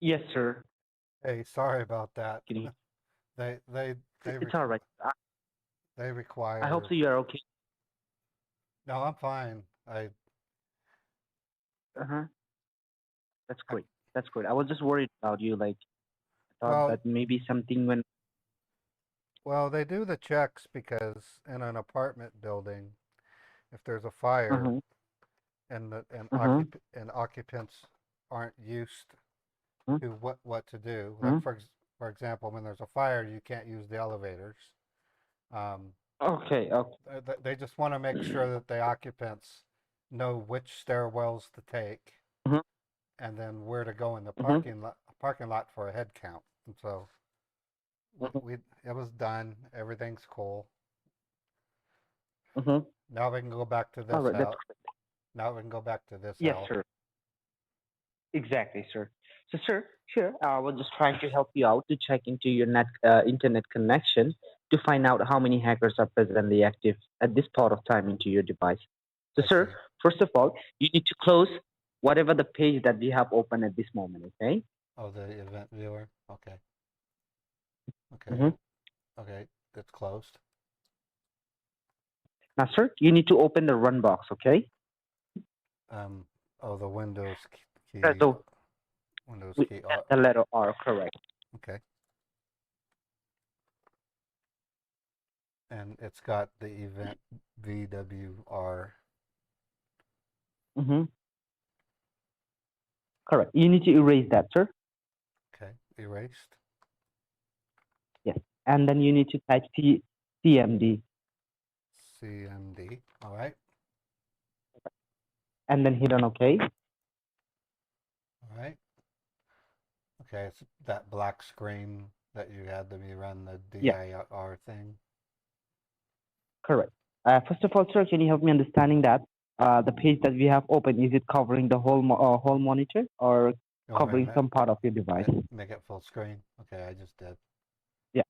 Yes, sir. Hey, sorry about that. Can you, They they they it's all requ right. they I hope require. so. You are okay. No, I'm fine. Uh-huh. That's I great. That's great. I was just worried about you. Like, I thought well that maybe something went. well they do the checks because in an apartment building, if there's a fire Uh-huh. and Uh-huh. occupants aren't used Uh-huh. to what to do, like Uh-huh. for example, when there's a fire, you can't use the elevators. Um, Okay. Okay. they just want to make sure that the occupants know which stairwells to take Uh-huh. and then where to go in the Uh-huh. parking lot for a head count. And so Uh-huh. we it was done. Everything's cool. Uh-huh. Now we can go back to All this right. That's house. great. Now we can go back to this Yes, house. sir. Exactly, sir. So, sir, sure. I was just trying to help you out to check into your internet connection to find out how many hackers are presently active at this part of time into your device. So, I sir, see. first of all, you need to close whatever the page that we have open at this moment. Okay. Oh, the event viewer. Okay. Okay. Mm-hmm. Okay. It's closed. Now, sir, you need to open the run box. Okay. Um. Oh, the key. So, Windows we key. the letter R. Correct. Okay. And it's got the event VWR. Mm-hmm. Correct. You need to erase that, sir. Okay. Erased. Yes. And then you need to type CMD CMD. All right. and then hit on OK. All right. Okay. It's that black screen that you had to me run the Yeah. DIR thing. Correct. First of all, sir, can you help me understanding that the page that we have open, is it covering the whole monitor or Oh, wait a covering minute. some part of your device? Make it full screen. Okay, I just did. Yeah.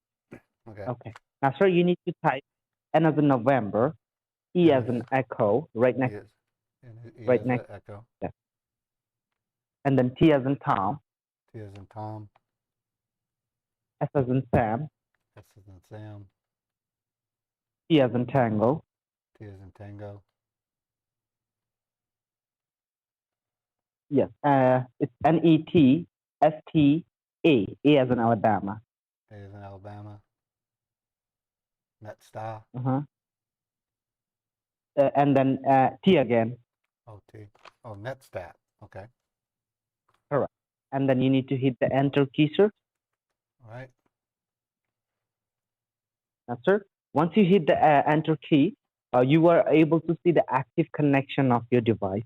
Okay. Okay. Now, sir, you need to type N as in November, E And as is in Echo, he is and he right is next, an echo. yeah, and then T as in Tom, T is in Tom. S as in Sam, S is in Sam. T as in Tango. T is in Tango. Yes. It's NETSTA, A as in Alabama. A is in Alabama. Net star. Uh-huh. And then T again. O T. Oh, netstat. Okay. Correct. And then you need to hit the Enter key, sir. All right. Now, sir, once you hit the enter key, you are able to see the active connection of your device.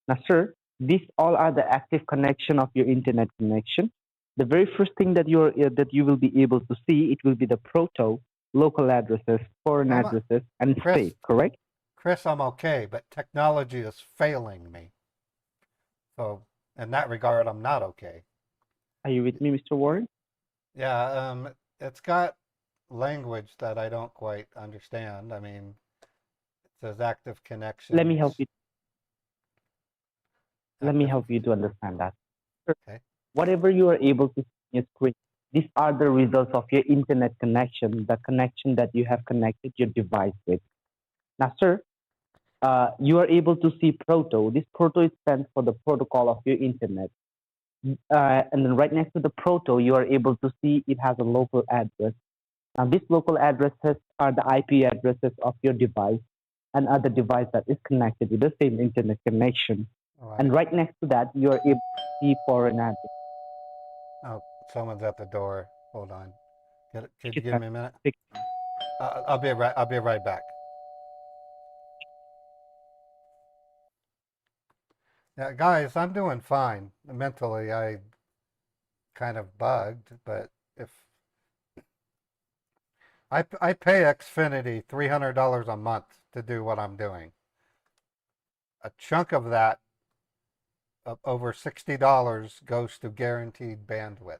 Now, sir, these all are the active connection of your internet connection. The very first thing that you will be able to see, it will be the proto, local addresses, foreign I'm a, addresses, and Chris. state. Correct? Chris, I'm okay, but technology is failing me. So in that regard, I'm not okay. Are you with me, Mr. Warren? Yeah. It's got language that I don't quite understand. I mean, it says active Let me help connections. you. Let me Active. help you to understand that. Sir, Okay. whatever you are able to see on your screen, these are the results of your internet connection, the connection that you have connected your device with. Now, sir, you are able to see proto. This proto stands for the protocol of your internet. And then right next to the proto, you are able to see it has a local address. Now, these local addresses are the IP addresses of your device and other device that is connected with the same internet connection. All And right. right next to that, you are able to see foreign address. Oh, someone's at the door. Hold on. Take Could you your give time. me a minute? Take, I'll be right back. Yeah, guys, I'm doing fine. Mentally, I kind of bugged, but if I pay Xfinity $300 a month to do what I'm doing, a chunk of that, of over $60, goes to guaranteed bandwidth.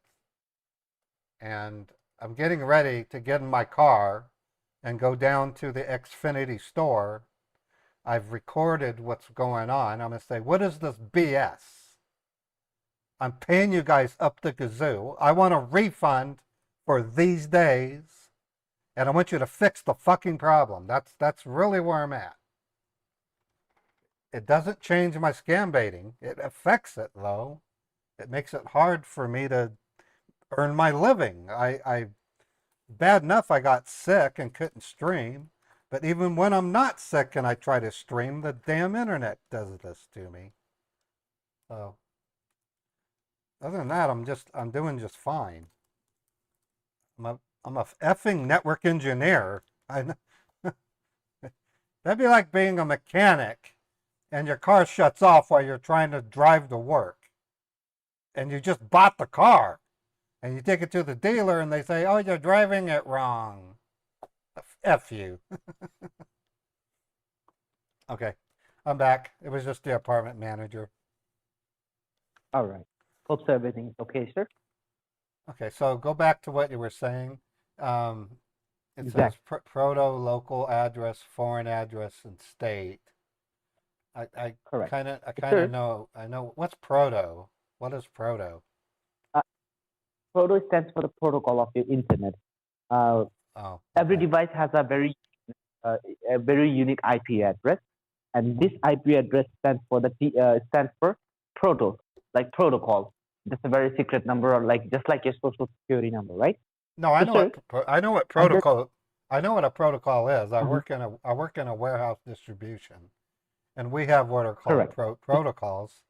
And I'm getting ready to get in my car and go down to the Xfinity store. I've recorded what's going on. I'm going to say, what is this BS? I'm paying you guys up the kazoo. I want a refund for these days, and I want you to fix the fucking problem. That's really where I'm at. It doesn't change my scam baiting. It affects it though. It makes it hard for me to earn my living. I bad enough I got sick and couldn't stream, but even when I'm not sick and I try to stream, the damn internet does this to me. So other than that, I'm doing just fine. I'm a effing network engineer. I That'd be like being a mechanic and your car shuts off while you're trying to drive to work. And you just bought the car. And you take it to the dealer and they say, oh, you're driving it wrong. F you. Okay, I'm back. It was just the apartment manager. All right. Hope so everything is okay, sir. Okay, so go back to what you were saying. Um, it says Exactly. proto, local address, foreign address, and state. I Correct. I Yes, kind of sir. know. I know what's proto. What is proto? Uh, Proto stands for the protocol of your internet. Uh, Oh, every okay. device has uh, a very unique IP address, and this IP address stands for proto, like protocol. That's a very secret number, or like just like your social security number, right? No, I So, know sir, I know what under protocol. I know what a protocol is. uh I work in a warehouse distribution, and we have what are called correct, protocols.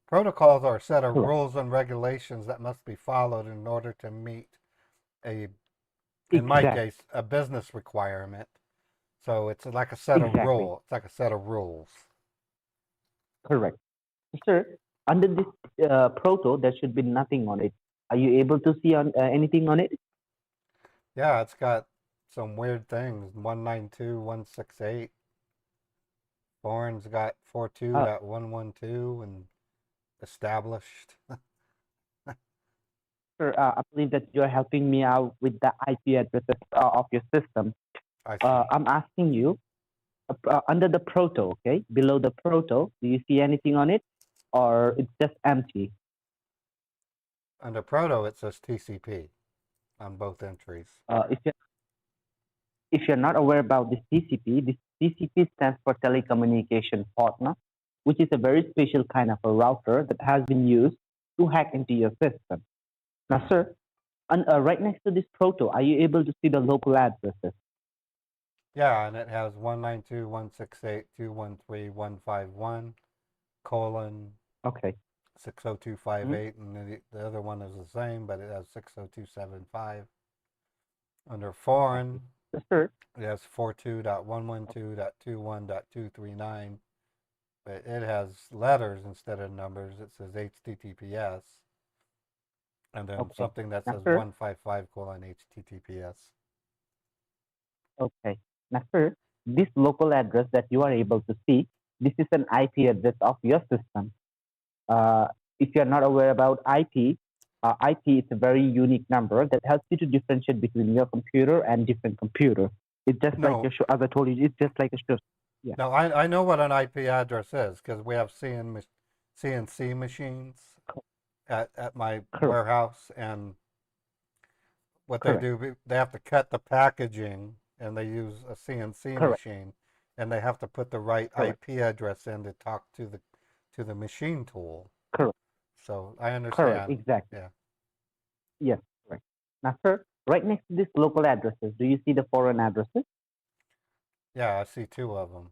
Protocols are a set of correct, rules and regulations that must be followed in order to meet a, in my exact, case, a business requirement. So it's like a set of exactly, rules. It's like a set of rules. correct. So, sir, under this proto, there should be nothing on it. Are you able to see on anything on it? Yeah, it's got some weird things. 192.168. Foreign's got Uh, 42.112 and established. Sir, I believe that you are helping me out with the IP addresses of your system. I see. I'm asking you under the proto, okay, below the proto, do you see anything on it, or it's just empty? Under Proto, it says TCP on both entries. If you're not aware about this TCP stands for telecommunication partner, which is a very special kind of a router that has been used to hack into your system. Now, sir, right next to this proto, are you able to see the local addresses? Yeah, and it has 192.168.213.151 colon Okay. Mhm. 60258, and the other one is the same, but it has 60275. Under Okay. foreign, Yes, sir. it has 42.112.21.239, but it has letters instead of numbers. It says HTTPS, and then Okay. something that Now, says sir. 155 colon HTTPS. Okay. Now, sir, this local address that you are able to see, this is an IP address of your system. Uh, if you're not aware about IP is a very unique number that helps you to differentiate between your computer and different computer. It's just like No, as I told you, it's just like a show. Yeah, no, I know what an IP address is because we have CNC machines at my correct, warehouse, and what they correct, do, they have to cut the packaging, and they use a CNC correct, machine, and they have to put the right correct, IP address in to talk to the machine tool. correct, So I correct, understand. exactly. Yeah, Yes, correct. Now, sir, right next to these local addresses, do you see the foreign addresses? yeah, I see two of them.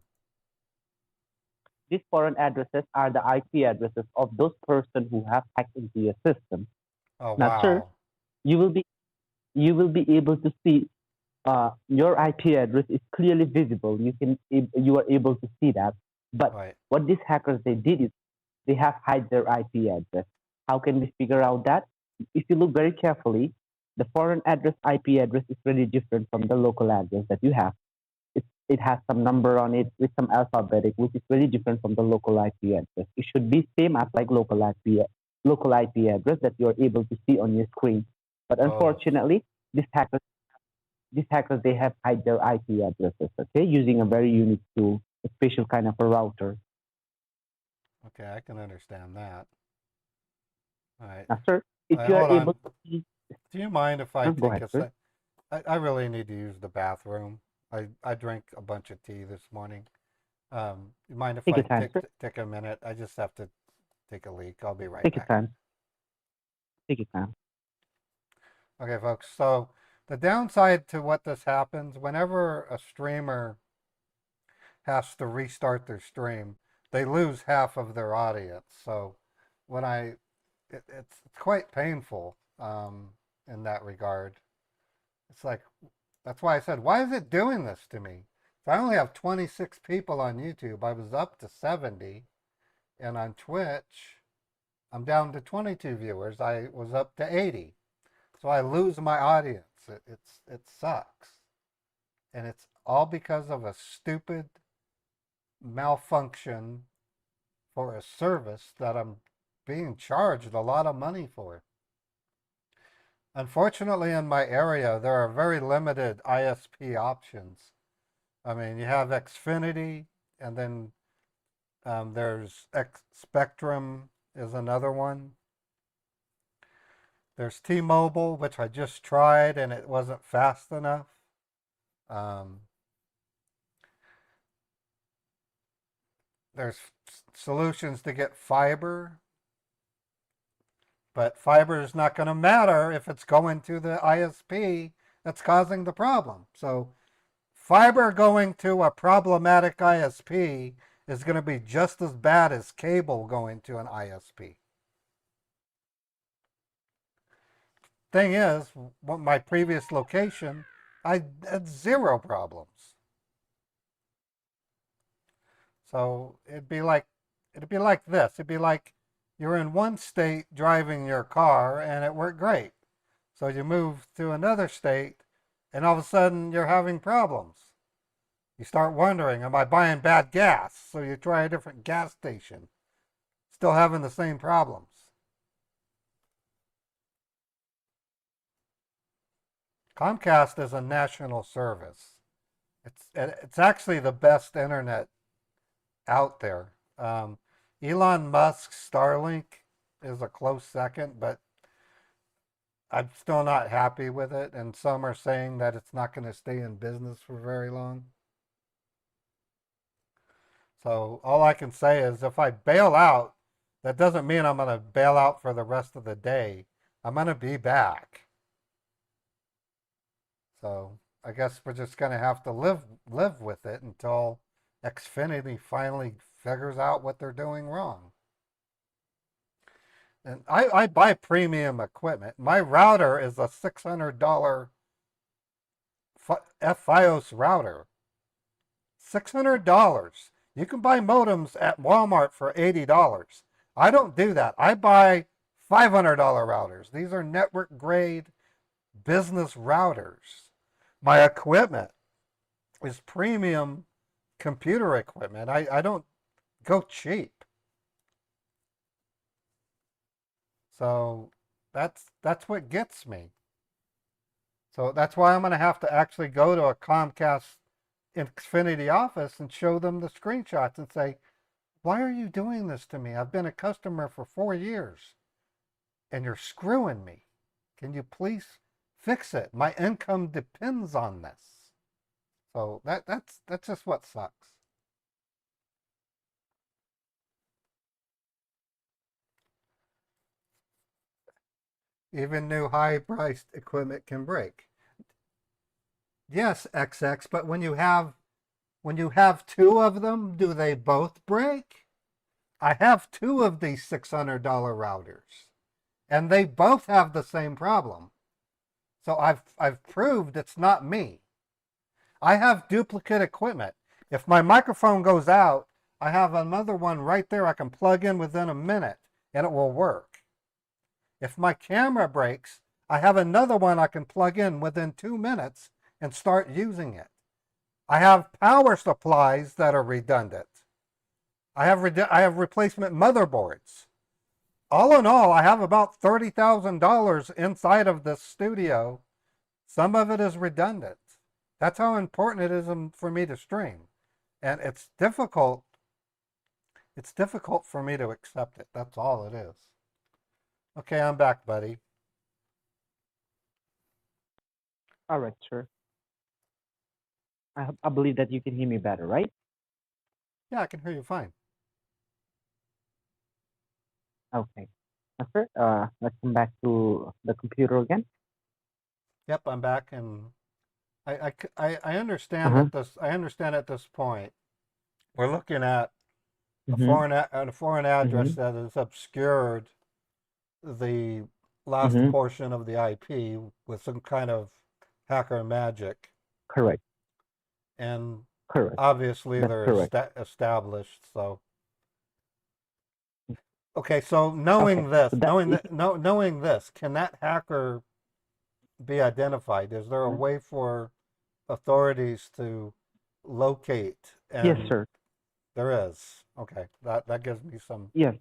These foreign addresses are the IP addresses of those persons who have hacked into your system. Oh Now, sir, wow, you will be you will be able to see your IP address is clearly visible. You are able to see that. But right. what these hackers they did is they have hide their IP address. How can we figure out that? If you look very carefully, the foreign address IP address is really different from the local address that you have. It has some number on it with some alphabetic, which is very different from the local IP address. It should be same as like local IP address that you are able to see on your screen. But Oh, unfortunately, these hackers these hackers they have hide their IP addresses, okay, using a very unique tool, a special kind of a router. okay, I can understand that. All right. Now, sir, All if right, you are hold able on. to see, Do you mind if I go take ahead, a sir. sec? I really need to use the bathroom. I drank a bunch of tea this morning. You mind if Take I your time, sir. take a minute? I just have to take a leak. I'll be right Take your back. time. Take your time. Okay, folks. So the downside to what this happens, whenever a streamer has to restart their stream, they lose half of their audience. So when it's quite painful in that regard. It's like, that's why I said, why is it doing this to me? So I only have 26 people on YouTube. I was up to 70. And on Twitch, I'm down to 22 viewers. I was up to 80. So I lose my audience. It sucks. And it's all because of a stupid malfunction for a service that I'm being charged a lot of money for. Unfortunately, in my area, there are very limited ISP options. I mean, you have Xfinity, and then there's Spectrum is another one. There's T-Mobile, which I just tried, and it wasn't fast enough. Um, there's solutions to get fiber, but fiber is not going to matter if it's going to the ISP that's causing the problem. So fiber going to a problematic ISP is going to be just as bad as cable going to an ISP. Thing is, my previous location, I had zero problems. So it'd be like this. It'd be like you're in one state driving your car and it worked great. So you move to another state and all of a sudden you're having problems. You start wondering, am I buying bad gas? So you try a different gas station, still having the same problems. Comcast is a national service. It's actually the best internet out there. Elon Musk's Starlink is a close second, but I'm still not happy with it. And some are saying that it's not going to stay in business for very long. So all I can say is if I bail out, that doesn't mean I'm going to bail out for the rest of the day. I'm going to be back. So I guess we're just going to have to live with it until Xfinity finally figures out what they're doing wrong. And I buy premium equipment. My router is a $600 FiOS router. $600. You can buy modems at Walmart for $80. I don't do that. I buy $500 routers. These are network grade business routers. My equipment is premium computer equipment. I don't go cheap. So that's what gets me. So that's why I'm going to have to actually go to a Comcast Xfinity office and show them the screenshots and say, why are you doing this to me? I've been a customer for 4 years and you're screwing me. Can you please fix it? My income depends on this. So that's just what sucks. Even new high-priced equipment can break. Yes, XX, but when you have two of them, do they both break? I have two of these $600 routers, and they both have the same problem. So I've proved it's not me. I have duplicate equipment. If my microphone goes out, I have another one right there I can plug in within a minute and it will work. If my camera breaks, I have another one I can plug in within 2 minutes and start using it. I have power supplies that are redundant. I have replacement motherboards. All in all, I have about $30,000 inside of this studio. Some of it is redundant. That's how important it is for me to stream. And it's difficult. It's difficult for me to accept it. That's all it is. Okay, I'm back, buddy. All right, sir. I believe that you can hear me better, right? Yeah, I can hear you fine. Okay. Sir, let's come back to the computer again. Yep, I'm back, and I understand Uh-huh. at this point we're looking at Mm-hmm. a foreign address Mm-hmm. that has obscured the last Mm-hmm. portion of the IP with some kind of hacker magic, Correct. and Correct. obviously That's they're correct. established. So okay, so Okay. So that if knowing this, can that hacker be identified? Is there a Mhm. way for authorities to locate? Yes, And sir. there is. Okay, that gives me some Yes.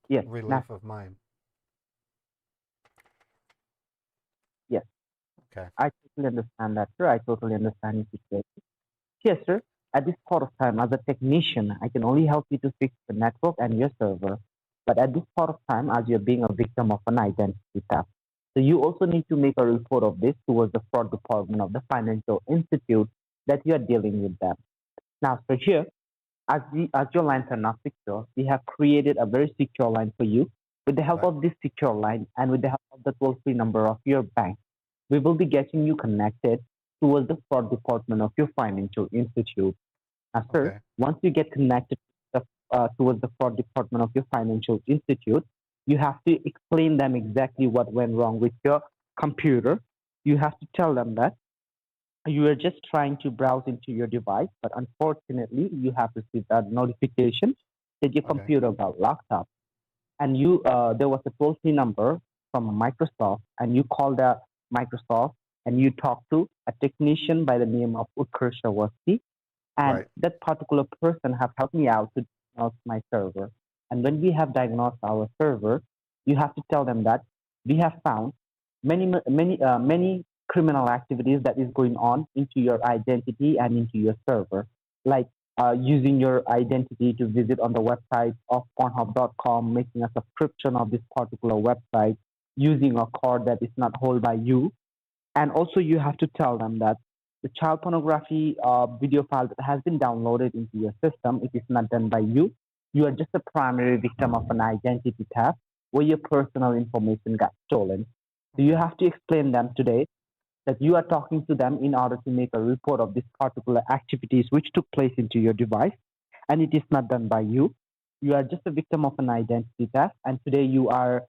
Yes. Now, relief of mind. yes. Okay, I totally understand that, sir. I totally understand your situation. Yes, sir. At this point of time, as a technician, I can only help you to fix the network and your server. But at this point of time, as you're being a victim of an identity theft, so you also need to make a report of this towards the fraud department of the financial institute that you are dealing with them. Now, so here, as your lines are not secure, we have created a very secure line for you. With the help right. of this secure line and with the help of the toll-free number of your bank, we will be getting you connected towards the fraud department of your financial institute. Now, sir, Okay, once you get connected towards the fraud department of your financial institute, you have to explain them exactly what went wrong with your computer. You have to tell them that you are just trying to browse into your device, but unfortunately, you have received a notification that your okay, computer got locked up, and you there was a toll free number from Microsoft, and you called the Microsoft and you talked to a technician by the name of Utkarsh Awasthi, and right. that particular person have helped me out to diagnose my server. And when we have diagnosed our server, you have to tell them that we have found many criminal activities that is going on into your identity and into your server, like using your identity to visit on the website of Pornhub.com, making a subscription of this particular website, using a card that is not held by you, and also you have to tell them that the child pornography video file that has been downloaded into your system, it is not done by you. You are just a primary victim of an identity theft where your personal information got stolen. So you Okay, have to explain them today that you are talking to them in order to make a report of this particular activities which took place into your device, and it is not done by you. You are just a victim of an identity theft, and today you are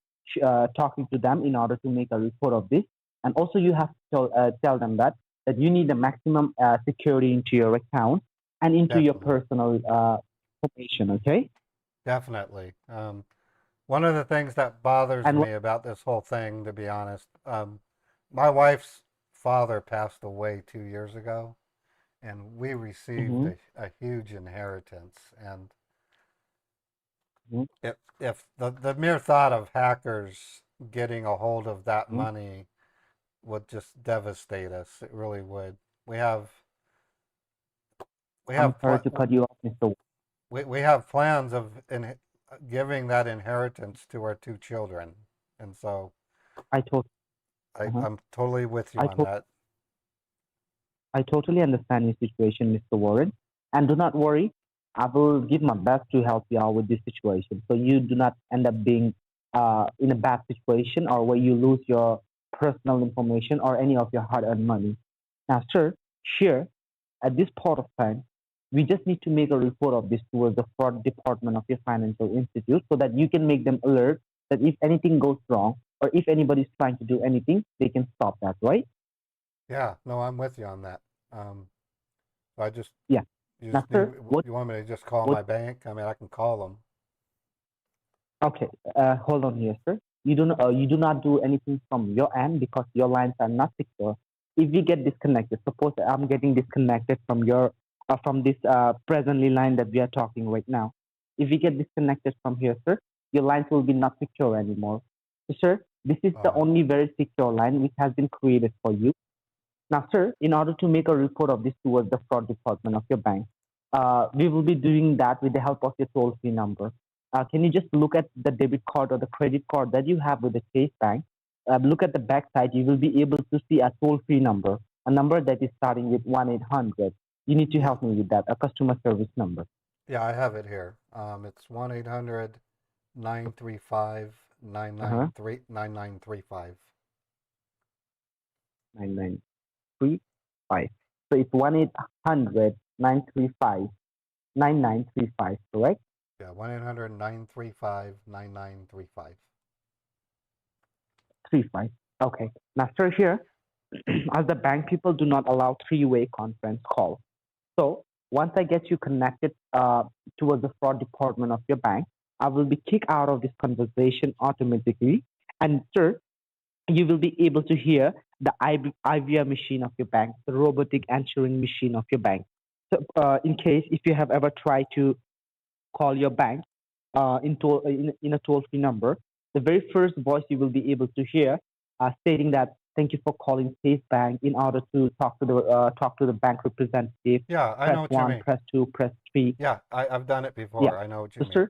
talking to them in order to make a report of this. And also, you have to tell them that you need the maximum security into your account and into your definitely, personal information. Okay, definitely. One of the things that bothers and me about this whole thing, to be honest, my wife's father passed away 2 years ago, and we received mhm, a huge inheritance. And mhm, if the mere thought of hackers getting a hold of that mhm. money would just devastate us, it really would. We have we I'm have sorry to cut you off, Mr. we have plans of giving that inheritance to our two children, and so I told, uh I'm totally with you I on told that. I totally understand your situation, Mr. Warren. And do not worry, I will give my best to help you out with this situation. So you do not end up being in a bad situation or where you lose your personal information or any of your hard earned money. Now, sir, here at this point of time, we just need to make a report of this towards the fraud department of your financial institute so that you can make them alert that if anything goes wrong or if anybody's trying to do anything, they can stop that, right? Yeah, no, I'm with you on that. So Yeah. you Now, just need sir, what you want me to just call what my bank? I mean, I can call them. Okay, hold on here, sir. You do not do anything from your end because your lines are not secure. If you get disconnected, suppose I'm getting disconnected from your from this presently line that we are talking right now. If you get disconnected from here, sir, your lines will be not secure anymore. So, sir, this is the Oh, only very secure line which has been created for you. Now, sir, in order to make a report of this towards the fraud department of your bank, we will be doing that with the help of your toll-free number. Can you just look at the debit card or the credit card that you have with the Chase Bank? Look at the back side. You will be able to see a toll-free number, a number that is starting with 1-800. You need to Yeah, help me with that, a customer service number. yeah, I have it here. It's 1-800-935 Uh-huh. 9935. 9935. So it's 1-800-935-9935, correct? Yeah, 1-800-935-9935. 35. Okay. Now, sir, here, as the bank people do not allow three-way conference call. So once I get you connected towards the fraud department of your bank, I will be kicked out of this conversation automatically. And sir, you will be able to hear the IVR machine of your bank, the robotic answering machine of your bank. So in case if you have ever tried to call your bank in a toll-free number, the very first voice you will be able to hear stating that thank you for calling Chase Bank. In order to talk to the bank representative, Yeah, I press know what you one, mean. press two, press three. Yeah, I've done it Yeah, before. I know what you so mean. sir,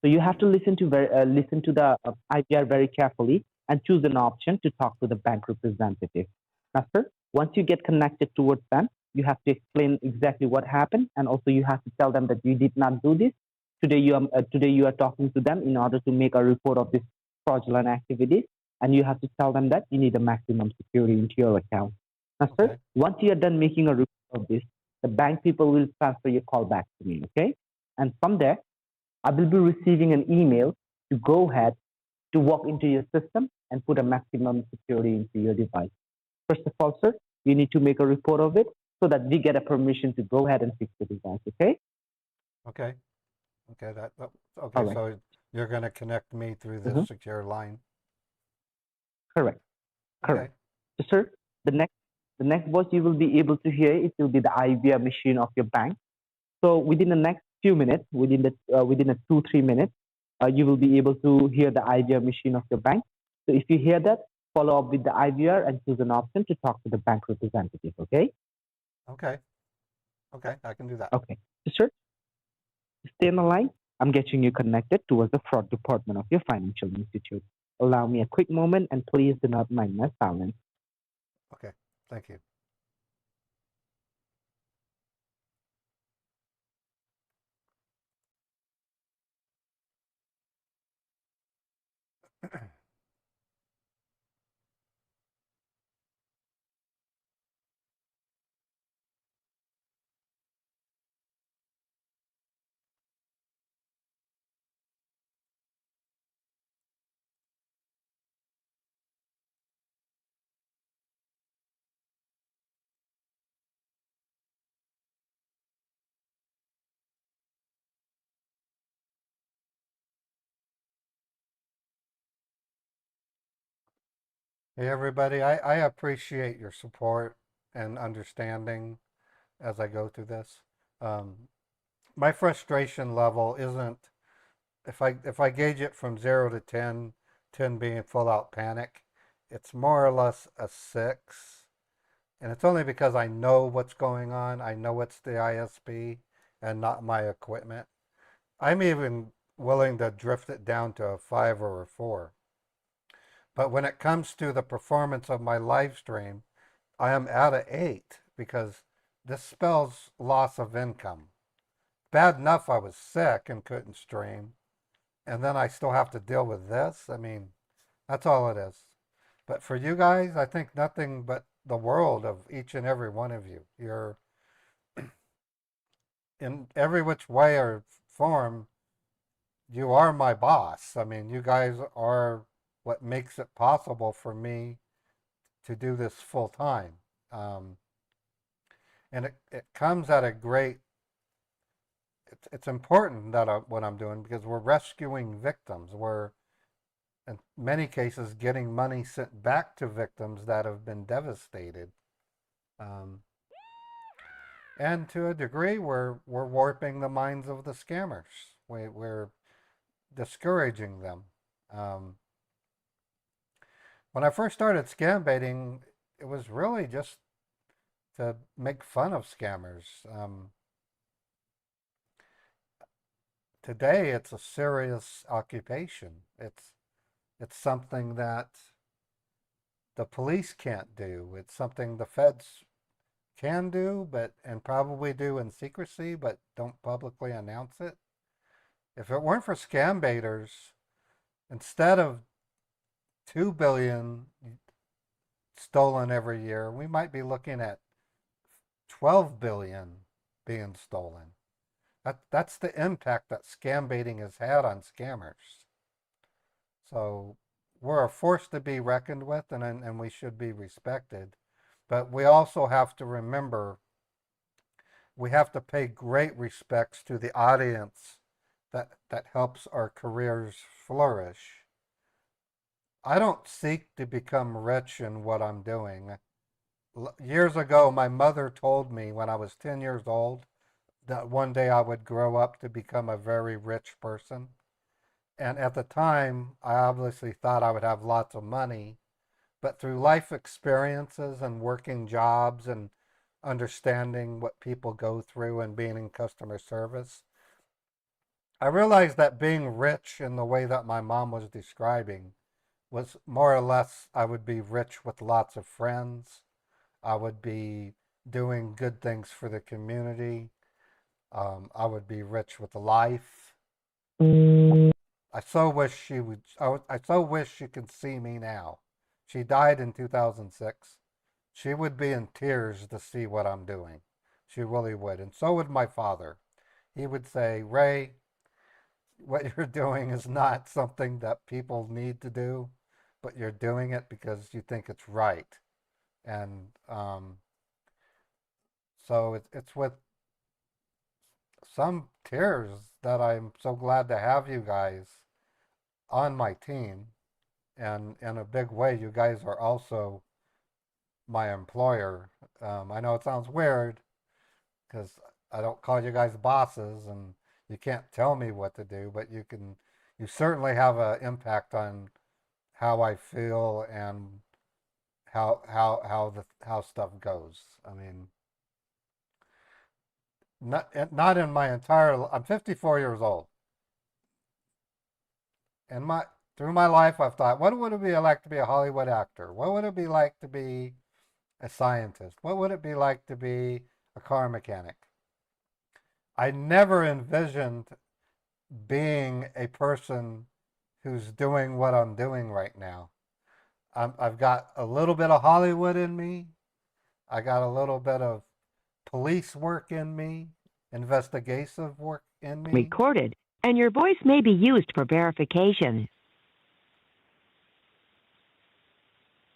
so you have to listen to the IPR very carefully and choose an option to talk to the bank representative. Now, sir, once you get connected towards them, you have to explain exactly what happened, and also you have to tell them that you did not do this. Today you are talking to them in order to make a report of this fraudulent activities, and you have to tell them that you need a maximum security into your account. Now, sir, Okay. once you are done making a report of this, the bank people will transfer your call back to me. Okay, and from there I will be receiving an email to go ahead to walk into your system and put a maximum security into your device. First of all, sir, you need to make a report of it so that we get a permission to go ahead and fix the device. Okay? Okay. Okay. All Okay. right. So you're going to connect me through this Mm-hmm. secure line. Correct. Okay. Correct. So, sir, the next voice you will be able to hear it will be the IVR machine of your bank. So within the next few minutes, within a 2-3 minutes, you will be able to hear the IVR machine of your bank. So if you hear that, follow up with the IVR and choose an option to talk to the bank representative. Okay? Okay. Okay. I can do that. Okay. So sir, stay on the line. I'm getting you connected towards the fraud department of your financial institute. Allow me a quick moment and please do not mind my silence. Okay. Thank you. Hey, everybody. I appreciate your support and understanding as I go through this. Um, my frustration level isn't if I gauge it from 0 to 10, 10 being full out panic, it's more or less a 6. And it's only because I know what's going on. I know it's the ISP and not my equipment. I'm even willing to drift it down to a 5 or a 4. But when it comes to the performance of my live stream, I am at a 8 because this spells loss of income. Bad enough I was sick and couldn't stream, and then I still have to deal with this. I mean, that's all it is. But for you guys, I think nothing but the world of each and every one of you. You're in every which way or form, you are my boss. I mean, you guys are what makes it possible for me to do this full time. Um, and it comes at a great, it's important that what I'm doing because we're rescuing victims. We're, in many cases, getting money sent back to victims that have been devastated. Um, and to a degree, we're warping the minds of the scammers. We're discouraging them. Um, when I first started scam baiting, it was really just to make fun of scammers. today it's a serious occupation. It's something that the police can't do. It's something the feds can do, but and probably do in secrecy, but don't publicly announce it. If it weren't for scam baiters, instead of 2 billion stolen every year, we might be looking at 12 billion being stolen. That's the impact that scam baiting has had on scammers. So we're a force to be reckoned with, and we should be respected. But we also have to remember we have to pay great respects to the audience that helps our careers flourish. I don't seek to become rich in what I'm doing. Years ago, my mother told me when I was 10 years old that one day I would grow up to become a very rich person. And at the time, I obviously thought I would have lots of money. But through life experiences and working jobs and understanding what people go through and being in customer service, I realized that being rich in the way that my mom was describing was more or less I would be rich with lots of friends. I would be doing good things for the community. I would be rich with life. I so wish she would. I so wish she could see me now. She died in 2006. She would be in tears to see what I'm doing. She really would. And so would my father. He would say, Ray, what you're doing is not something that people need to do, but you're doing it because you think it's right. And so it's with some tears that I'm so glad to have you guys on my team. And in a big way, you guys are also my employer. I know it sounds weird because I don't call you guys bosses and you can't tell me what to do, but you certainly have an impact on how I feel and how stuff goes. I mean, not in my entire. I'm 54 years old, and my through my life I've thought, what would it be like to be a Hollywood actor? What would it be like to be a scientist? What would it be like to be a car mechanic? I never envisioned being a person who's doing what I'm doing right now. I've got a little bit of Hollywood in me. I got a little bit of police work in me, investigative work in me. Recorded, and your voice may be used for verification.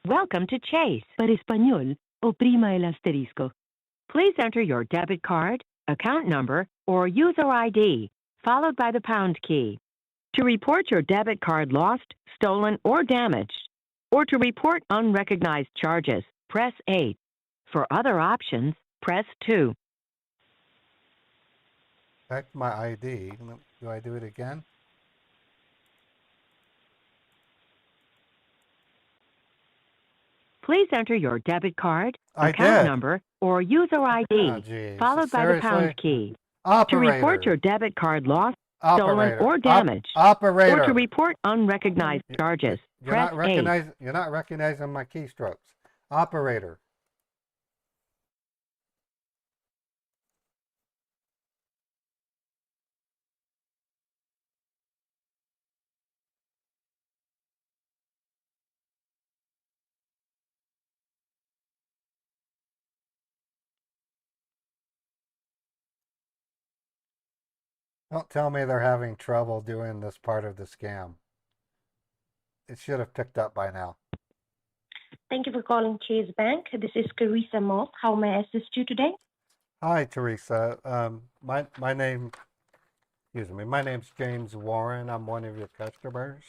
Welcome to Chase. Para español, oprima el asterisco. Please enter your debit card, account number, or user ID, followed by the pound key. To report your debit card lost, stolen, or damaged, or to report unrecognized charges, press 8. For other options, press 2. Check my ID. Do I do it again? Please enter your debit card, I account did. number, or user Oh, ID, geez. followed by the pound Seriously? key. To report Operator. your debit card lost, stolen, Operator. or damaged, or to Operator. report unrecognized charges, press 8. You're not recognizing my keystrokes. Operator. Don't tell me they're having trouble doing this part of the scam. It should have picked up by now. Thank you for calling Chase Bank. This is Carissa Moff. How may I assist you today? Hi, Teresa. My name, excuse me, my name's James Warren. I'm one of your customers.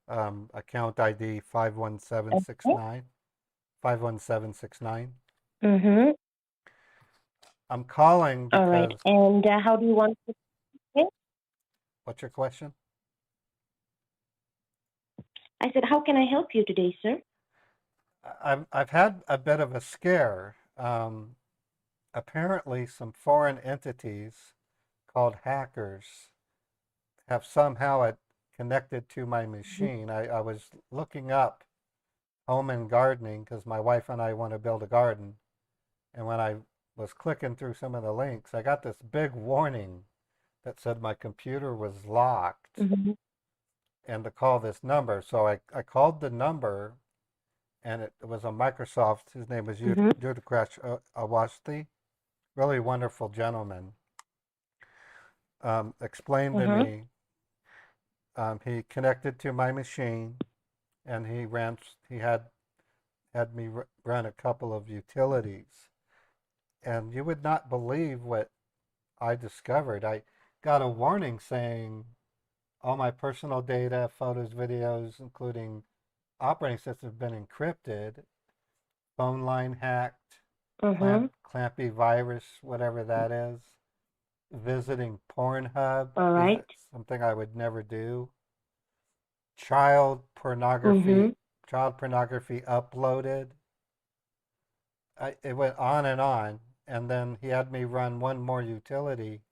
Account ID 51769. 51769. Mm-hmm. I'm calling All right. because, And how do you want to pay? what's your question? I said, how can I help you today, sir? I've had a bit of a scare. Apparently, some foreign entities called hackers have somehow it connected to my machine. I was looking up home and gardening because my wife and I want to build a garden. And when I was clicking through some of the links, I got this big warning that said my computer was locked Mm-hmm. and to call this number. So I called the number, and it was a Microsoft. His name was Mm-hmm. Judikash Awasthi, really wonderful gentleman. Explained to Mm-hmm. me, he connected to my machine, and he had me run a couple of utilities. And you would not believe what I discovered. I got a warning saying all my personal data, photos, videos, including operating systems, have been encrypted, phone line hacked, Mm-hmm. Clampy virus, whatever that is, visiting Pornhub All is right. something I would never do, child Mm-hmm. pornography, child pornography uploaded. It went on, and then he had me run one more utility,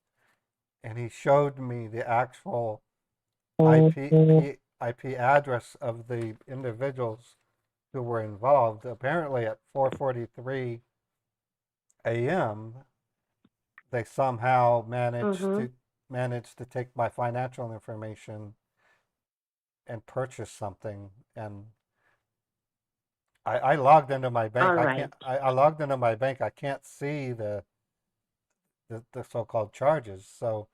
and he showed me the actual IP address of the individuals who were involved. Apparently, at 4:43 a.m., they somehow Mm-hmm. managed to take my financial information and purchase something. And I logged into my bank. All right. I logged into my bank. I can't see the so-called charges. So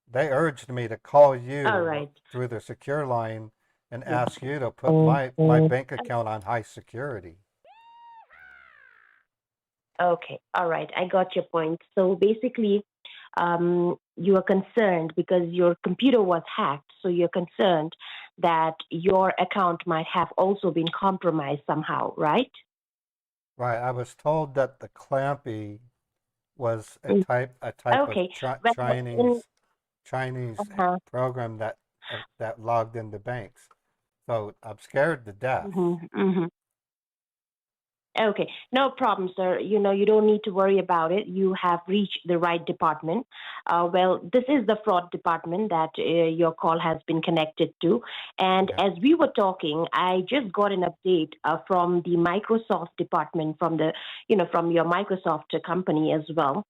they urged me to call All you right. through the secure line and Mm. ask you to put my bank account on high security. Okay. All right. I got your point. So basically, you are concerned because your computer was hacked. So you're concerned that your account might have also been compromised somehow, right? Right. I was told that the Clampy was Mm. a type of Okay. Well, in, Chinese uh-huh. program that logged into banks. So I'm scared to death. Mm-hmm. Mm-hmm. Okay, no problem, sir. You don't need to worry about it. You have reached the right department. Well, this is the fraud department that your call has been connected to. And Yeah. as we were talking, I just got an update from the Microsoft department, from your Microsoft company as well.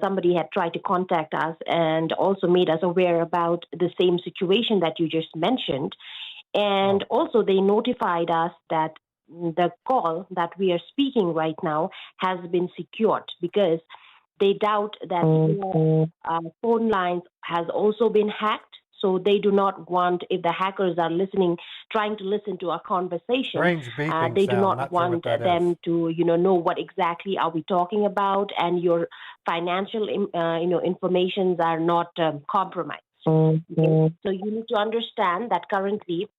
Somebody had tried to contact us and also made us aware about the same situation that you just mentioned. And Oh, also, they notified us that the call that we are speaking right now has been secured because they doubt that your phone lines has also been hacked. So they do not want, if the hackers are trying to listen to our conversation, strange beeping they do sound. not Not sure what want that is. them to, know what exactly are we talking about, and your financial, informations are not compromised. Okay? So you need to understand that currently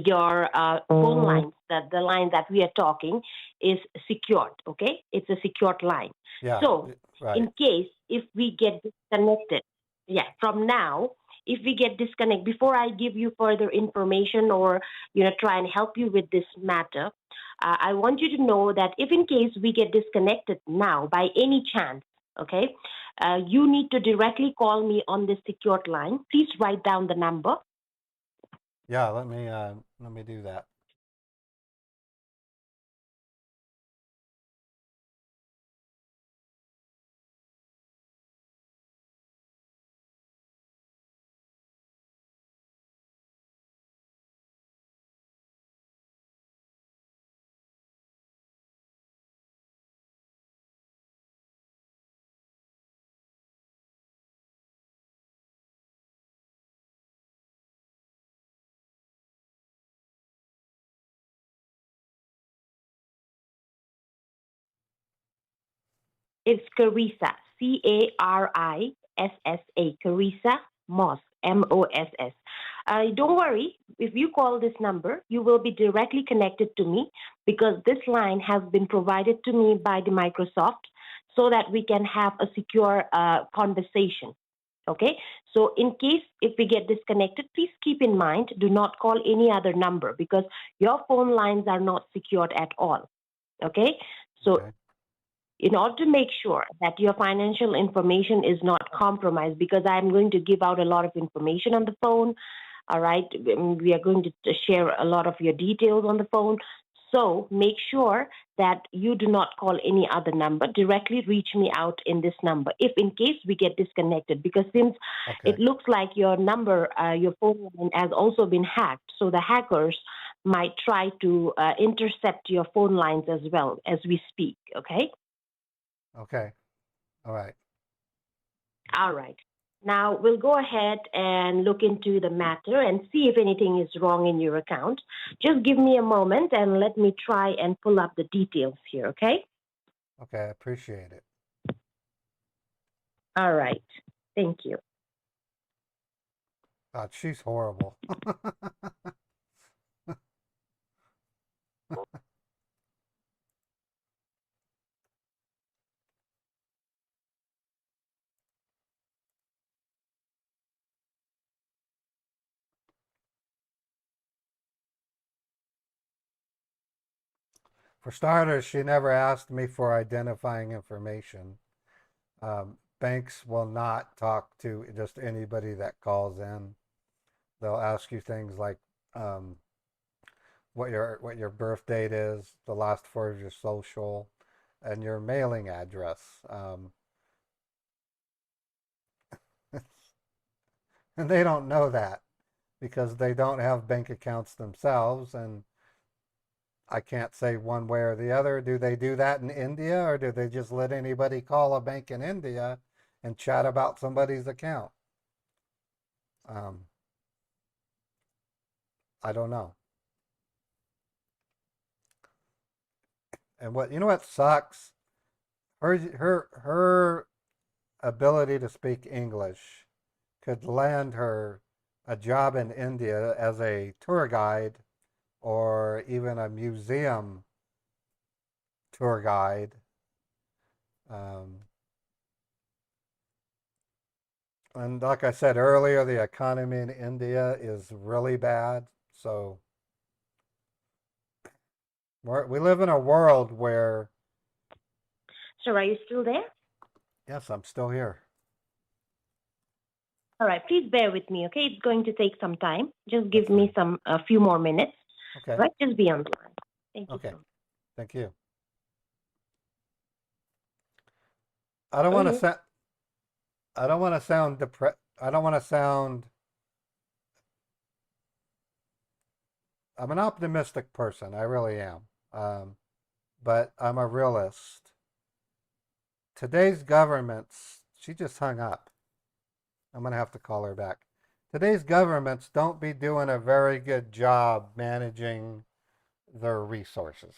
your phone lines, that the line that we are talking is secured. Okay, it's a secured line. Yeah. So Right. in case if we get disconnected, yeah, from now, if we get disconnected, before I give you further information or try and help you with this matter, I want you to know that if in case we get disconnected now by any chance, okay, you need to directly call me on this secured line. Please write down the number. Yeah. Let me do that. It's Carissa, Carissa, Carissa Moss, Moss. Don't worry, if you call this number, you will be directly connected to me because this line has been provided to me by the Microsoft so that we can have a secure conversation. Okay, so in case if we get disconnected, please keep in mind do not call any other number because your phone lines are not secured at all. Okay, so Okay. in order to make sure that your financial information is not compromised, because I'm going to give out a lot of information on the phone. All right. We are going to share a lot of your details on the phone. So make sure that you do not call any other number. Directly reach me out in this number if in case we get disconnected, because since it looks like your number, your phone line has also been hacked, so the hackers might try to intercept your phone lines as well as we speak. Okay? Okay. All right. All right. Now we'll go ahead and look into the matter and see if anything is wrong in your account. Just give me a moment and let me try and pull up the details here, okay? Okay, I appreciate it. All right. Thank you. God, she's horrible. For starters, she never asked me for identifying information. Banks will not talk to just anybody that calls in. They'll ask you things like what your birth date is, the last four of your social, and your mailing address. And they don't know that because they don't have bank accounts themselves, and I can't say one way or the other. Do they do that in India, or do they just let anybody call a bank in India and chat about somebody's account? I don't know. And what sucks? Her ability to speak English could land her a job in India as a tour guide or even a museum tour guide. And like I said earlier, the economy in India is really bad. So we live in a world where... So are you still there? Yes, I'm still here. All right. Please bear with me, okay? It's going to take some time. Just give me a few more minutes. Okay. All right? Just be on the line. Thank you. Okay. So much. Thank you. I don't want to sound... I don't want to sound depressed. I don't want to sound... I'm an optimistic person. I really am. But I'm a realist. Today's governments... She just hung up. I'm going to have to call her back. Today's governments don't be doing a very good job managing their resources.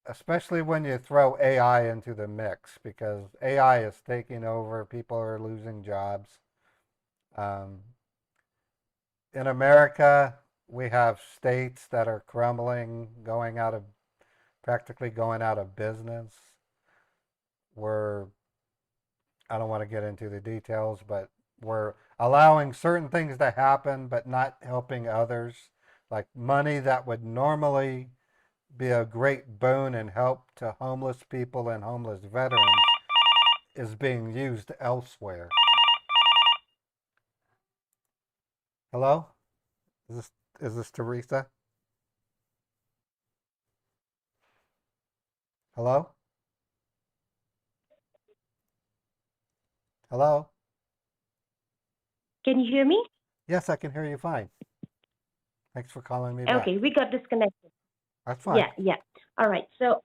Especially when you throw AI into the mix, because AI is taking over. People are losing jobs. In America, we have states that are crumbling, practically going out of business. I don't want to get into the details, but we're allowing certain things to happen, but not helping others. Like money that would normally be a great boon and help to homeless people and homeless veterans is being used elsewhere. Hello? Is this Teresa? Hello? Hello? Can you hear me? Yes, I can hear you fine. Thanks for calling me back. Okay, we got disconnected. That's fine. Yeah. All right. So,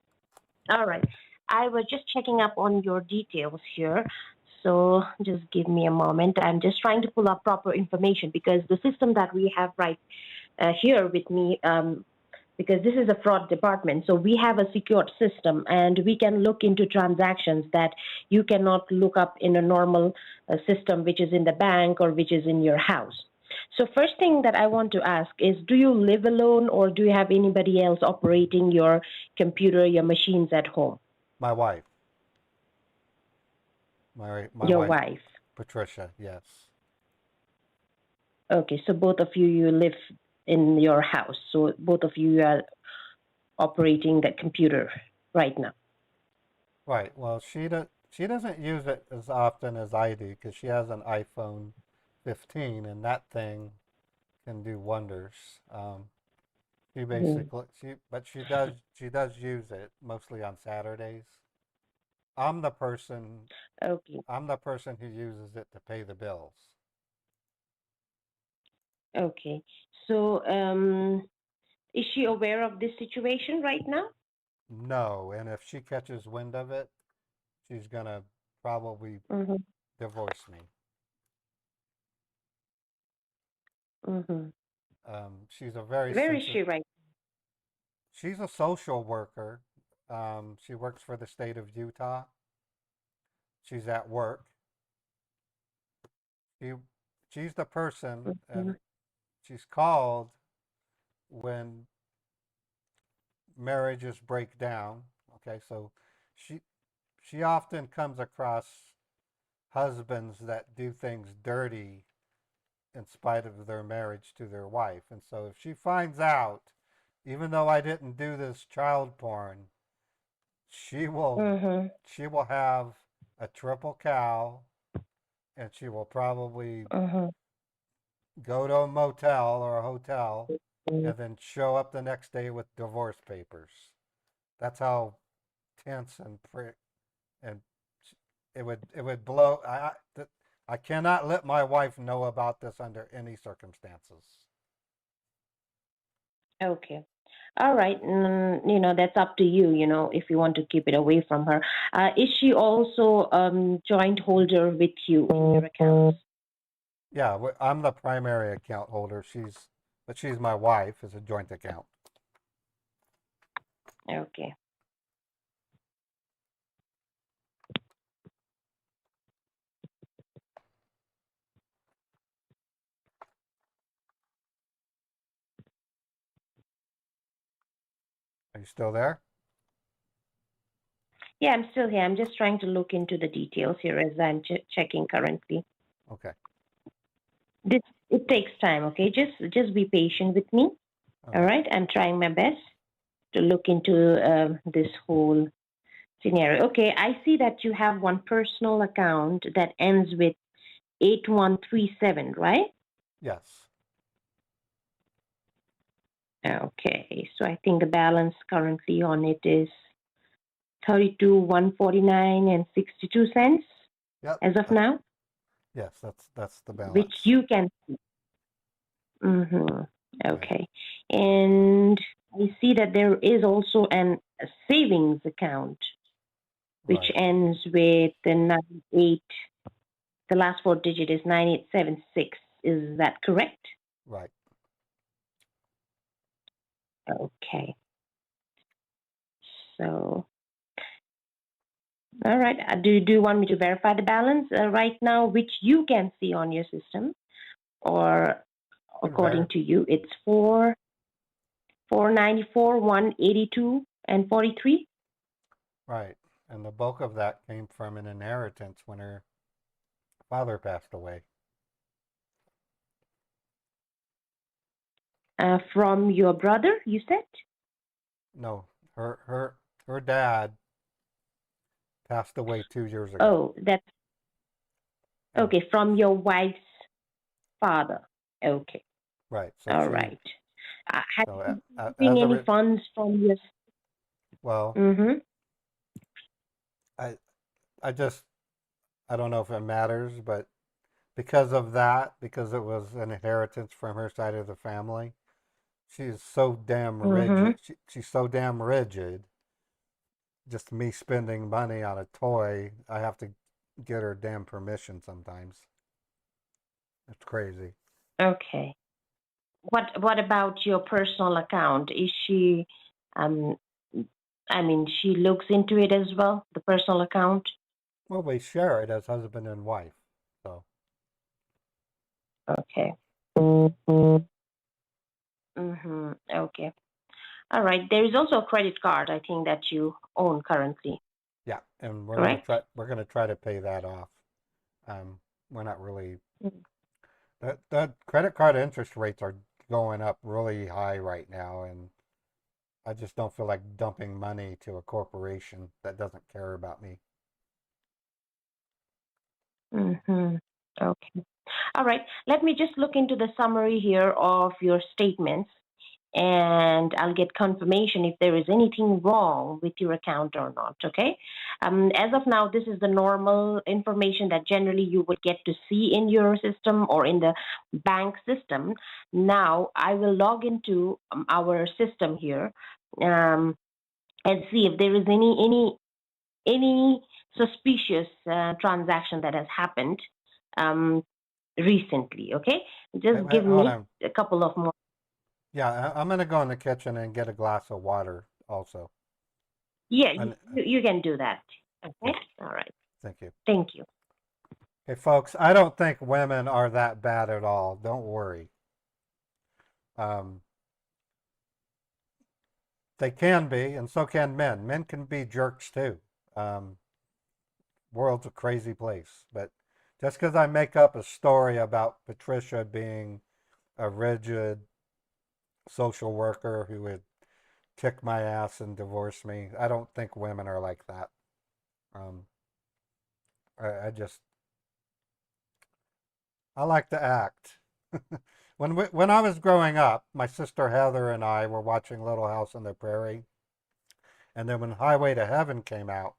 all right. I was just checking up on your details here. So just give me a moment. I'm just trying to pull up proper information, because the system that we have right here with me, because this is a fraud department, so we have a secured system, and we can look into transactions that you cannot look up in a normal system, which is in the bank or which is in your house. So first thing that I want to ask is, do you live alone, or do you have anybody else operating your computer, your machines at home? My wife. My Your wife. Patricia, yes. Okay, so both of you live in your house. So both of you are operating that computer. right now? Right. Well, she doesn't use it as often as I do because she has an iPhone 15, and that thing can do wonders. She Mhm. basically but she does use it mostly on Saturdays. I'm the person Okay. I'm the person who uses it to pay the bills. Okay. So, is she aware of this situation right now? No, and if she catches wind of it, she's gonna probably Mm-hmm. divorce me. Mm-hmm. She's a very Where is sensitive. she right? She's a social worker. She works for the state of Utah. She's at work. She she's the person, Mm-hmm. and she's called when marriages break down. Okay, so she she often comes across husbands that do things dirty in spite of their marriage to their wife. And so if she finds out, even though I didn't do this child porn, she will Mm-hmm. she will have a triple cow, and she will probably Mm-hmm. go to a motel or a hotel and then show up the next day with divorce papers. That's how tense and it would blow. I cannot let my wife know about this under any circumstances. Okay. All right. That's up to you, if you want to keep it away from her. Is she also joint holder with you in your accounts? Yeah, I'm the primary account holder. But she's my wife. It's a joint account. Okay. Are you still there? Yeah, I'm still here. I'm just trying to look into the details here as I'm checking currently. Okay. This it takes time, okay? Just be patient with me. All All right. right. I'm trying my best to look into this whole scenario. Okay, I see that you have one personal account that ends with 8137, right? Yes. Okay, so I think the balance currently on it is 32,149 and 62 cents Yep. as of That's now, yes. That's the which balance. you can. Mm-hmm. Right. Okay, and I see that there is also a savings account which Right. ends with the 98. The last four digit is 9876. Is that correct? Right. Okay. So, all right. Do you want me to verify the balance right now, which you can see on your system, or You can vary. according to you, it's 494, 182, and 43? Right. And the bulk of that came from an inheritance when her father passed away. From your brother, you said? No, her dad passed away 2 years ago. Oh, that's And okay. From your wife's father. Okay. right. So All she right. Have so you been as receiving a any funds from your? well, Mm-hmm. I I just I don't know if it matters, but because of that, because it was an inheritance from her side of the family, she's so damn Mm-hmm. rigid. She's so damn rigid. Just me spending money on a toy, I have to get her damn permission sometimes. It's crazy. Okay. What about your personal account? Is she, um, I mean, she looks into it as well, the personal account? Well, we share it as husband and wife. So, Okay. Mm-hmm. Okay. All right. There is also a credit card, I think, that you own currently, yeah, and we're gonna correct? try we're gonna try to pay that off. Um, we're not really the credit card interest rates are going up really high right now, and I just don't feel like dumping money to a corporation that doesn't care about me. Mm-hmm. Okay. All right. Let me just look into the summary here of your statements, and I'll get confirmation if there is anything wrong with your account or not. Okay. As of now, this is the normal information that generally you would get to see in your system or in the bank system. Now, I will log into our system here, um, and see if there is any suspicious transaction that has happened um, recently. Okay, just give Hold me on. a couple of more. Yeah, I'm going to go in the kitchen and get a glass of water also. Yeah, And, you can do that. okay, Okay, all right. thank you. Thank you. Okay, folks, I don't think women are that bad at all. Don't worry. Um, they can be, and so can men. Men can be jerks too. Um, World's a crazy place. But just because I make up a story about Patricia being a rigid social worker who would kick my ass and divorce me, I don't think women are like that. Um, I just, I like to act. When I was growing up, my sister Heather and I were watching Little House on the Prairie, and then when Highway to Heaven came out,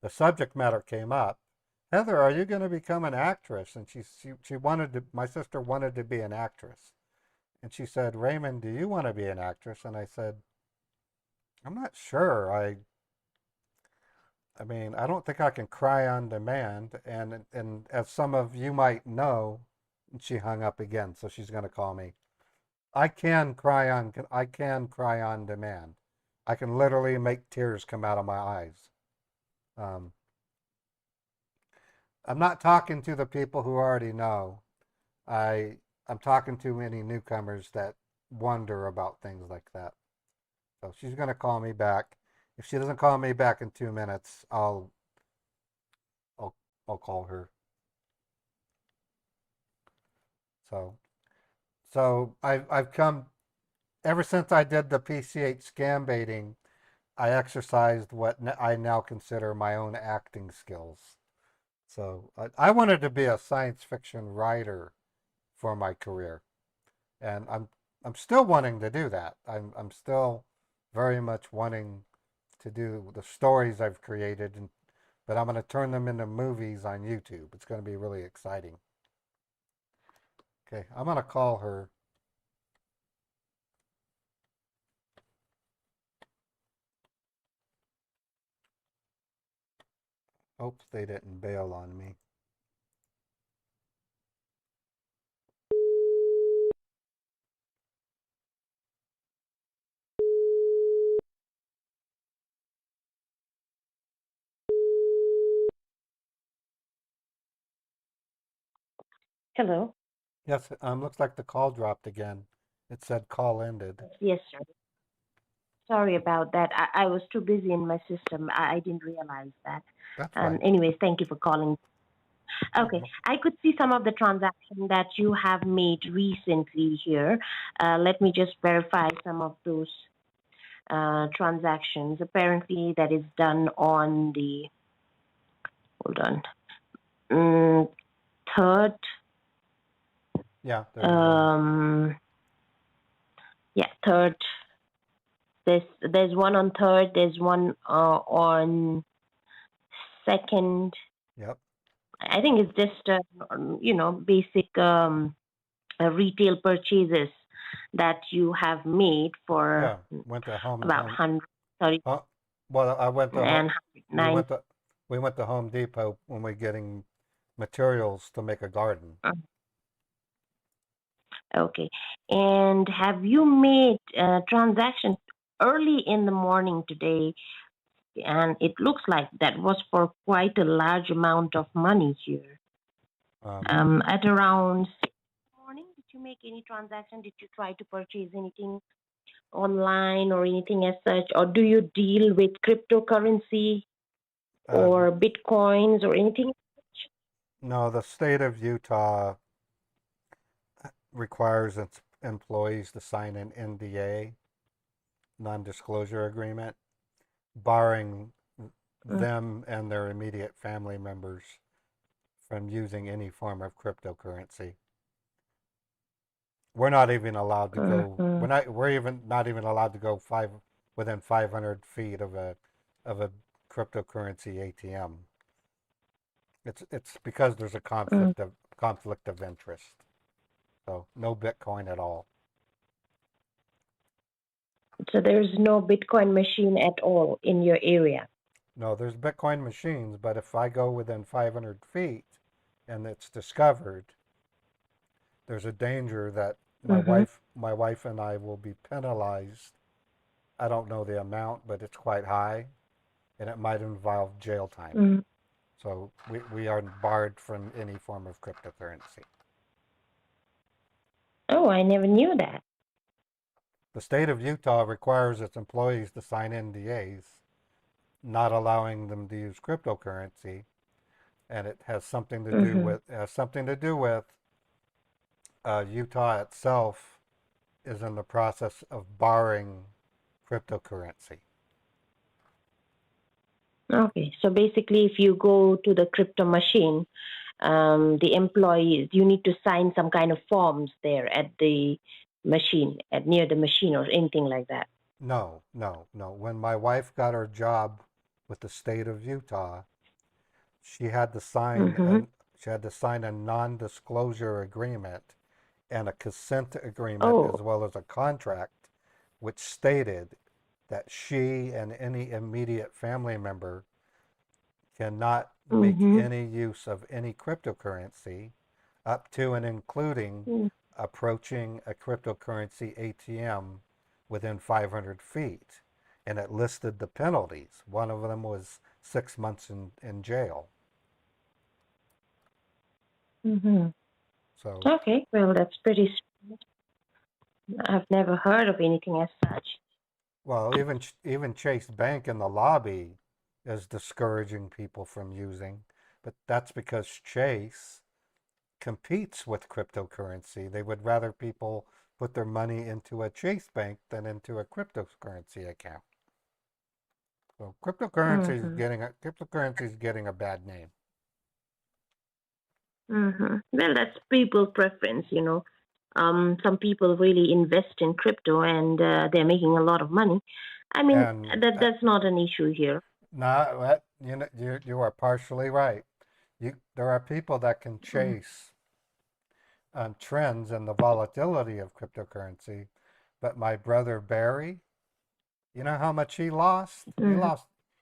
the subject matter came up. Heather, are you going to become an actress? And she wanted to. My sister wanted to be an actress, and she said, Raymond, do you want to be an actress? And I said, I'm not sure. I mean, I don't think I can cry on demand. And as some of you might know, she hung up again, so she's going to call me. I can cry on demand. I can literally make tears come out of my eyes. Um, I'm not talking to the people who already know. I I'm talking to many newcomers that wonder about things like that. So she's going to call me back. If she doesn't call me back in 2 minutes, I'll I'll call her. So I've come ever since I did the PCH scam baiting. I exercised what I now consider my own acting skills. So I wanted to be a science fiction writer for my career, and I'm still wanting to do that. I'm still very much wanting to do the stories I've created, but I'm going to turn them into movies on YouTube. It's going to be really exciting. Okay, I'm going to call her. Hope they didn't bail on me. Hello. Yes, looks like the call dropped again. It said call ended. Yes, sir. Sorry about that. I was too busy in my system. I didn't realize that. That's fine. Anyways, thank you for calling. Okay, I could see some of the transactions that you have made recently here. Let me just verify some of those transactions. Apparently, that is done on the, hold on, mm, third. Yeah, there's one. Yeah, third. There's one on third. There's one on second. Yep. I think it's just basic retail purchases that you have made for Yeah, went to about 130 well, I went to and we 109. we went to Home Depot when we're getting materials to make a garden. Okay. And have you made transactions early in the morning today? And it looks like that was for quite a large amount of money here. At around 6 in the morning, did you make any transaction? Did you try to purchase anything online or anything as such? Or do you deal with cryptocurrency or bitcoins or anything? No, the state of Utah requires its employees to sign an NDA, non-disclosure agreement, barring Mm. them and their immediate family members from using any form of cryptocurrency. We're not even allowed to go. Mhm. We're even not even allowed to go within 500 feet of a cryptocurrency ATM. It's because there's a Mm. conflict of interest. So no Bitcoin at all. So there's no Bitcoin machine at all in your area. No, there's Bitcoin machines, but if I go within 500 feet and it's discovered, there's a danger that Mm-hmm. my wife and I will be penalized. I don't know the amount, but it's quite high, and it might involve jail time. Mm. So we are barred from any form of cryptocurrency. Oh, I never knew that. The state of Utah requires its employees to sign NDAs, not allowing them to use cryptocurrency, and it has something to do Mm-hmm. with Utah itself is in the process of barring cryptocurrency. Okay, so basically, if you go to the crypto machine, the employees, you need to sign some kind of forms there at the machine, at near the machine or anything like that. No, no, no. When my wife got her job with the state of Utah, she had to sign Mm-hmm. an she had to sign a non-disclosure agreement and a consent agreement Oh. as well as a contract which stated that she and any immediate family member cannot make Mm-hmm. any use of any cryptocurrency up to and including approaching a cryptocurrency ATM within 500 feet. And it listed the penalties. One of them was 6 months in jail. Mm-hmm. So, Okay, well, that's pretty. I've never heard of anything as such. well, even Chase Bank in the lobby is discouraging people from using, but that's because Chase competes with cryptocurrency. They would rather people put their money into a Chase Bank than into a cryptocurrency account. So Mm-hmm. cryptocurrency is getting a bad name. Mm-hmm. Well, that's people preference, some people really invest in crypto and they're making a lot of money. I mean, And that's not an issue here. not you know you are partially right. There are people that can Mm. chase trends and the volatility of cryptocurrency, but my brother Barry, you know how much he lost? Mm-hmm.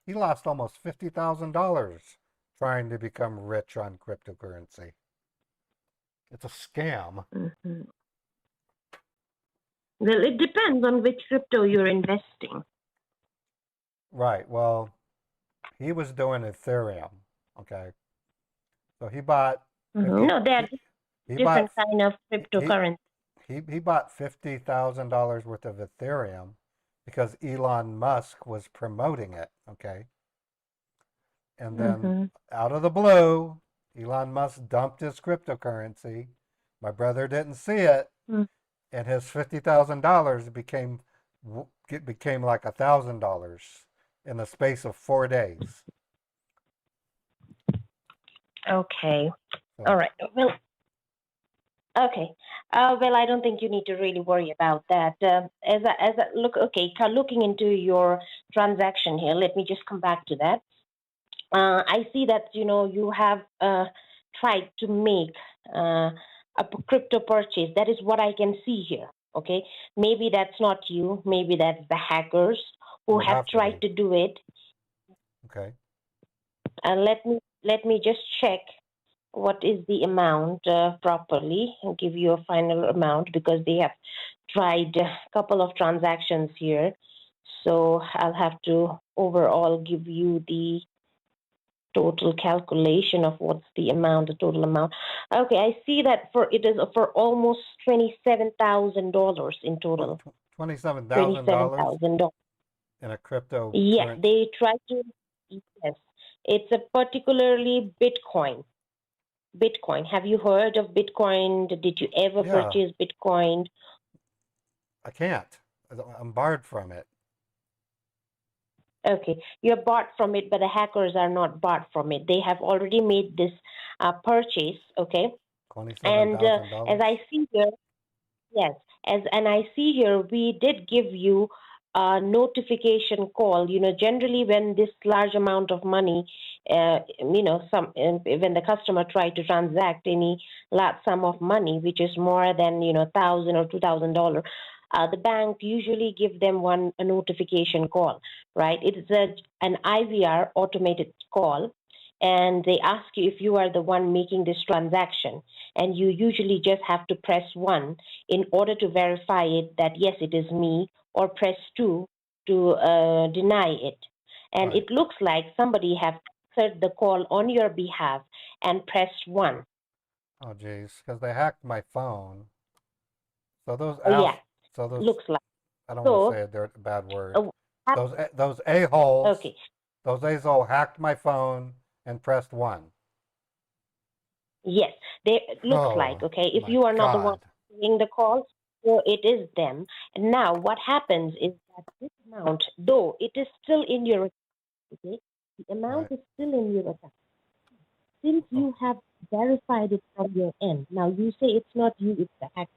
He lost almost $50,000 trying to become rich on cryptocurrency. It's a scam. Mm-hmm. Well, it depends on which crypto you're investing. Right. Well, he was doing Ethereum. Okay. So he bought Mm-hmm. 50 No, there are he, he bought different kind of he cryptocurrency. he bought $50,000 worth of Ethereum because Elon Musk was promoting it, okay? And then Mm-hmm. out of the blue, Elon Musk dumped his cryptocurrency. My brother didn't see it, and his $50,000 became like $1,000 in the space of 4 days. Okay. All So right. Well, okay. Well, I don't think you need to really worry about that. Looking into your transaction here, let me just come back to that. I see that you have tried to make a crypto purchase. That is what I can see here. Okay, maybe that's not you. Maybe that's the hackers it who would have have to tried be. to do it. Okay. And let me just check what is the amount properly and give you a final amount because they have tried a couple of transactions here. So I'll have to overall give you the total calculation of what's the total amount. Okay, I see that for it is for almost $27,000 in total. $27,000 $27,000. in a Yeah, cryptocurrency. they try to. Yes, it's a particularly Bitcoin. Bitcoin. Have you heard of Bitcoin? Did you ever Yeah, purchase Bitcoin? I can't. I'm barred from it. Okay, you're bought from it, but the hackers are not bought from it. They have already made this purchase, okay? And as $27,000. I see here, yes, as and I see here, we did give you a notification call. Generally when this large amount of money, when the customer try to transact any large sum of money, which is more than $1,000 or $2,000, the bank usually give them a notification call, right? It's an IVR automated call, and they ask you if you are the one making this transaction, and you usually just have to press one in order to verify it that yes, it is me, or press 2 to deny it. And Right. it looks like somebody have answered the call on your behalf and pressed 1. Oh, geez, because they hacked my phone. So those Oh, yeah, so those, looks like. I don't want to So, say a bad word. uh, hap- Those a-holes, okay, those a-hole hacked my phone and pressed one. yes, it looks like, Oh okay, if my you are not the one God. doing the calls, so it is them. And now what happens is that this amount, though it is still in your account, okay, the amount Right. is still in your account since Oh, you have verified it from your end. Now you say it's not you, it's the hacker,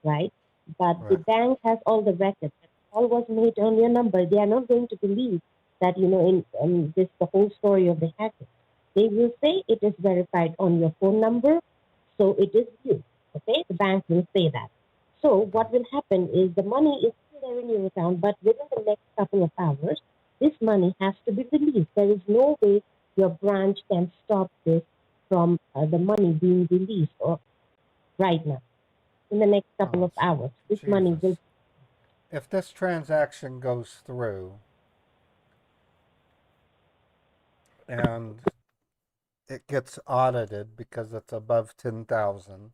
right? But the right. bank has all the records. The call was made on your number. They are not going to believe that in this the whole story of the hacker. They will say it is verified on your phone number, so it is you. Okay, the bank will say that. So Okay. what will happen is the money is still there in your account, but within the next couple of hours, this money has to be released. There is no way your branch can stop this from the money being released or right now. In the next couple Oh, of hours, this money will. Jesus. If this transaction goes through and it gets audited because it's above 10,000,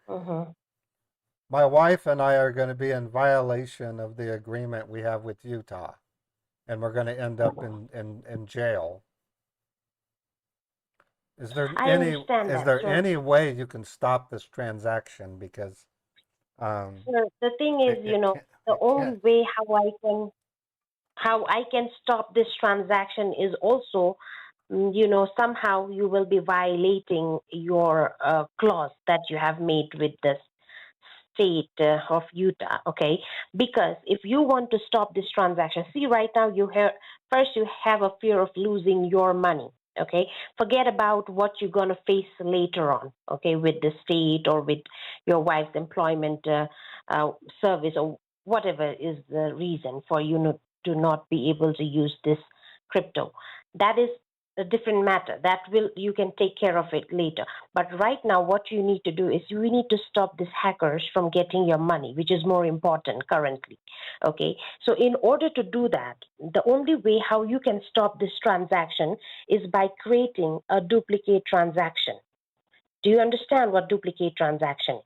Uh-huh. my wife and I are going to be in violation of the agreement we have with Utah, and we're going to end up in jail. I understand Is that, there sir. any way you can stop this transaction? Because um, Sir, the thing is, the it only can't. way how I can stop this transaction is also, somehow you will be violating your clause that you have made with the state of Utah, okay? Because if you want to stop this transaction, see right now first you have a fear of losing your money, okay? Forget about what you're going to face later on, okay, with the state or with your wife's employment uh, service or whatever is the reason for you to not be able to use this crypto. That is a different matter. That will you can take care of it later. But right now, what you need to do is you need to stop these hackers from getting your money, which is more important currently. Okay. So in order to do that, the only way how you can stop this transaction is by creating a duplicate transaction. Do you understand what duplicate transaction is?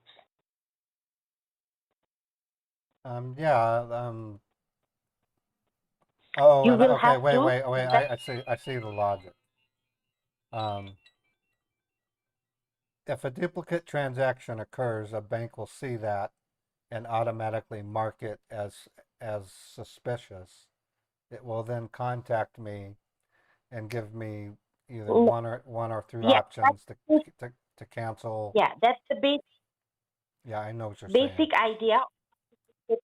Yeah. Oh, You and will okay. have Wait, to wait, wait. direct. I see the logic. Um, if a duplicate transaction occurs, a bank will see that and automatically mark it as suspicious. It will then contact me and give me either one or three Yeah, options that's, to cancel. yeah, that's the Yeah, I know what you're saying. basic idea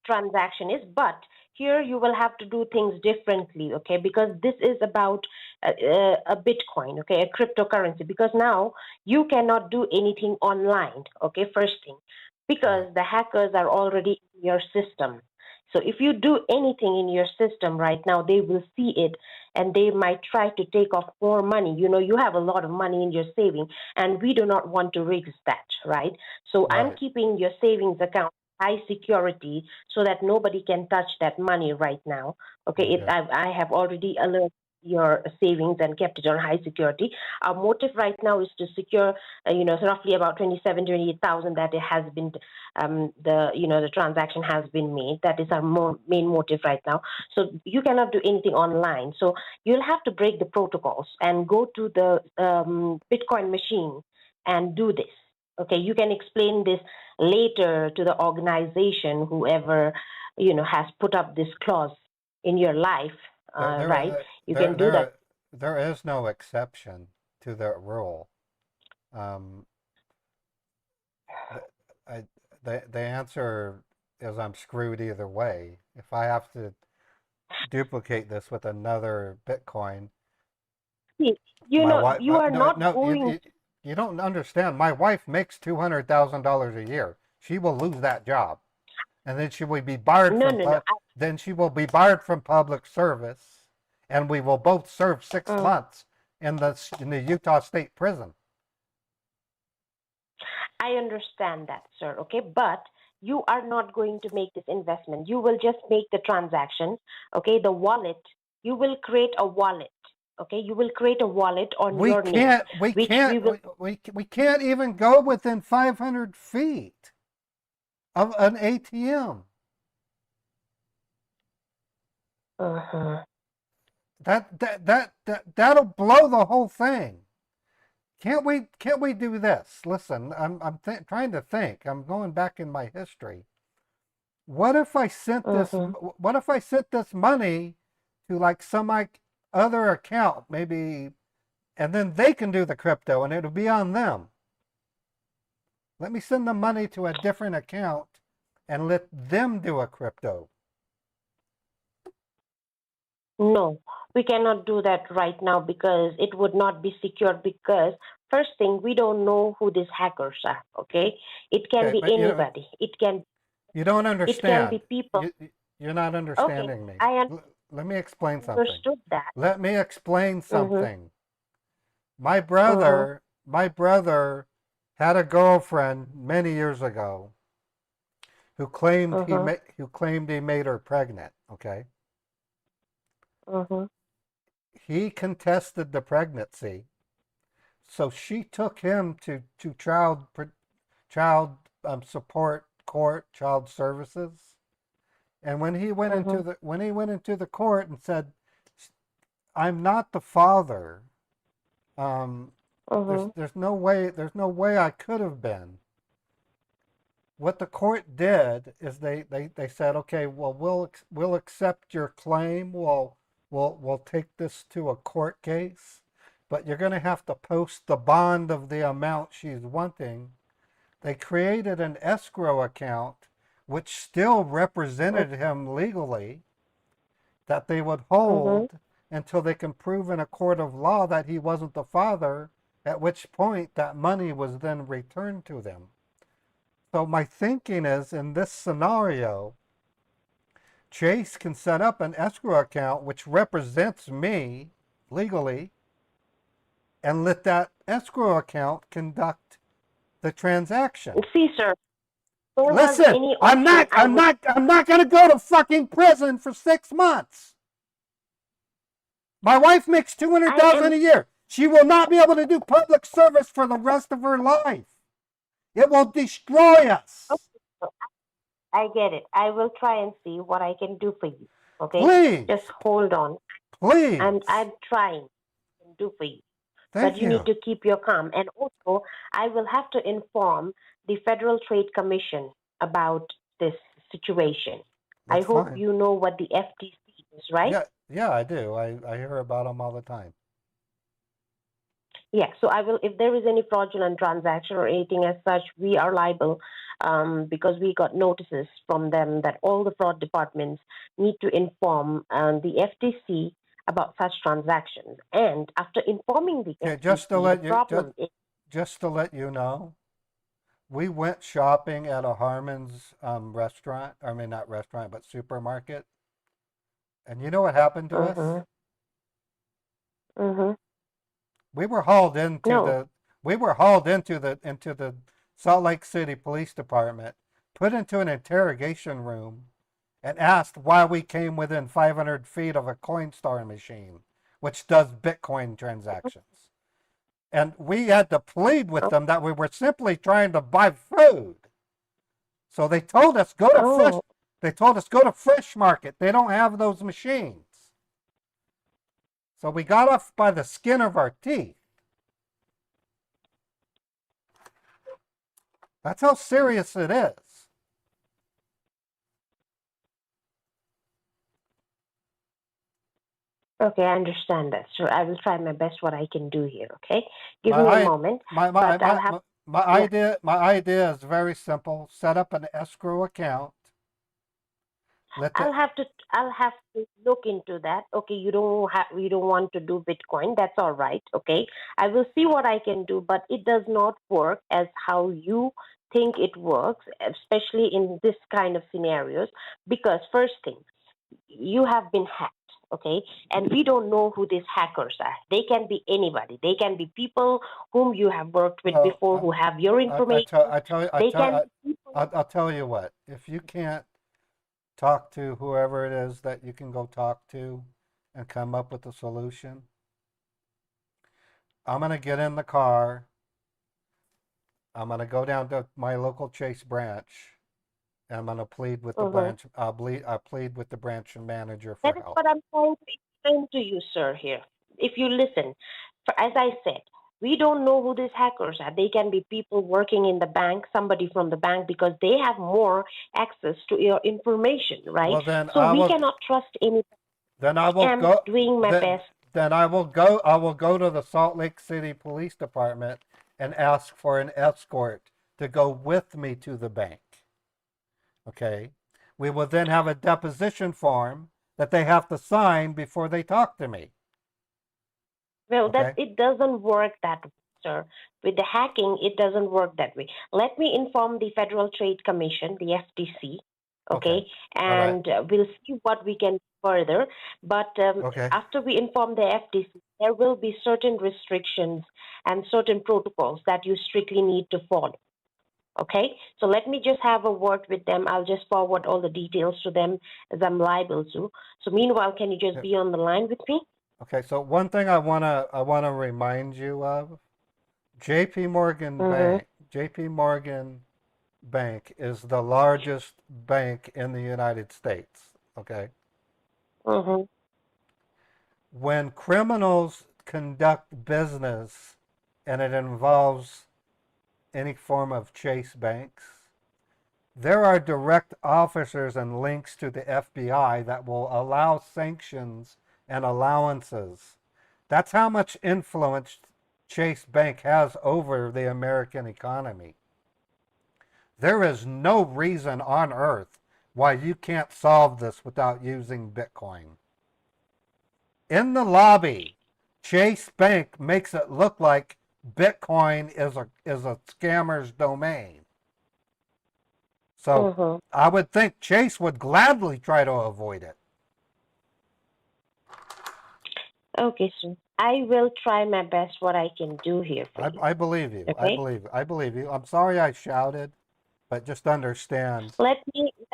transaction is, but here you will have to do things differently, okay, because this is about a bitcoin, okay, a cryptocurrency, because now you cannot do anything online, okay, first thing, Right, because the hackers are already in your system. So if you do anything in your system right now, they will see it, and they might try to take off more money. You have a lot of money in your saving, and we do not want to risk that, right? So I'm right. keeping your savings account high security so that nobody can touch that money right now. Okay, Okay, I have already alerted your savings and kept it on high security. Our motive right now is to secure, roughly about 28,000 that it has been, the transaction has been made. That is our main motive right now. So you cannot do anything online. So you'll have to break the protocols and go to the Bitcoin machine and do this. Okay, you can explain this later to the organization, whoever has put up this clause in your life, right? You can do that. There is no exception to that rule. Um, the, the answer is I'm screwed either way. If I have to duplicate this with another Bitcoin, See, my wife, you are no, not no, going. you don't understand. My wife makes $200,000 a year. She will lose that job, and then she will be barred No, from no, no. then she will be barred from public service, and we will both serve 6 months in the Utah State Prison. I understand that, sir. Okay, but you are not going to make this investment. You will just make the transaction. Okay, the wallet. You will create a wallet. Okay, you will create a wallet on your name, which we will. We can't even go within 500 feet of an ATM. Uh-huh. That'll blow the whole thing. Can't we do this? Listen, I'm trying to think. I'm going back in my history. What if I sent this? What if I sent this money to like some like other account, maybe, and then they can do the crypto, and it'll be on them. Let me send the money to a different account, and let them do a crypto. No, we cannot do that right now because it would not be secure. Because first thing, we don't know who these hackers are. Okay, it can Okay, be but anybody. you don't It can be understand. people. You're not Okay, understanding me. I Let me explain something. understood that. Let me explain Mhm. something. My Mhm. brother had a girlfriend many years ago Mhm. who claimed he made her pregnant, okay? Mhm. He contested the pregnancy. So she took him to child support court, child services. And Mhm. when he went into the court and said, "I'm not the father," um, Mhm. there's no way I could have been. What the court did is they said, okay, well we'll accept your claim. We'll take this to a court case, but you're going to have to post the bond of the amount she's wanting. They created an escrow account which still represented him legally, that they would Mhm. hold until they can prove in a court of law that he wasn't the father, at which point that money was then returned to them. So my thinking is, in this scenario, Chase can set up an escrow account which represents me legally, and let that escrow account conduct the transaction. See, sir, there was Listen, any option. I'm not going to go to fucking prison for 6 months. My wife makes I am. $200,000 a year. She will not be able to do public service for the rest of her life. It will destroy us. Okay, I get it. I will try and see what I can do for you. Okay, just Please, hold on, and please. I'm trying to do for you. But Thank you need you. to keep your calm. And also, I will have to inform the Federal Trade Commission about this situation. I That's hope fine. you know what the FTC is, right? Yeah, I do. I hear about them all the time. Yeah, so I will, if there is any fraudulent transaction or anything as such, we are liable because we got notices from them that all the fraud departments need to inform the FTC about such transactions. And after informing the Okay, FTC, the problem is. just to let you know, we went shopping at a Harmon's restaurant. I mean, not restaurant, but supermarket. And you know what happened to us? Mm-hmm, mm-hmm. We were hauled into No. the into the Salt Lake City Police Department, put into an interrogation room, and asked why we came within 500 feet of a Coinstar machine, which does Bitcoin transactions. And we had to plead with Oh, them that we were simply trying to buy food. So they told us oh, go to Fresh Market. They don't have those machines. So we got off by the skin of our teeth. That's how serious it is. Okay, I understand that, sir. I will try my best what I can do here, okay? Give My me a I moment, my but I'll have, yeah, my idea is very simple. Set up an escrow account. Let the I'll have to I'll have to look into that. Okay, you don't want to do Bitcoin. That's all right. Okay. I will see what I can do, but it does not work as how you think it works, especially in this kind of scenarios, because first thing, you have been hacked, okay? And we don't know who these hackers are. They can be anybody. They can be people whom you have worked with well, before who have your information. They can be people. I'll tell you what. If you can't talk to whoever it is that you can go talk to and come up with a solution, I'm gonna get in the car. I'm gonna go down to my local Chase branch. And I'm gonna plead with the Mhm. branch. I'll plead with the branch manager for That is help. what I'm trying to explain to you, sir, here. If you listen, as I said, we don't know who these hackers are. They can be people working in the bank, somebody from the bank, because they have more access to your information, right? Well, So we cannot trust any. then I will I am go doing my then best. then I will go to the Salt Lake City Police Department and ask for an escort to go with me to the bank. Okay. We will then have a deposition form that they have to sign before they talk to me. Well, that Okay. it doesn't work that way, sir. With the hacking, it doesn't work that way. Let me inform the Federal Trade Commission, the FTC, Okay. okay, All right. and we'll see what we can do further. But Okay. after we inform the FTC, there will be certain restrictions and certain protocols that you strictly need to follow. Okay, so let me just have a word with them. I'll just forward all the details to them as I'm liable to. So meanwhile, can you just be on the line with me? Okay. So one thing I wanna remind you of, J.P. Morgan Mm-hmm. Bank. J.P. Morgan Bank is the largest bank in the United States. Okay. Mm-hmm. When criminals conduct business and it involves any form of Chase banks, there are direct officers and links to the FBI that will allow sanctions and allowances. That's how much influence Chase Bank has over the American economy. There is no reason on earth why you can't solve this without using Bitcoin. In the lobby, Chase Bank makes it look like Bitcoin is a scammer's domain. So Mm-hmm. I would think Chase would gladly try to avoid it. Okay, sir. I will try my best what I can do here for you. I believe you. Okay? I believe you. I'm sorry I shouted, but just understand. Let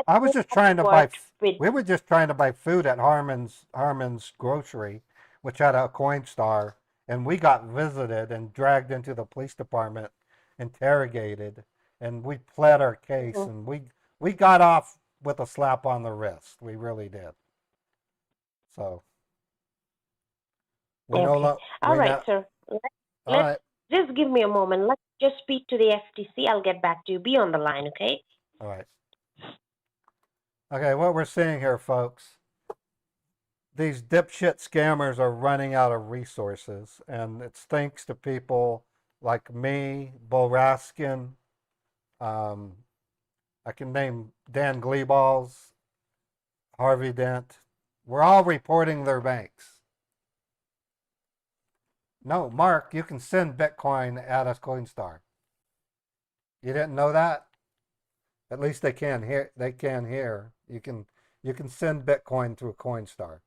I me was just have a trying to buy. word with. We were just trying to buy food at Harmon's Grocery, which had a Coinstar, and we got visited and dragged into the police department, interrogated, and we pled our case, Mhm. and we got off with a slap on the wrist. We really did. So we no Okay. lo- All we right, now. sir. All Let's right. just give me a moment. Let's just speak to the FTC. I'll get back to you. Be on the line, okay? All right. Okay. What we're seeing here, folks, these dipshit scammers are running out of resources, and it's thanks to people like me, Bo Raskin. Um, I can name Dan Gleeballs, Harvey Dent. We're all reporting their banks. No, Mark, you can send Bitcoin at a Coinstar. You didn't know that? At least they can hear. They can hear. You can send Bitcoin through a Coinstar.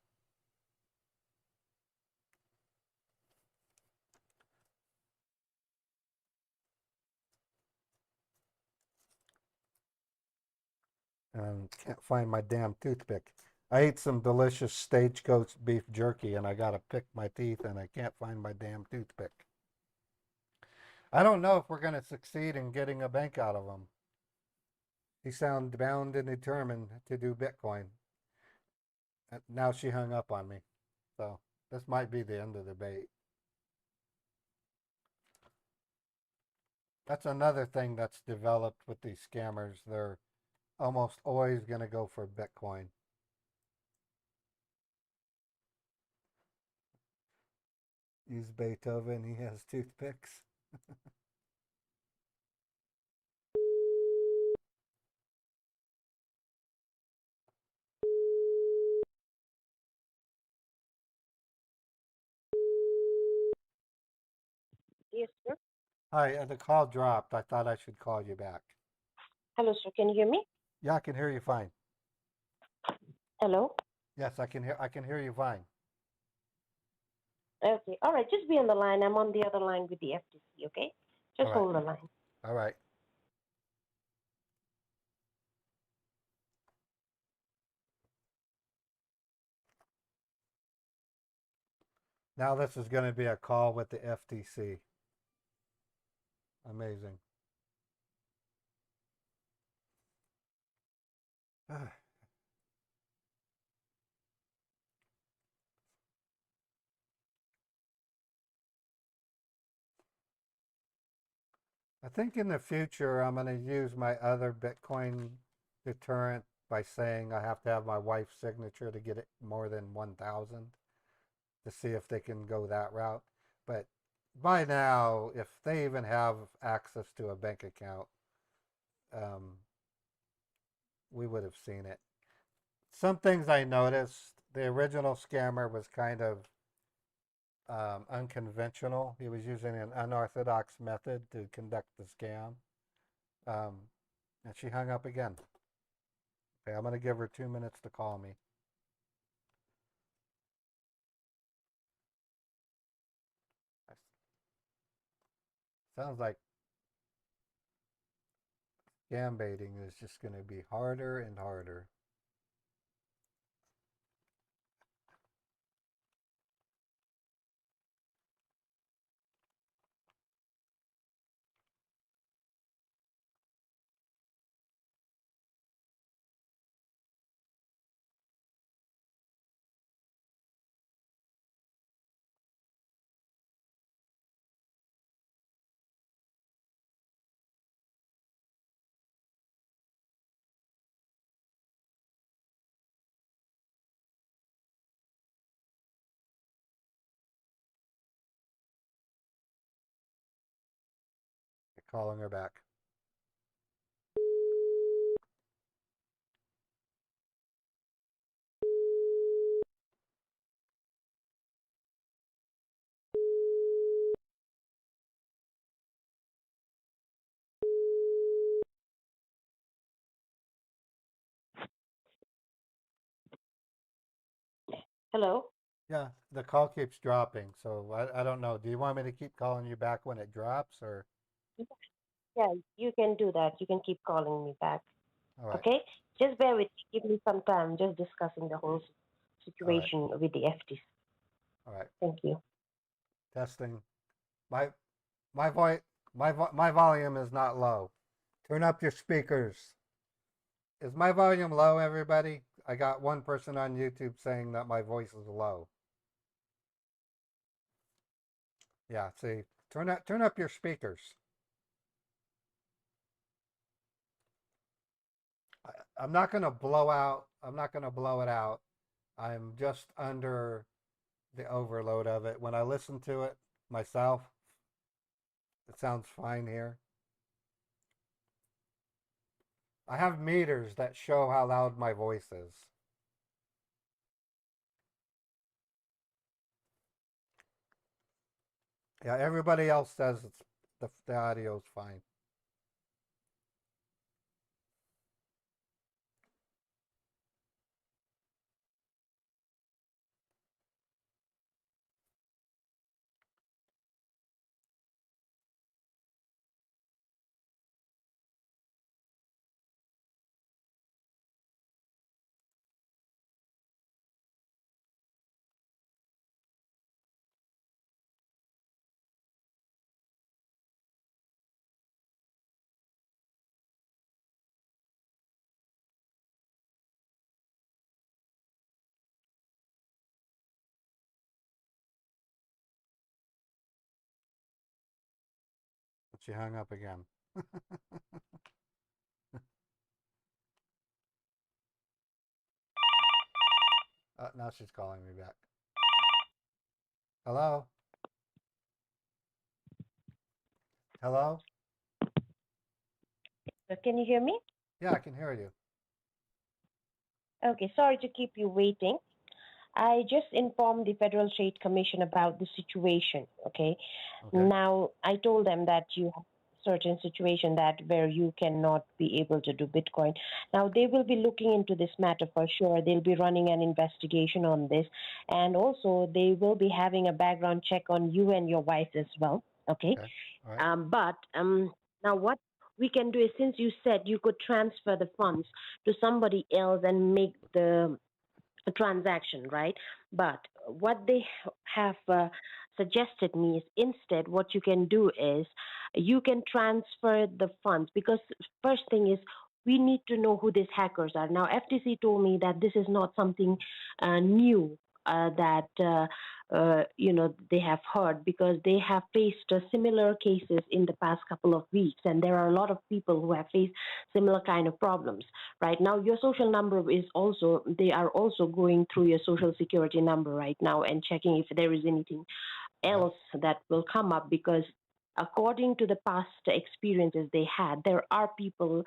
And can't find my damn toothpick. I ate some delicious stagecoach beef jerky and I gotta pick my teeth and I can't find my damn toothpick. I don't know if we're gonna succeed in getting a bank out of them. He sounded bound and determined to do Bitcoin. Now she hung up on me. So this might be the end of the debate. That's another thing that's developed with these scammers. They're almost always gonna go for Bitcoin. Use Beethoven. He has toothpicks. Yes, sir. Hi, the call dropped. I thought I should call you back. Hello, sir. Can you hear me? Yeah, I can hear you fine. Hello? Yes, I can hear you fine. Okay. All right. Just be on the line. I'm on the other line with the FTC, okay? All Just right. hold the line. All right. Now this is going to be a call with the FTC. Amazing. I think in the future I'm going to use my other Bitcoin deterrent by saying I have to have my wife's signature to get it more than 1,000 to see if they can go that route. But by now, if they even have access to a bank account, um, we would have seen it. Some things I noticed, the original scammer was kind of unconventional. He was using an unorthodox method to conduct the scam. Um, and she hung up again. Okay, I'm going to give her 2 minutes to call me. Sounds like scam baiting is just going to be harder and harder. Calling her back. Hello? Yeah, the call keeps dropping, so I don't know. Do you want me to keep calling you back when it drops, or? Yeah, you can do that. You can keep calling me back. All right, Okay? Just bear with me. Give me some time. Just discussing the whole all right, situation with the FTC. all right. Thank you. Testing. My my voice my volume is not low. Turn up your speakers. Is my volume low, everybody? I got one person on YouTube saying that my voice is low. Yeah, see, turn up your speakers. I'm not gonna blow out. I'm not gonna blow it out. I'm just under the overload of it. When I listen to it myself, it sounds fine here. I have meters that show how loud my voice is. Yeah, everybody else says the audio's fine. But she hung up again. Now she's calling me back. Hello? Hello? Can you hear me? Yeah, I can hear you. Okay, sorry to keep you waiting. I just informed the Federal Trade Commission about the situation. Okay. Okay. Now I told them that you have certain situation that where you cannot be able to do Bitcoin. Now they will be looking into this matter for sure. They'll be running an investigation on this, and also they will be having a background check on you and your wife as well. Okay. Okay. All right. But now what we can do is, since you said you could transfer the funds to somebody else and make the a transaction, right? But what they have suggested me is, instead, what you can do is you can transfer the funds, because first thing is we need to know who these hackers are. Now, FTC told me that this is not something new. That they have heard, because they have faced similar cases in the past couple of weeks, and there are a lot of people who have faced similar kind of problems. Right now, your social number is also, they are also going through your social security number right now and checking if there is anything Yeah. else that will come up, because according to the past experiences they had, there are people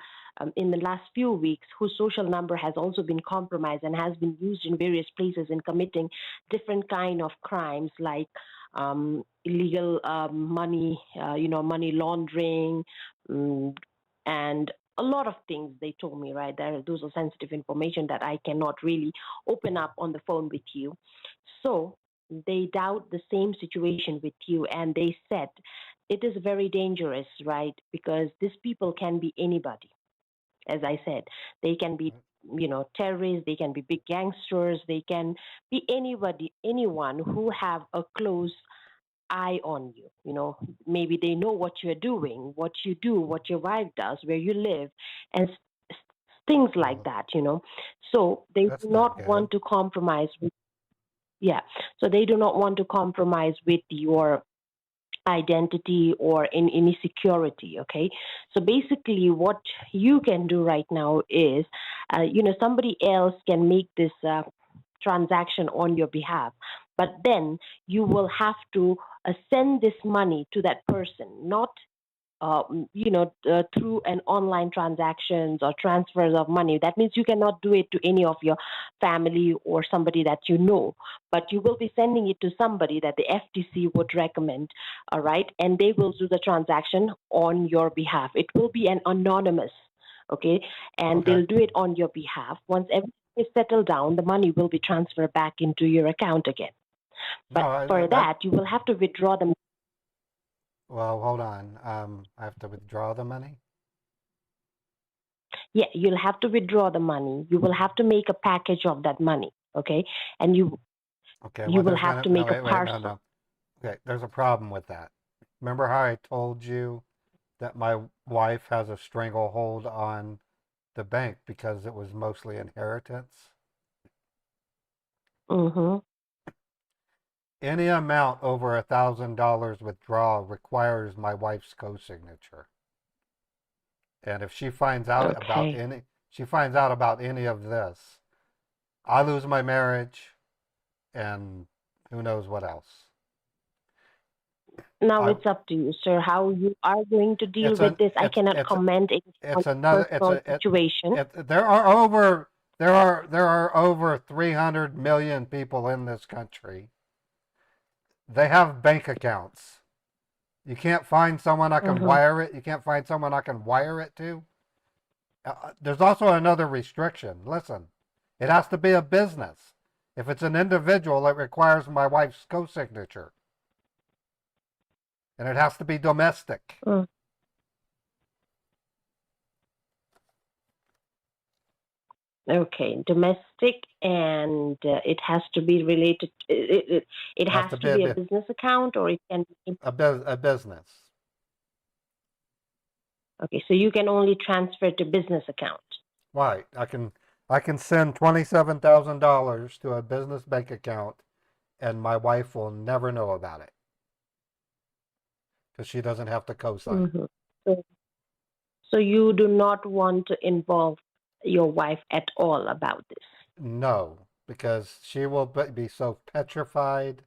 in the last few weeks whose social number has also been compromised and has been used in various places in committing different kind of crimes, like illegal money, money laundering, and a lot of things they told me, right? Those are sensitive information that I cannot really open up on the phone with you. So they doubt the same situation with you, and they said it is very dangerous, right? Because these people can be anybody. As I said, they can be, terrorists, they can be big gangsters, they can be anybody, anyone who have a close eye on you. Maybe they know what you're doing, what you do, what your wife does, where you live, and things like Well, that. So they do that's not not good. want to compromise with, yeah. So they do not want to compromise with your identity or in any security. Okay. So basically, what you can do right now is, somebody else can make this transaction on your behalf, but then you will have to send this money to that person, not through an online transactions or transfers of money. That means you cannot do it to any of your family or somebody that you know, but you will be sending it to somebody that the FTC would recommend, all right? And they will do the transaction on your behalf. It will be an anonymous, okay? And Okay. they'll do it on your behalf. Once everything is settled down, the money will be transferred back into your account again. No, But for that, that, you will have to withdraw the. well, hold on. I have to withdraw the money? Yeah, you'll have to withdraw the money. You will have to make a package of that money, okay? And you Okay, you well, will there's have gonna, to no, make a wait, no, parcel. no. Okay, there's a problem with that. Remember how I told you that my wife has a stranglehold on the bank because it was mostly inheritance? Mm-hmm. Any amount over $1,000 withdrawal requires my wife's co-signature. And if Okay. she finds out about any of this, I lose my marriage and who knows what else. Now I it's up to you, sir, how you are going to deal it's with an this. I cannot comment on it's another it's personal situation. there are over 300 million people in this country. They have bank accounts. You can't find someone I can Mm-hmm. wire it. You can't find someone I can wire it to. There's also another restriction. Listen, it has to be a business. If it's an individual, it requires my wife's co-signature, and it has to be domestic. Mm. Okay, domestic, and it has to be related. It It has has to to be be a business account, or it can be. a business. Okay, so you can only transfer to business account. Right. I can send $27,000 to a business bank account, and my wife will never know about it because she doesn't have to co-sign. Mm-hmm. So, so you do not want to involve your wife at all about this. No, because she will be so petrified.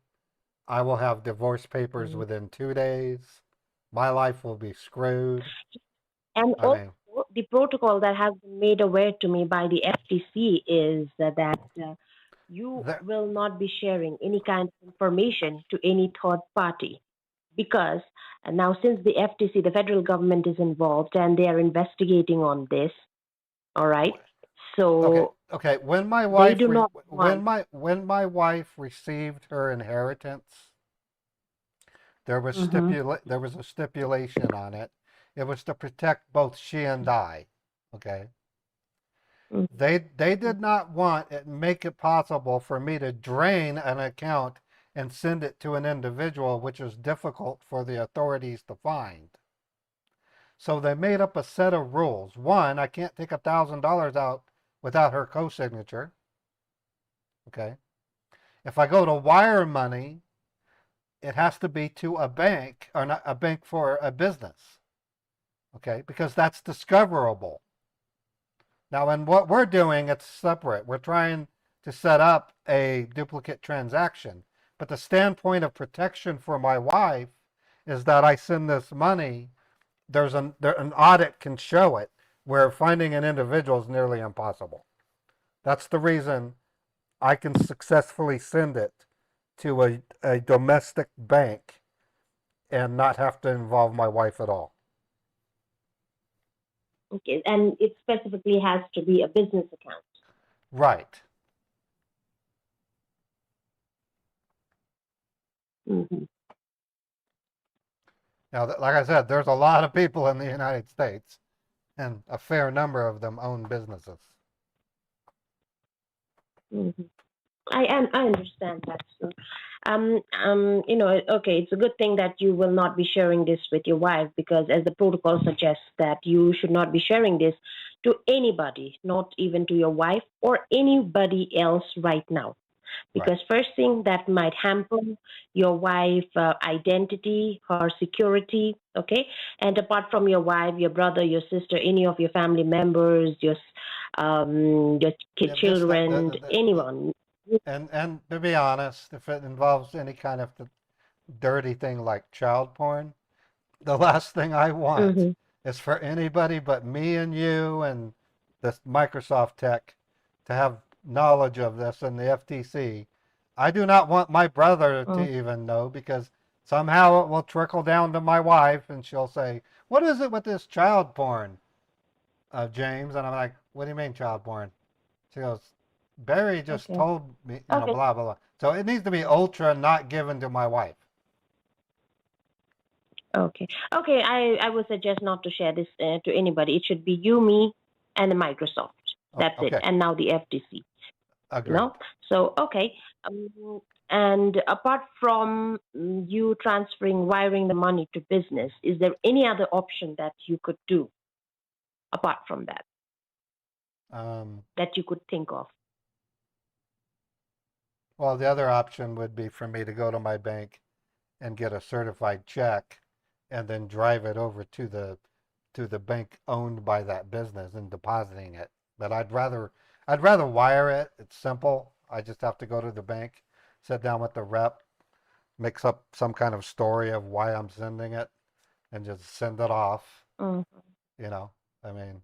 I will have divorce papers Mm. within 2 days. My life will be screwed. And I also, mean, the protocol that has been made aware to me by the FTC is that you there, will not be sharing any kind of information to any third party because now since the FTC, the federal government is involved and they are investigating on this, all right? okay, So okay. they do not want. When my wife received her inheritance, Mm-hmm. there was a stipulation on it. It was to protect both she and I. Okay. They did not want it make it possible for me to drain an account and send it to an individual, which is difficult for the authorities to find. So they made up a set of rules. One, I can't take $1,000 out without her co-signature. Okay. If I go to wire money, it has to be to a bank or not a bank for a business. Okay, because that's discoverable. Now, in what we're doing, it's separate. We're trying to set up a duplicate transaction. But the standpoint of protection for my wife is that I send this money. An audit can show it, where finding an individual is nearly impossible. That's the reason I can successfully send it to a domestic bank and not have to involve my wife at all. Okay, and it specifically has to be a business account. Right. Mm-hmm. Now, like I said, there's a lot of people in the United States, and a fair number of them own businesses. Mm-hmm. I understand that. So, okay, it's a good thing that you will not be sharing this with your wife because, as the protocol suggests, that you should not be sharing this to anybody, not even to your wife or anybody else right now. Right. Because first thing that might hamper your wife identity, her security, okay, and apart from your wife, your brother, your sister, any of your family members, your Yeah, this children, anyone. and to be honest, if it involves any kind of dirty thing like child porn, the last thing I want Mm-hmm. is for anybody but me and you and this Microsoft tech to have knowledge of this and the FTC. I do not want my brother to even know because somehow it will trickle down to my wife and she'll say, "What is it with this child porn, James?" And I'm like, "What do you mean child porn?" She goes, "Barry just Okay. told me, Okay. blah, blah, blah." So it needs to be ultra not given to my wife. Okay. Okay. I would suggest not to share this to anybody. It should be you, me, and the Microsoft. Oh, That's it. okay, And now the FTC. agreed. No. So okay. And apart from you transferring, wiring the money to business, is there any other option that you could do apart from that Um, that you could think of? well, the other option would be for me to go to my bank and get a certified check and then drive it over to the bank owned by that business and depositing it. But I'd rather wire it. It's simple. I just have to go to the bank, sit down with the rep, mix up some kind of story of why I'm sending it, and just send it off. Mm, You know, I mean,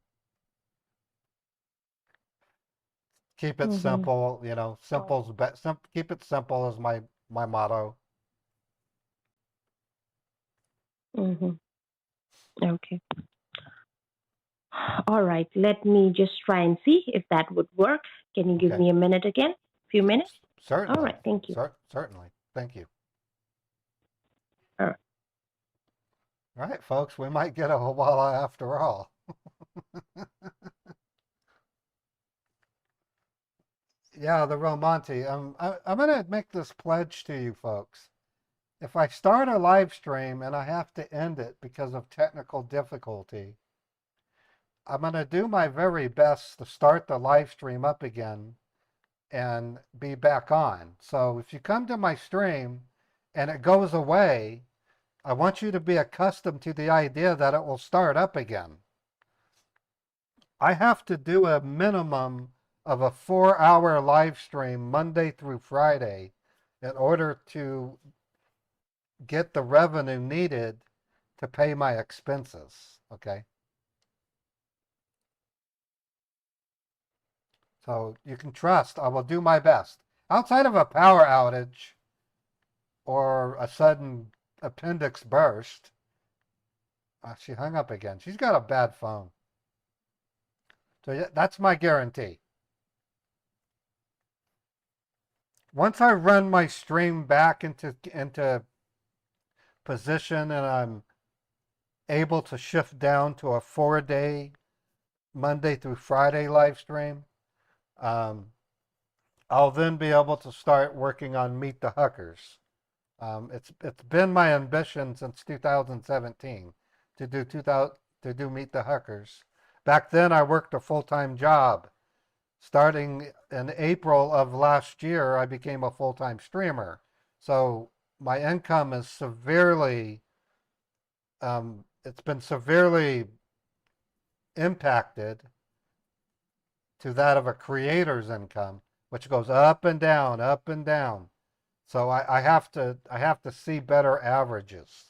keep it mm-hmm. simple. You know, simple's best. Keep it simple is my motto. Mm-hmm. Okay. All right. Let me just try and see if that would work. Can you give Okay, me a minute again? Few minutes? All certainly, right. Thank you. certainly. Thank you. All right. All right, folks, we might get a Hawala after all. Yeah, the Romanti. I'm going to make this pledge to you folks. If I start a live stream and I have to end it because of technical difficulty, I'm going to do my very best to start the live stream up again and be back on. So if you come to my stream and it goes away, I want you to be accustomed to the idea that it will start up again. I have to do a minimum of a 4-hour live stream Monday through Friday in order to get the revenue needed to pay my expenses. Okay. So you can trust I will do my best. Outside of a power outage or a sudden appendix burst, she hung up again. She's got a bad phone. So yeah, that's my guarantee. Once I run my stream back into position and I'm able to shift down to a 4-day Monday through Friday live stream, I'll then be able to start working on Meet the Huckers. It's been my ambition since 2017 to do Meet the Huckers. Back then, I worked a full-time job. Starting in April of last year, I became a full-time streamer. So my income is severely, it's been severely impacted to that of a creator's income, which goes up and down, up and down. So I have to see better averages.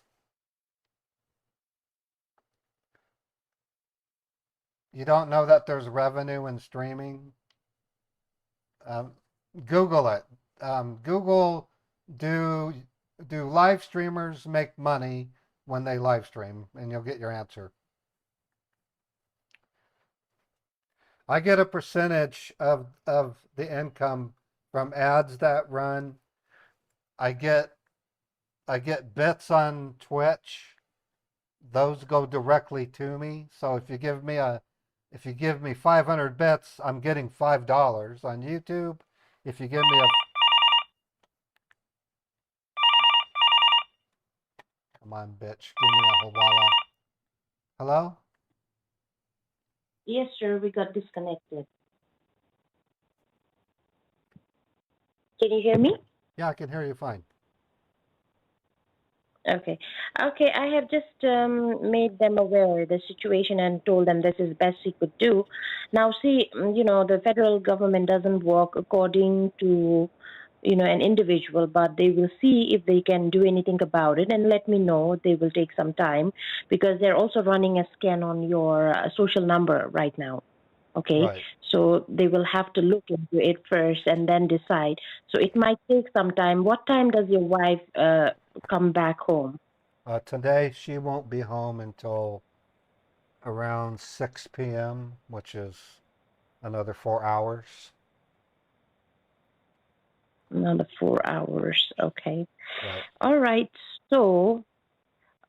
You don't know that there's revenue in streaming? Um, Google it. Google, do live streamers make money when they live stream, and you'll get your answer. I get a percentage of the income from ads that run. I get bits on Twitch. Those go directly to me. So if you give me 500 bits, I'm getting $5 on YouTube. If you give me a come on, bitch, give me a hawala. Hello? Yes, sir, we got disconnected. Can you hear me? Yeah, I can hear you fine. Okay. Okay, I have just made them aware of the situation and told them this is best we could do. Now, see, the federal government doesn't work according to, an individual, but they will see if they can do anything about it and let me know. They will take some time because they're also running a scan on your social number right now. Okay, Right. so they will have to look into it first and then decide. So it might take some time. What time does your wife come back home? Today she won't be home until around 6 p.m., which is another 4 hours. Another 4 hours. Okay. Right. All right. So,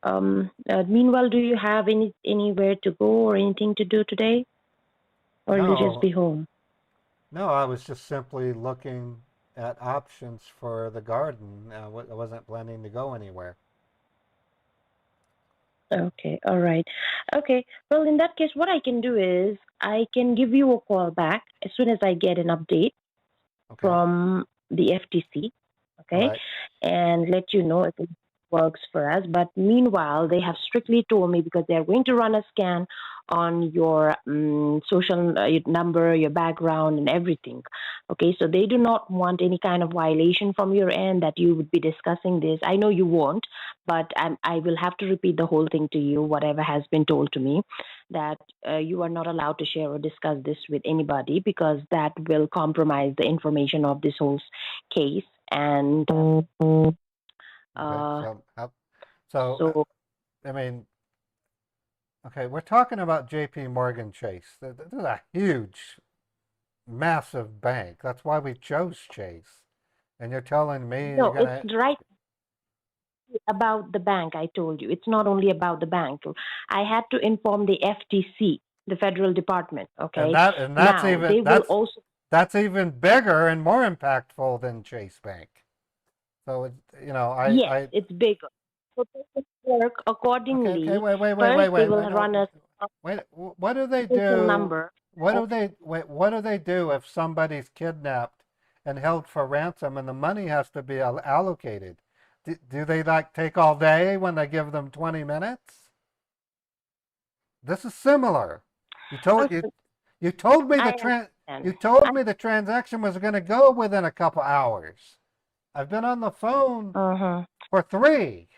meanwhile, do you have anywhere to go or anything to do today, or will you just No, be home? no, I was just simply looking at options for the garden. I wasn't planning to go anywhere. Okay. All right. Okay. Well, in that case, what I can do is I can give you a call back as soon as I get an update Okay. from the FTC, okay, Right. and let you know if it works for us. But meanwhile, they have strictly told me because they're going to run a scan on your social your number, your background, and everything. Okay, so they do not want any kind of violation from your end that you would be discussing this. I know you won't, but I will have to repeat the whole thing to you, whatever has been told to me, that you are not allowed to share or discuss this with anybody because that will compromise the information of this whole case. And Okay. uh, So so, I mean, okay, we're talking about J.P. Morgan Chase. This is a huge, massive bank. That's why we chose Chase. And you're telling me you're no, it's gonna, right about the bank. I told you it's not only about the bank. I had to inform the FTC, the federal department. and Okay, that's now even they will also. that's even bigger and more impactful than Chase Bank. So it's, Yes, I it's bigger. So they will work okay, accordingly. wait, First, they will wait, run no, a wait. What do they social do? number. What do they do if somebody's kidnapped and held for ransom and the money has to be allocated? Do they like take all day when they give them 20 minutes? This is similar. You told Okay, you told me I understand. you told me the transaction was going to go within a couple hours. I've been on the phone Uh-huh. for 3.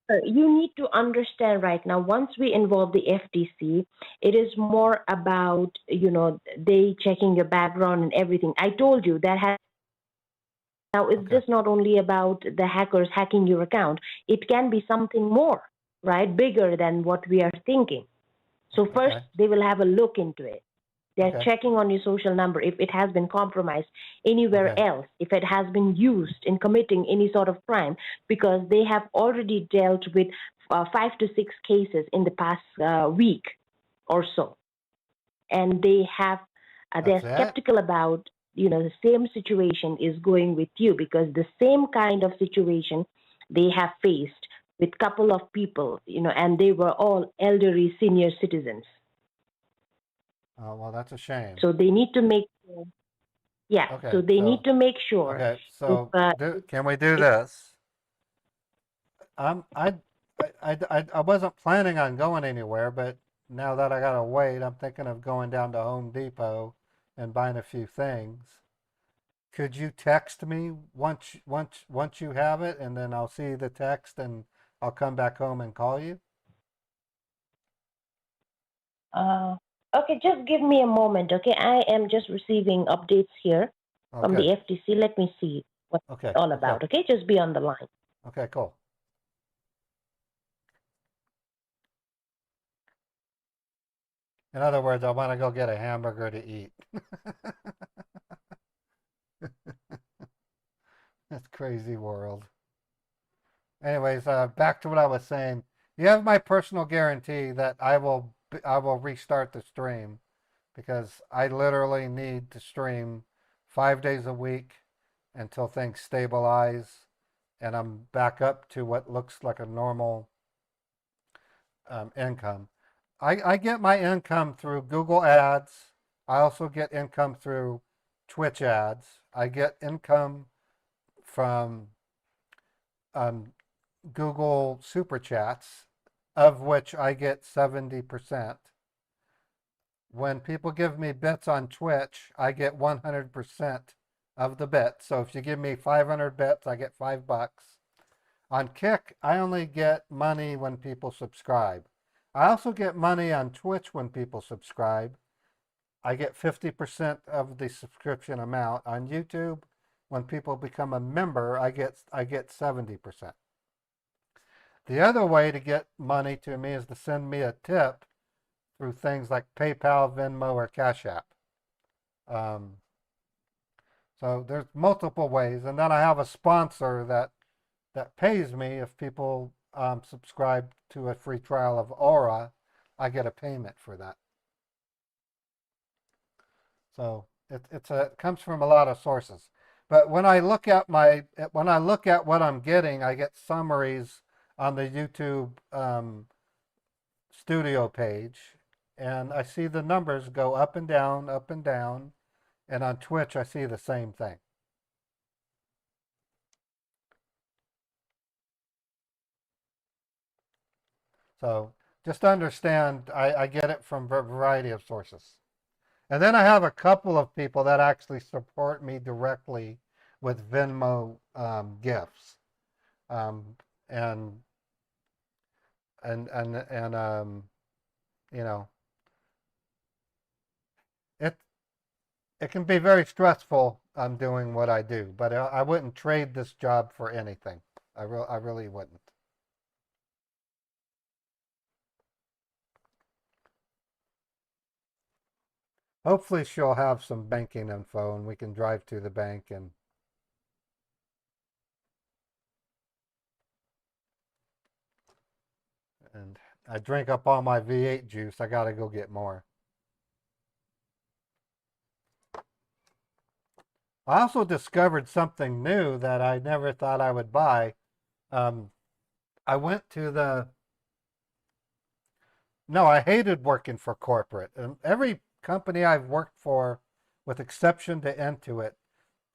You need to understand right now, once we involve the FTC, it is more about, they checking your background and everything. I told you that has. Now, it's Okay. just not only about the hackers hacking your account, it can be something more, right? Bigger than what we are thinking. So, first, Okay. they will have a look into it. They're Okay. checking on your social number if it has been compromised anywhere Okay. else, if it has been used in committing any sort of crime, because they have already dealt with 5 to 6 cases in the past week or so, and That's they're it? skeptical about the same situation is going with you, because the same kind of situation they have faced with couple of people, and they were all elderly senior citizens. Oh, well, that's a shame. So they need to make sure, yeah, Okay. so they need to make sure Okay. if So can we do if this? Um, I, I wasn't planning on going anywhere, but now that I gotta wait, I'm thinking of going down to Home Depot and buying a few things. Could you text me once you have it, and then I'll see the text, and I'll come back home and call you? uh, okay, just give me a moment. Okay, I am just receiving updates here Oh, from good. the FTC. Let me see what Okay. it's all Okay. about. Okay, just be on the line. Okay. Cool. In other words, I want to go get a hamburger to eat. That's crazy world. Anyways, back to what I was saying. You have my personal guarantee that I will restart the stream because I literally need to stream 5 days a week until things stabilize and I'm back up to what looks like a normal income. I get my income through Google Ads. I also get income through Twitch ads. I get income from um, Google Super Chats, of which I get 70%. When people give me bits on Twitch, I get 100% of the bits. So if you give me 500 bits, I get $5. On Kick, I only get money when people subscribe. I also get money on Twitch when people subscribe. I get 50% of the subscription amount. On YouTube, when people become a member, I get 70%. The other way to get money to me is to send me a tip through things like PayPal, Venmo, or Cash App. Um, so there's multiple ways, and then I have a sponsor that pays me if people subscribe to a free trial of Aura. I get a payment for that. So it comes from a lot of sources. But when I look at what I'm getting, I get summaries on the YouTube studio page, and I see the numbers go up and down, up and down. And on Twitch, I see the same thing. So just understand, I get it from a variety of sources. And then I have a couple of people that actually support me directly with Venmo gifts. Um, and and you know, it it can be very stressful doing what I do, but I wouldn't trade this job for anything. I really wouldn't. Hopefully she'll have some banking info and we can drive to the bank and I drink up all my V8 juice. I gotta go get more. I also discovered something new that I never thought I would buy. Um, I went to the No, I hated working for corporate. And every company I've worked for, with exception to Intuit,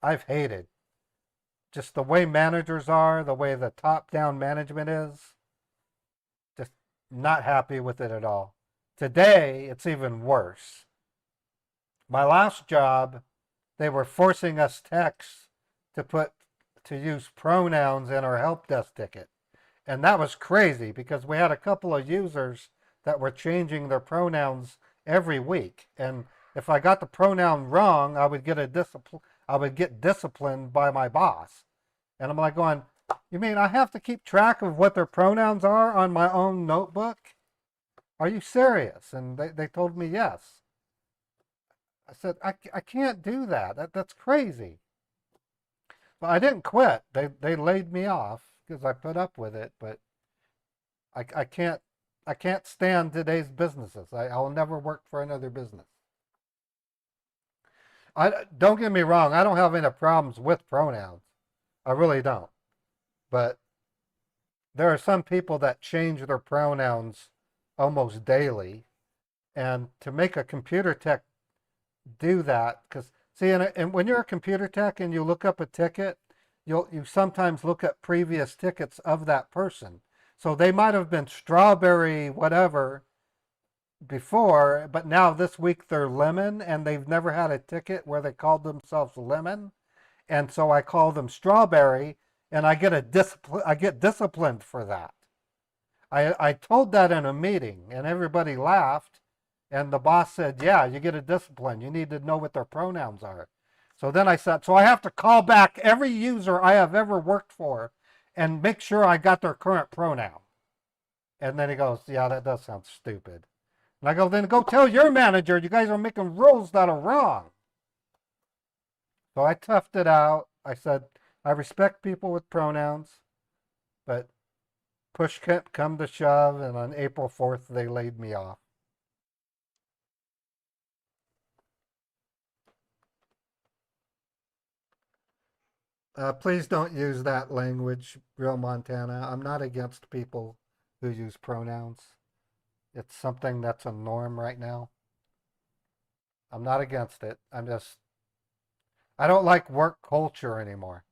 I've hated. Just the way managers are, the way the top down management is, just not happy with it at all. Today, it's even worse. My last job, they were forcing us techs to put to use pronouns in our help desk ticket. And that was crazy because we had a couple of users that were changing their pronouns every week. And if I got the pronoun wrong, I would get disciplined by my boss. And I'm like going, you mean I have to keep track of what their pronouns are on my own notebook? Are you serious? And they told me yes. I said, I can't do that. That's crazy. But I didn't quit. They laid me off because I put up with it, but I can't stand today's businesses. I'll never work for another business. Don't get me wrong, I don't have any problems with pronouns. I really don't. But there are some people that change their pronouns almost daily, and to make a computer tech do that, because see, and when you're a computer tech and you look up a ticket, you sometimes look at previous tickets of that person. So they might have been strawberry whatever before, but now this week they're lemon, and they've never had a ticket where they called themselves lemon, and so I call them strawberry, and I get disciplined for that. I told that in a meeting, and everybody laughed, and the boss said, yeah, you get a discipline. You need to know what their pronouns are. So then I said, so I have to call back every user I have ever worked for and make sure I got their current pronoun. And then he goes, yeah, that does sound stupid. And I go, then go tell your manager you guys are making rules that are wrong. So I toughed it out. I said, I respect people with pronouns, but push can't come to shove, and on April 4th, they laid me off. Please don't use that language, Real Montana. I'm not against people who use pronouns. It's something that's a norm right now. I'm not against it. I don't like work culture anymore.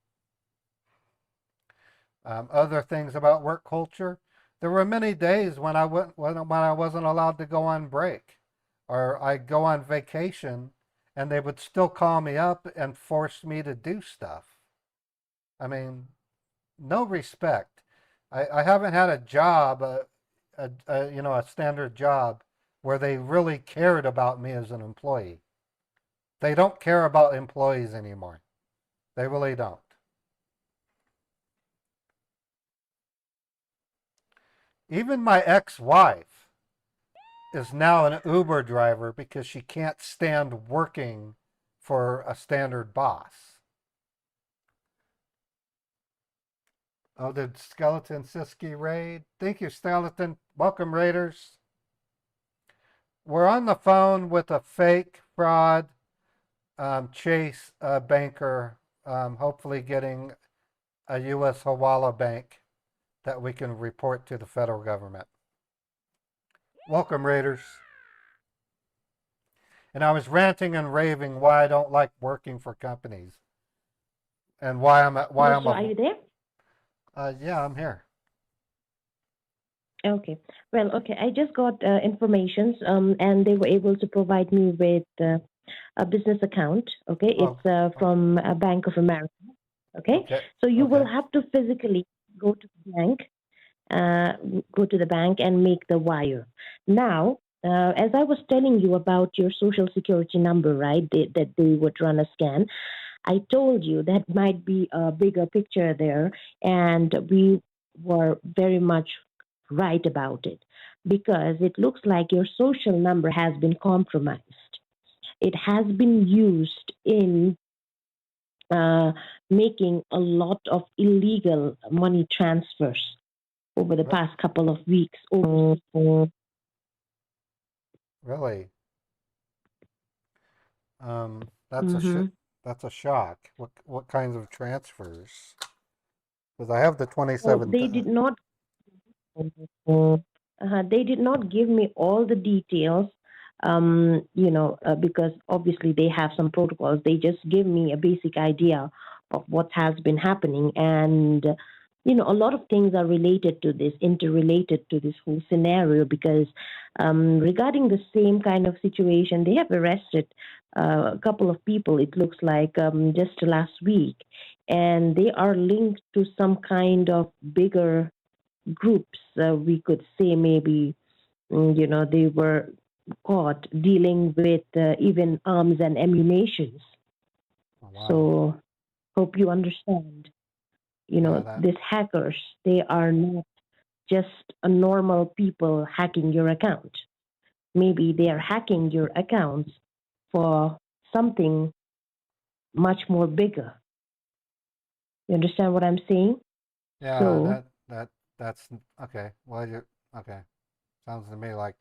Other things about work culture, there were many days when I wasn't allowed to go on break, or I'd go on vacation, and they would still call me up and force me to do stuff. I mean, no respect. I haven't had a job, a standard job, where they really cared about me as an employee. They don't care about employees anymore. They really don't. Even my ex-wife is now an Uber driver because she can't stand working for a standard boss. Oh, did Skeleton Siski raid? Thank you, Skeleton. Welcome, Raiders. We're on the phone with a fake fraud Chase banker, hopefully getting a U.S. Hawala bank that we can report to the federal government. Welcome, Raiders. And I was ranting and raving why I don't like working for companies, and Are you there? Yeah, I'm here. Okay. Well, okay. I just got information, and they were able to provide me with a business account. Okay, it's from Bank of America. Okay, so you will have to physically go to the bank and make the wire. Now, as I was telling you about your social security number, right? That they would run a scan. I told you that might be a bigger picture there, and we were very much right about it because it looks like your social number has been compromised. It has been used in making a lot of illegal money transfers over the past couple of weeks. Really? That's Mm-hmm. That's a shock. What kinds of transfers? Because I have the Well, 27. they did not. They did not give me all the details, because obviously they have some protocols. They just give me a basic idea of what has been happening. And, a lot of things are related to this, interrelated to this whole scenario, because regarding the same kind of situation, they have arrested a couple of people, it looks like, just last week. And they are linked to some kind of bigger groups, we could say maybe, they were caught dealing with even arms and ammunitions. Oh, wow. So hope you understand. Yeah, that. These hackers, they are not just a normal people hacking your account. Maybe they are hacking your accounts for something much more bigger. You understand what I'm saying? Yeah, So, that's okay. Well, you okay. Sounds to me like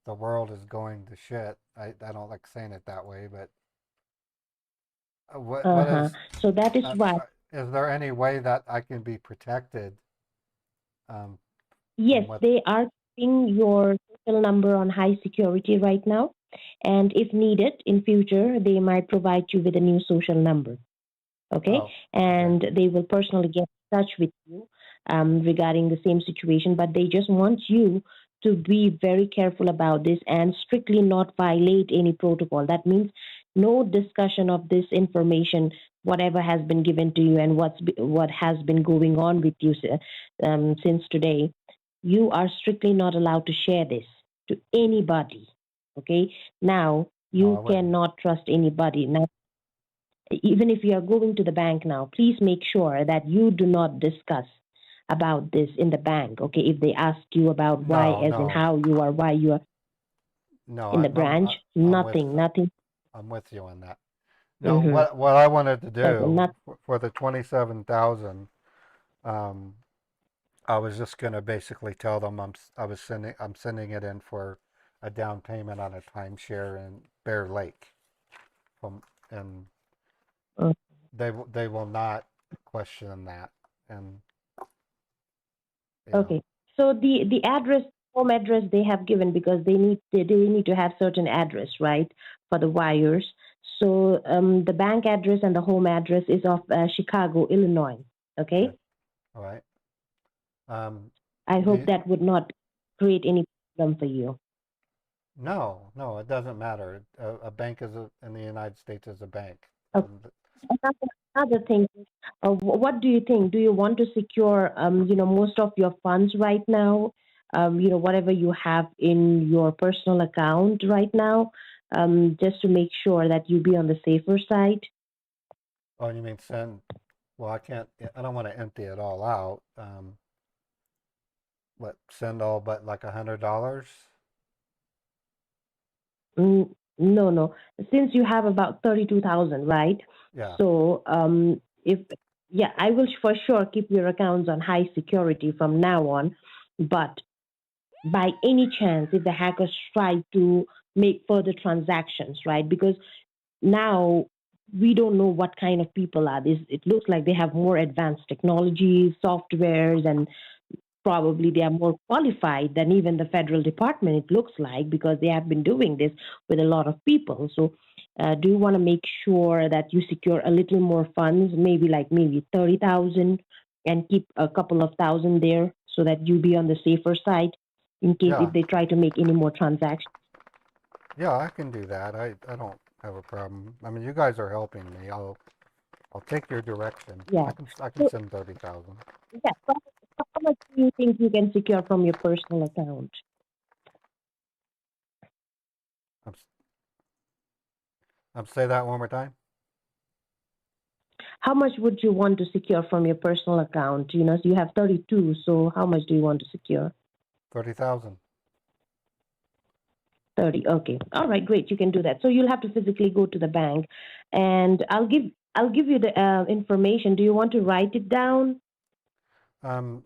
the world is going to shit. I don't like saying it that way, but what uh-huh. is So that is uh, why, uh, is there any way that I can be protected um, yes, from what? they are keeping your social number on high security right now. And if needed in future, they might provide you with a new social number. Okay, Oh, okay. and they will personally get in touch with you regarding the same situation, but they just want you to be very careful about this and strictly not violate any protocol. That means no discussion of this information, whatever has been given to you and what has been going on with you since today. You are strictly not allowed to share this to anybody. Okay, now No, I you wouldn't. cannot trust anybody. Now even if you are going to the bank now, please make sure that you do not discuss about this in the bank. Okay, if they ask you about why, No, as in no, how you are, why you are no. in the branch, nothing, nothing. I'm with you on that. No, Mm-hmm. what I wanted to Okay, do not for the 27,000, um, I was just gonna basically tell them I'm sending it in for a down payment on a timeshare in Bear Lake, from and uh, they will not question that, and you know. okay. So the address, home address they have given because they need to have certain address, right, for the wires. So the bank address and the home address is of Chicago, Illinois. Okay. Okay, all right. Um, I hope the that would not create any problem for you. No, no, it doesn't matter. A bank in the United States is a bank. Okay. Another thing, what do you think? Do you want to secure, most of your funds right now? Whatever you have in your personal account right now, just to make sure that you be on the safer side. Oh, you mean send? Well, I can't. I don't want to empty it all out. What send all but like $100? No, no. Since you have about 32,000, right? Yeah. So, if yeah, I will for sure keep your accounts on high security from now on. But by any chance, if the hackers try to make further transactions, right? Because now we don't know what kind of people are this. It looks like they have more advanced technologies, softwares, and probably they are more qualified than even the federal department, it looks like, because they have been doing this with a lot of people. So, do you want to make sure that you secure a little more funds, maybe 30,000, and keep a couple of thousand there so that you be on the safer side in case Yeah. if they try to make any more transactions? Yeah, I can do that. I don't have a problem. I mean, you guys are helping me. I'll take your direction. Yeah. I can So, send 30,000. yeah, how much do you think you can secure from your personal account? I'm say that one more time. How much would you want to secure from your personal account? So you have 32, so how much do you want to secure? 30,000. 30. Okay. All right, great. You can do that. So you'll have to physically go to the bank and I'll give you the information. Do you want to write it down? Um,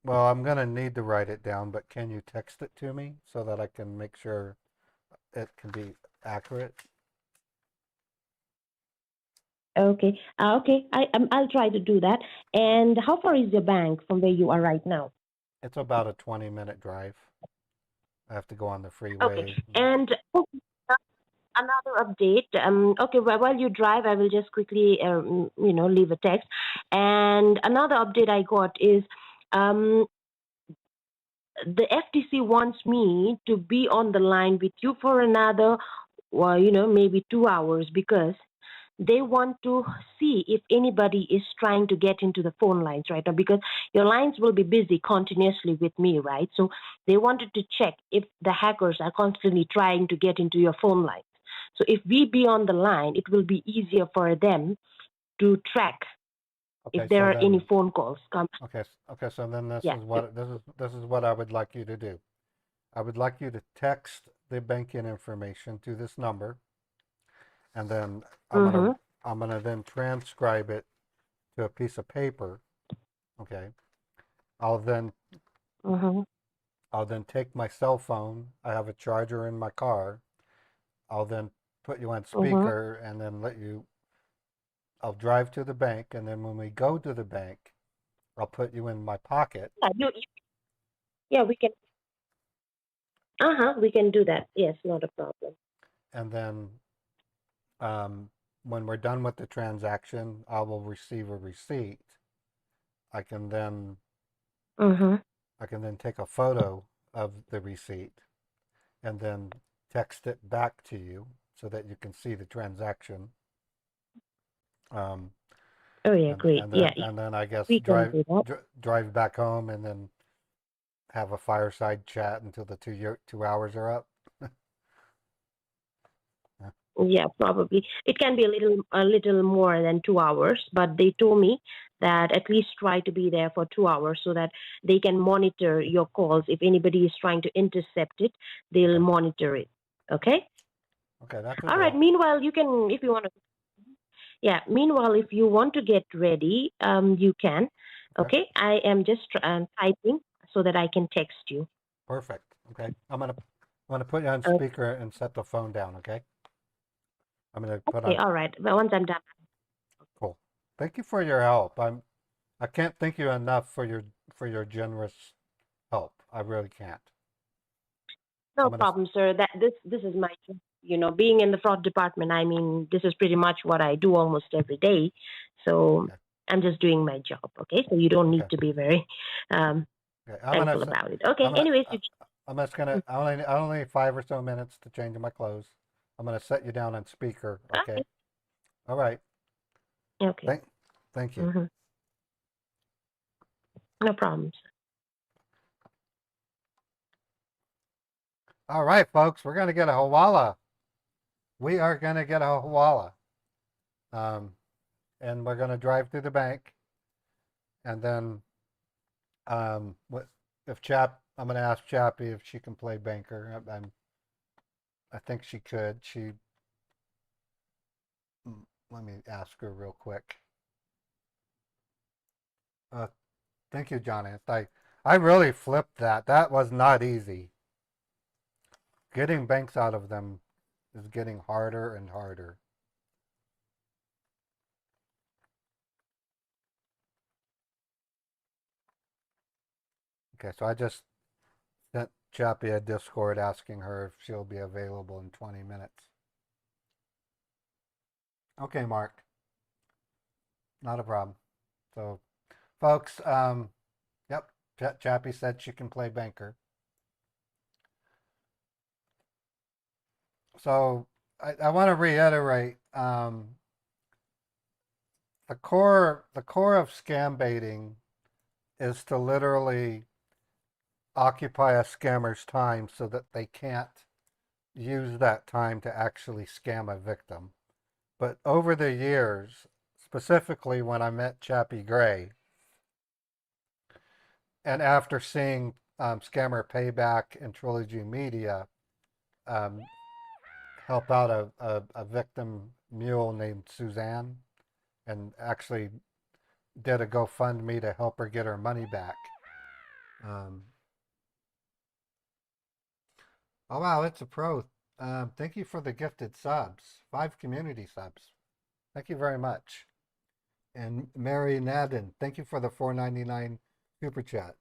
well, I'm gonna need to write it down, but can you text it to me so that I can make sure it can be accurate? Okay. Okay. I'll try to do that. And how far is your bank from where you are right now? It's about a 20-minute drive. I have to go on the Okay. freeway. And another update. Okay, while you drive, I will just quickly, leave a text. And another update I got is um, the FTC wants me to be on the line with you for another, well, maybe 2 hours because they want to see if anybody is trying to get into the phone lines right now, because your lines will be busy continuously with me, right? So they wanted to check if the hackers are constantly trying to get into your phone lines. So if we be on the line, it will be easier for them to track Okay, if there so are any then, phone calls come. okay, so then Yeah. this is what I would like you to do. I would like you to text the banking information to this number, and then I'm gonna Mm-hmm. I'm gonna then transcribe it to a piece of paper. Okay. I'll then Mm-hmm. I'll then take my cell phone. I have a charger in my car. I'll then put you on Mm-hmm. speaker and then I'll drive to the bank, and then when we go to the bank, I'll put you in my pocket. Yeah, yeah, we can. We can do that. Yes, not a problem. And then when we're done with the transaction, I will receive a receipt. I can then Mm-hmm. I can then take a photo of the receipt and then text it back to you so that you can see the transaction. Um, Oh yeah, and great. and Yeah, then and then I guess we can do that. drive back home and then have a fireside chat until the 2 hours are up. Yeah, probably. It can be a little more than 2 hours, but they told me that at least try to be there for 2 hours so that they can monitor your calls. If anybody is trying to intercept it, they'll Okay. monitor it. Okay? Okay, that's a All right. deal. Meanwhile, you can, if you want to, yeah, meanwhile, if you want to get ready, you can. Okay. Okay? I am just typing so that I can text you. Perfect. Okay. I'm gonna put you on Uh, speaker and set the phone down, okay? I'm gonna put okay, on all right. But once I'm done. cool. Thank you for your help. I can't thank you enough for your generous help. I really can't. No I'm gonna problem, sir. This is my job. Being in the fraud department, I mean, this is pretty much what I do almost every day. So okay. I'm just doing my job, okay? So you don't need Okay. to be very um, Okay. thankful about it. Okay, I'm gonna anyways, I'm just gonna I only need 5 or so minutes to change my clothes. I'm gonna set you down on speaker, okay? okay, All right. okay. Thank thank you. hmm No problems. All right, folks, we're gonna get a Hawala. We are gonna get a Hawala. Um, and we're gonna drive through the bank, and then what if I'm gonna ask Chappie if she can play banker. I think she could. Let me ask her real quick. Uh, thank you, Johnny. I really flipped that. That was not easy. Getting banks out of them is getting harder and harder. Okay, so I just sent Chappie a Discord asking her if she'll be available in 20 minutes. Okay, Mark, not a problem. So, folks, yep, Chappie said she can play banker. So I want to reiterate the core of scam baiting is to literally occupy a scammer's time so that they can't use that time to actually scam a victim. But over the years, specifically when I met Chappie Gray, and after seeing Scammer Payback and Trilogy Media um, help out a victim mule named Suzanne, and actually did a GoFundMe to help her get her money back. Um, oh wow, it's a pro. Thank you for the gifted subs, 5 community subs. Thank you very much. And Mary Nadden, thank you for the 4.99 super chat.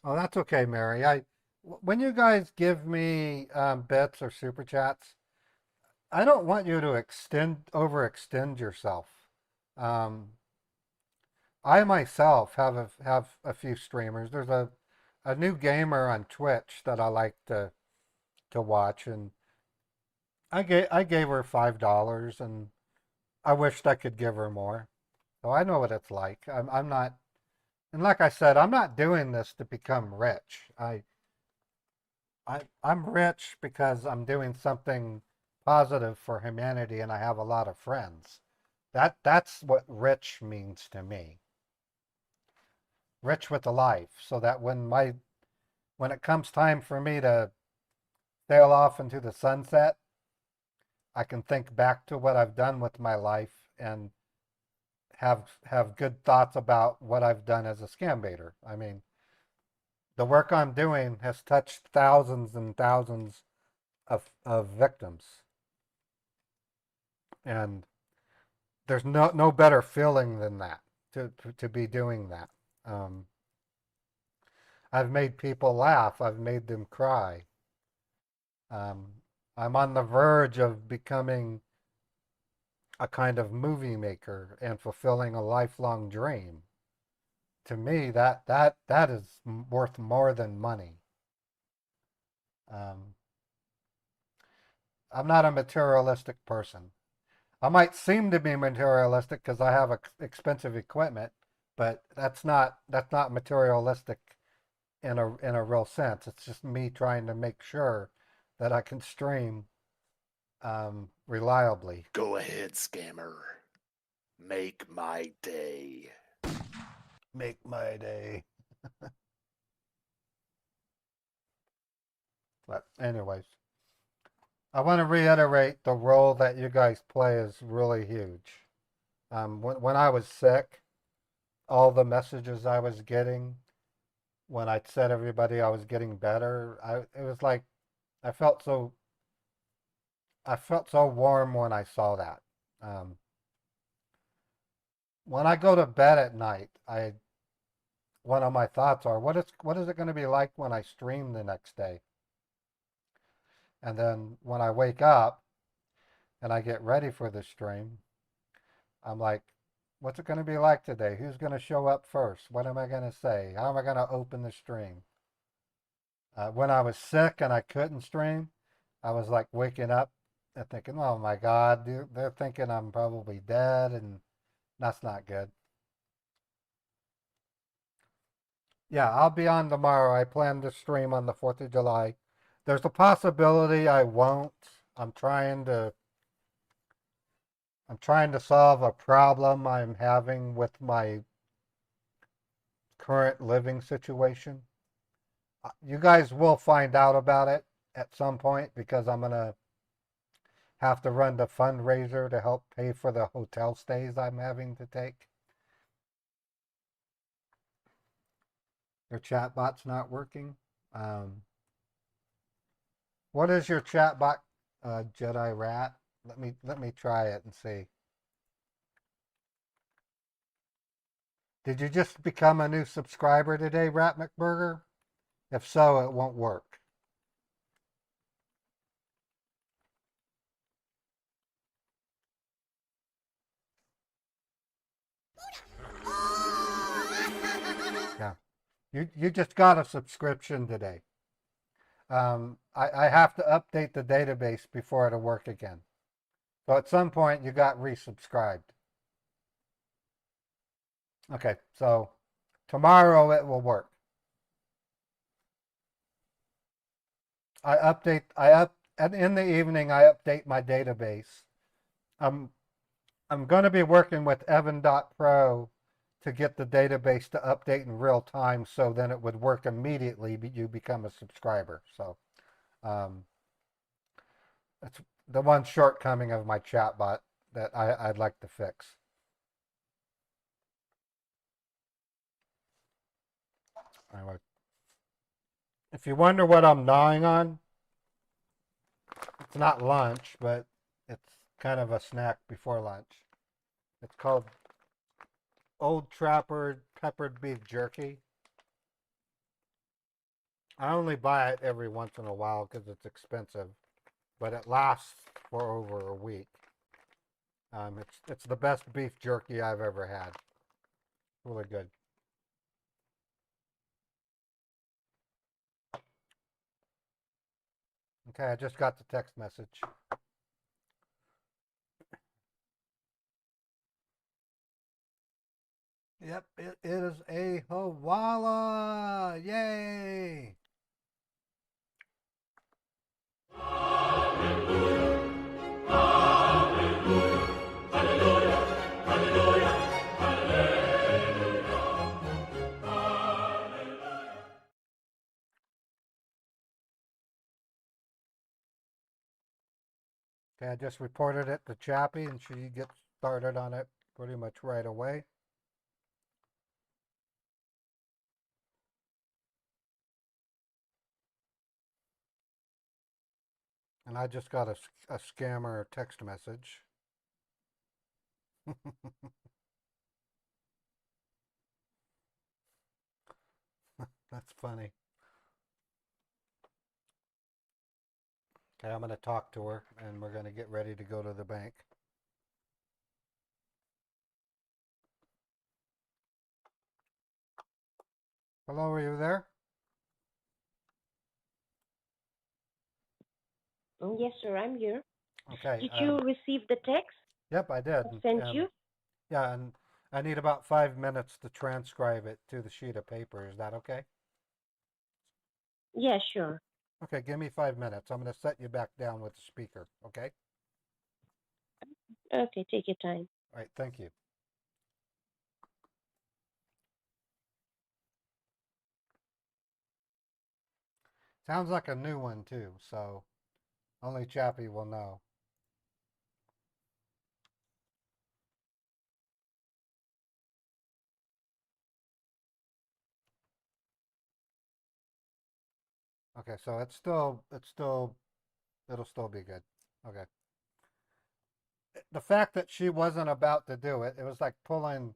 Oh, that's okay, Mary. When you guys give me bits or super chats, I don't want you to overextend yourself. Um, I myself have a few streamers. There's a new gamer on Twitch that I like to watch, and I gave her $5, and I wished I could give her more. So I know what it's like. I'm not, and like I said, I'm not doing this to become rich. I'm rich because I'm doing something positive for humanity, and I have a lot of friends. That's what rich means to me. Rich with a life, so that when it comes time for me to sail off into the sunset, I can think back to what I've done with my life and have good thoughts about what I've done as a scam baiter. I mean, the work I'm doing has touched thousands and thousands of victims, and there's no better feeling than that to be doing that. Um, I've made people laugh. I've made them cry. Um, I'm on the verge of becoming a kind of movie maker and fulfilling a lifelong dream. To me, that is worth more than money. Um, I'm not a materialistic person. I might seem to be materialistic because I have expensive equipment, but that's not materialistic in a real sense. It's just me trying to make sure that I can stream reliably. Go ahead, scammer. Make my day. Make my day. But anyways, I want to reiterate the role that you guys play is really huge. When I was sick, all the messages I was getting when I said everybody I was getting better, it was like I felt so I felt so warm when I saw that. Um, when I go to bed at night, I one of my thoughts are what is it going to be like when I stream the next day? And then when I wake up and I get ready for the stream, I'm like, what's it going to be like today? Who's going to show up first? What am I going to say? How am I going to open the stream? When I was sick and I couldn't stream, I was like waking up and thinking, oh my God, they're thinking I'm probably dead, and that's not good. Yeah, I'll be on tomorrow. I plan to stream on the 4th of July. There's a possibility I won't. I'm trying to I'm trying to solve a problem I'm having with my current living situation. You guys will find out about it at some point because I'm going to have to run the fundraiser to help pay for the hotel stays I'm having to take. Your chatbot's not working. Um, what is your chatbot, Jedi Rat? Let me try it and see. Did you just become a new subscriber today, Rat McBurger? If so, it won't work. Yeah, you just got a subscription today. I have to update the database before it'll work again. So at some point you got resubscribed. Okay, so tomorrow it will work. And in the evening I update my database. I'm I'm going to be working with Evan.pro to get the database to update in real time, so then it would work immediately. You become a subscriber. So um, that's the one shortcoming of my chatbot that I'd like to fix. Anyway, if you wonder what I'm gnawing on, it's not lunch, but it's kind of a snack before lunch. It's called Old Trapper Peppered Beef Jerky. I only buy it every once in a while because it's expensive, but it lasts for over a week. It's the best beef jerky I've ever had. Really good. Okay, I just got the text message. Yep, it is a Hawala. Yay! Okay, I just reported it to Chappie, and she gets started on it pretty much right away. And I just got a scammer text message. That's funny. Okay, I'm going to talk to her, and we're going to get ready to go to the bank. Hello, are you there? Yes, sir, I'm here. Okay. Did you receive the text Yep, I did. I sent you? Yeah, and I need about 5 minutes to transcribe it to the sheet of paper. Is that okay? Yeah, sure. Okay, give me 5 minutes. I'm going to set you back down with the speaker. Okay? Okay, take your time. All right, thank you. Sounds like a new one, too, so only Chappie will know. Okay, so it'll still be good. Okay. The fact that she wasn't about to do it, it was like pulling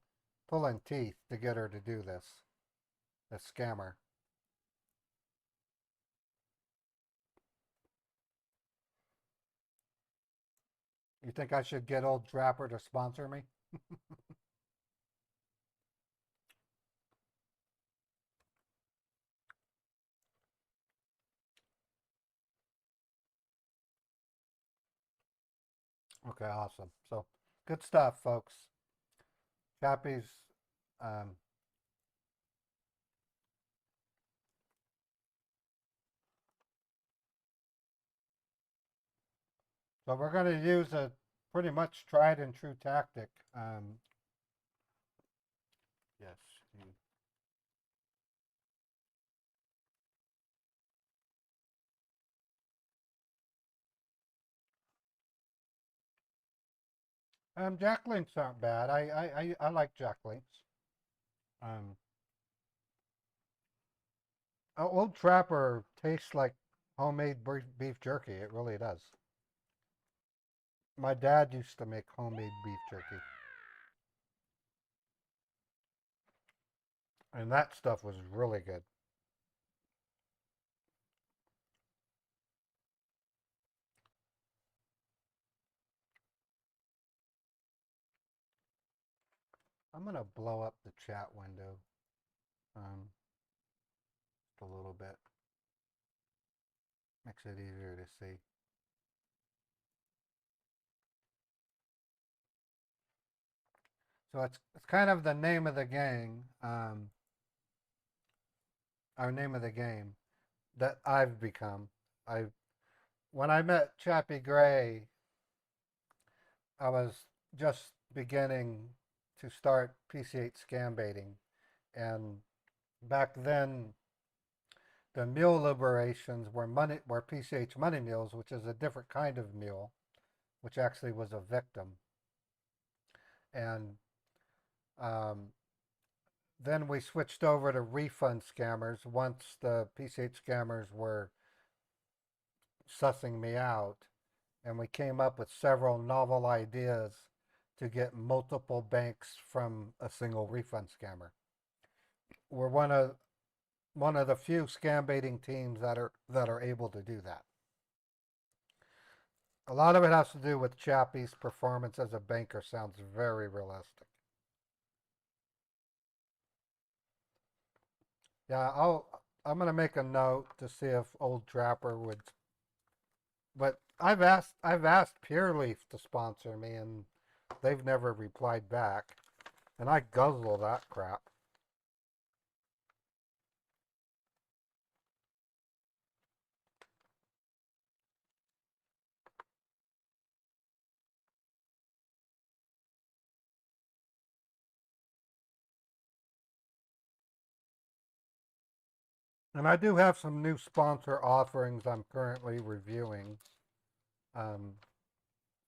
teeth to get her to do this scammer. You think I should get old Trapper to sponsor me? Okay, awesome. So good stuff, folks. Chappie's um, so we're going to use a pretty much tried and true tactic. Yes. Jack links aren't bad. I like Jack links. Um, Old Trapper tastes like homemade beef jerky. It really does. My dad used to make homemade beef jerky, and that stuff was really good. I'm gonna blow up the chat window um, just a little bit. Makes it easier to see. So it's kind of the name of the gang, our name of the game that I've become. I When I met Chappie Gray, I was just beginning to start PC8 scam baiting, and back then the mule liberations were PCH money mules, which is a different kind of mule, which actually was a victim. And um, then we switched over to refund scammers once the PCH scammers were sussing me out, and we came up with several novel ideas to get multiple banks from a single refund scammer. We're one of the few scam baiting teams that are able to do that. A lot of it has to do with Chappie's performance as a banker. Sounds very realistic. Yeah, I'm gonna make a note to see if Old Trapper would. But I've asked Pure Leaf to sponsor me, and they've never replied back. And I guzzle that crap. And I do have some new sponsor offerings I'm currently reviewing.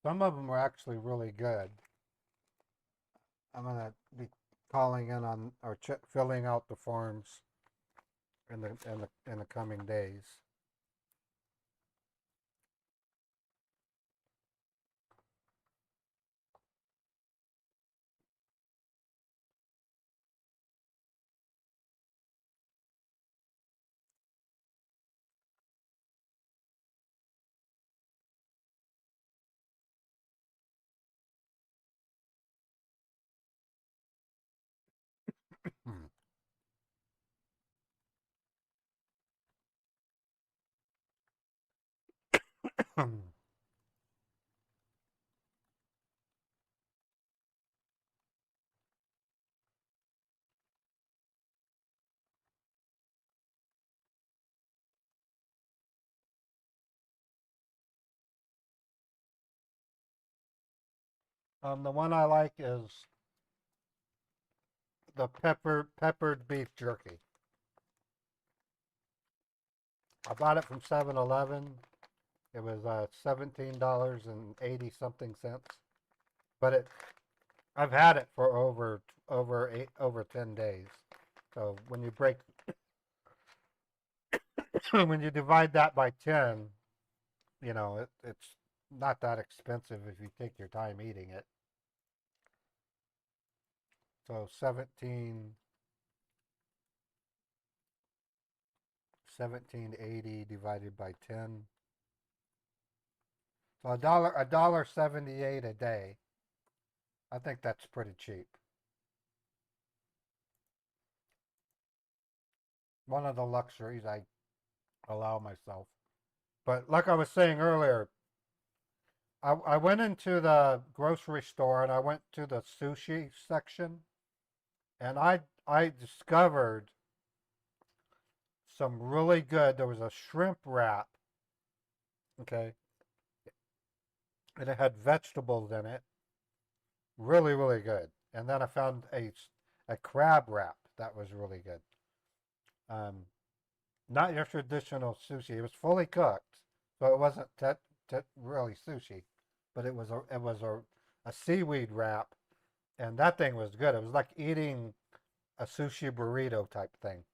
Some of them are actually really good. I'm gonna be calling in on or filling out the forms in the coming days. The one I like is the peppered beef jerky. I bought it from 7-Eleven. It was $17.80 something cents. But I've had it for over 10 days. So when you when you divide that by 10, it's not that expensive if you take your time eating it. So 1780 divided by 10. So a dollar 78 a day. I think that's pretty cheap. One of the luxuries I allow myself. But like I was saying earlier, I went into the grocery store and I went to the sushi section, and I discovered some really good. There was a shrimp wrap, okay, and it had vegetables in it, really really good. And then I found a crab wrap that was really good. Um, Not your traditional sushi. It was fully cooked, so it wasn't really sushi, but it was a seaweed wrap, and that thing was good. It was like eating a sushi burrito type thing.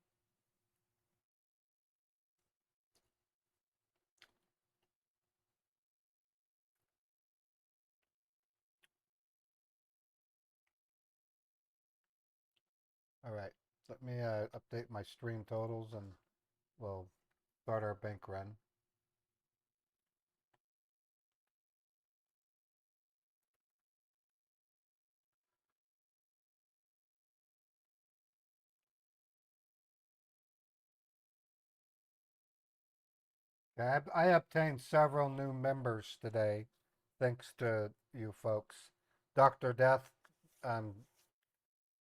All right, let me update my stream totals, and we'll start our bank run. Okay, I obtained several new members today, thanks to you folks. Dr. Death um,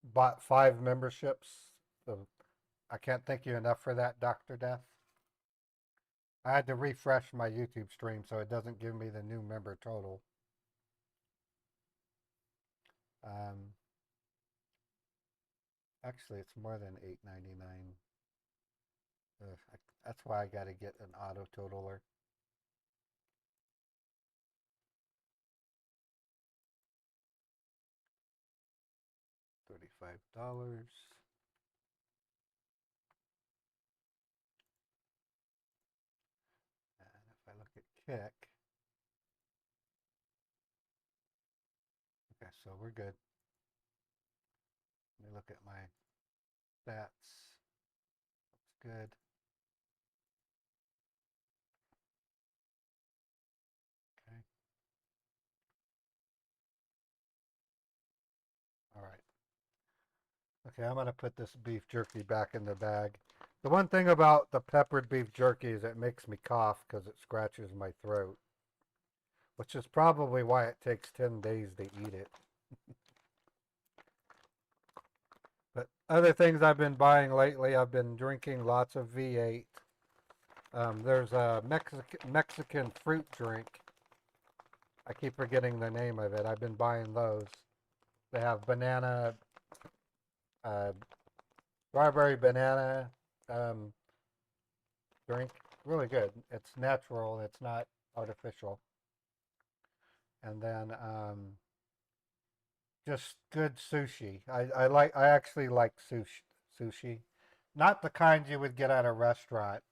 bought 5 memberships, so I can't thank you enough for that, Dr. Death. I had to refresh my YouTube stream so it doesn't give me the new member total. Um, Actually, it's more than $8.99. That's why I got to get an auto totaler. $35. And if I look at Kick, okay, so we're good. Let me look at my stats. Looks good. Okay. All right. Okay, I'm going to put this beef jerky back in the bag. The one thing about the peppered beef jerky is it makes me cough because it scratches my throat, which is probably why it takes 10 days to eat it. But other things I've been buying lately, I've been drinking lots of V8. There's a Mexican fruit drink. I keep forgetting the name of it. I've been buying those. They have banana, uh, strawberry banana um, drink. Really good. It's natural. It's not artificial. And then just good sushi. I actually like sushi. Not the kind you would get at a restaurant.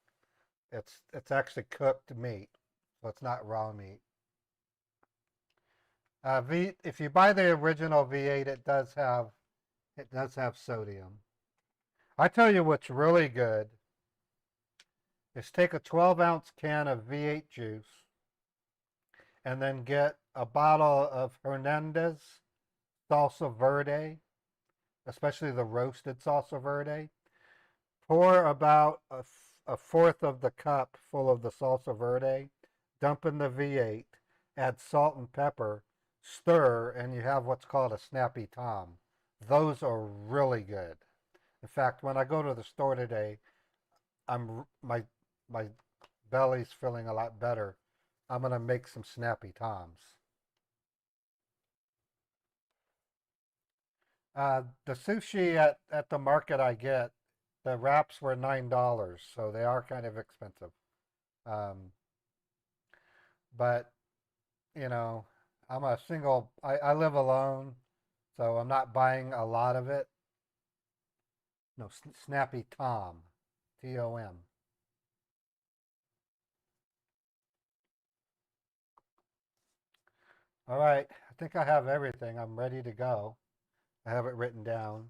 It's actually cooked meat, so it's not raw meat. If you buy the original V8, it does have sodium. I tell you what's really good is take a 12-ounce can of V8 juice and then get a bottle of Hernandez salsa verde, especially the roasted salsa verde. Pour about a fourth of the cup full of the salsa verde, dump in the V8, add salt and pepper, stir, and you have what's called a snappy tom. Those are really good. In fact, when I go to the store today, my belly's feeling a lot better. I'm gonna make some snappy toms. The sushi at the market I get, the wraps were $9, so they are kind of expensive. Um, but you know, I live alone, so I'm not buying a lot of it. No, Snappy Tom, Tom. All right, I think I have everything. I'm ready to go. I have it written down.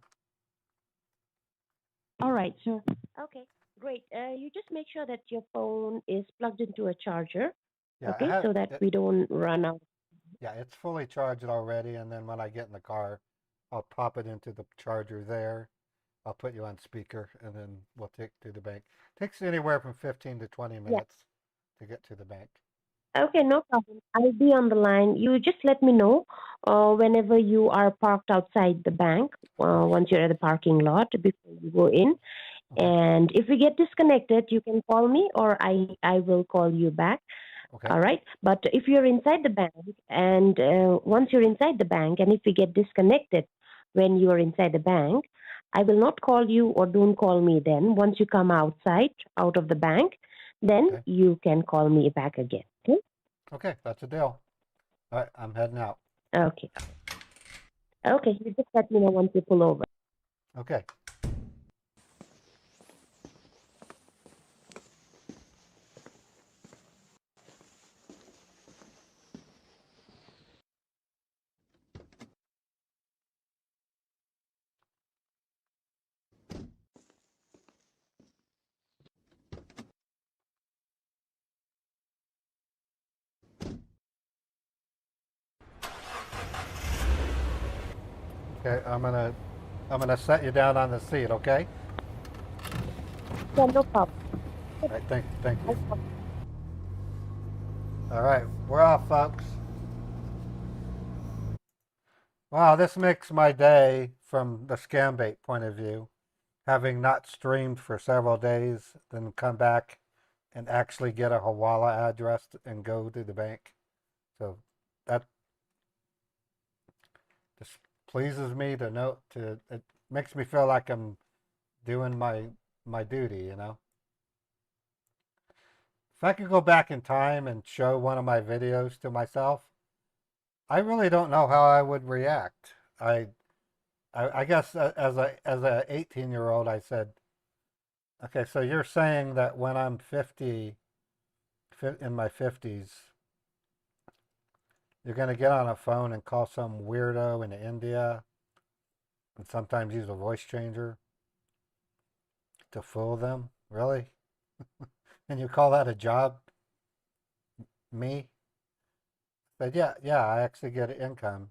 All right, sir. Okay, great. You just make sure that your phone is plugged into a charger, Yeah, I okay, have so that it. we don't run out. Yeah, it's fully charged already, and then when I get in the car, I'll pop it into the charger there. I'll put you on speaker, and then we'll take to the bank. Takes anywhere from 15 to 20 Yeah. minutes to get to the bank. Okay, no problem. I'll be on the line. You just let me know whenever you are parked outside the bank, Yes. once you're at the parking lot before you go in. Okay. And if we get disconnected, you can call me or I will call you back. Okay. All right. But if you're inside the bank and once you're inside the bank and if we get disconnected when you are inside the bank, I will not call you or don't call me then. Once you come outside, out of the bank, then Okay. you can call me back again. Okay? Okay. That's a deal. All right. I'm heading out. Okay. Okay. You just let me know once you pull over. Okay. Okay. I'm gonna set you down on the seat. Okay. Yeah, no problem. All right. Thank you. Okay. All right. We're off, folks. Wow, this makes my day from the Scambait point of view. Having not streamed for several days, then come back and actually get a Hawala address and go to the bank. So that just pleases me to note. It makes me feel like I'm doing my duty. If I could go back in time and show one of my videos to myself, I really don't know how I would react. I guess as a 18-year-old, I said, okay, so you're saying that when I'm 50, in my 50s, you're going to get on a phone and call some weirdo in India and sometimes use a voice changer to fool them? Really? And you call that a job? Me? But yeah, I actually get income.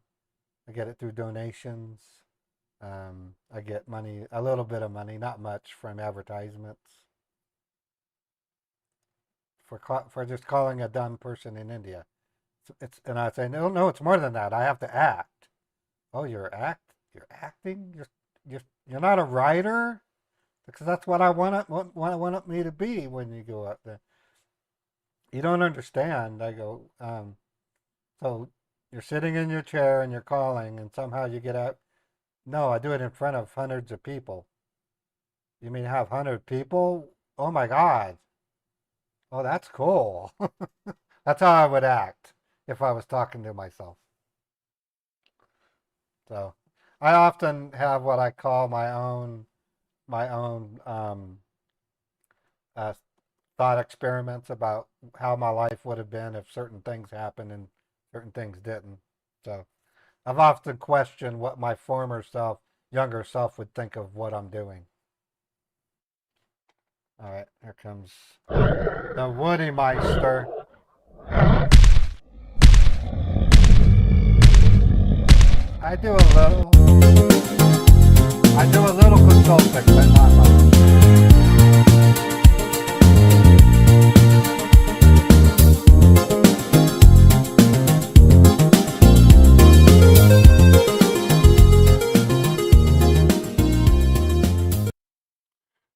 I get it through donations. I get money, a little bit of money, not much, from advertisements for just calling a dumb person in India. And I say, no, it's more than that. I have to act. Oh, you're acting? You're You're not a writer? Because that's what I want me to be when you go up there. You don't understand. I go, so you're sitting in your chair and you're calling, and somehow you get out. No, I do it in front of hundreds of people. You mean have 100 people? Oh my God. Oh, that's cool. That's how I would act if I was talking to myself. So I often have what I call my own uh, thought experiments about how my life would have been if certain things happened and certain things didn't. So I've often questioned what my former self, younger self, would think of what I'm doing. All right, here comes the Woody Meister. I do a little consulting, but not much.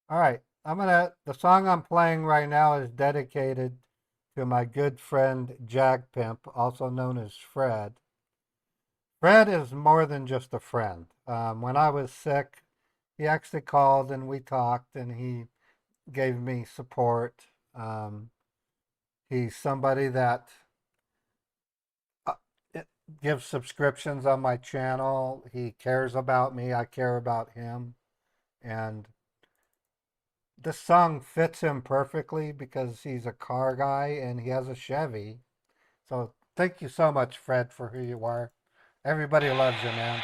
All right, the song I'm playing right now is dedicated to my good friend Jag Pimp, also known as Fred. Fred is more than just a friend. When I was sick, he actually called and we talked, and he gave me support. He's somebody that uh, gives subscriptions on my channel. He cares about me. I care about him. And this song fits him perfectly because he's a car guy and he has a Chevy. So thank you so much, Fred, for who you are. Everybody loves you, man.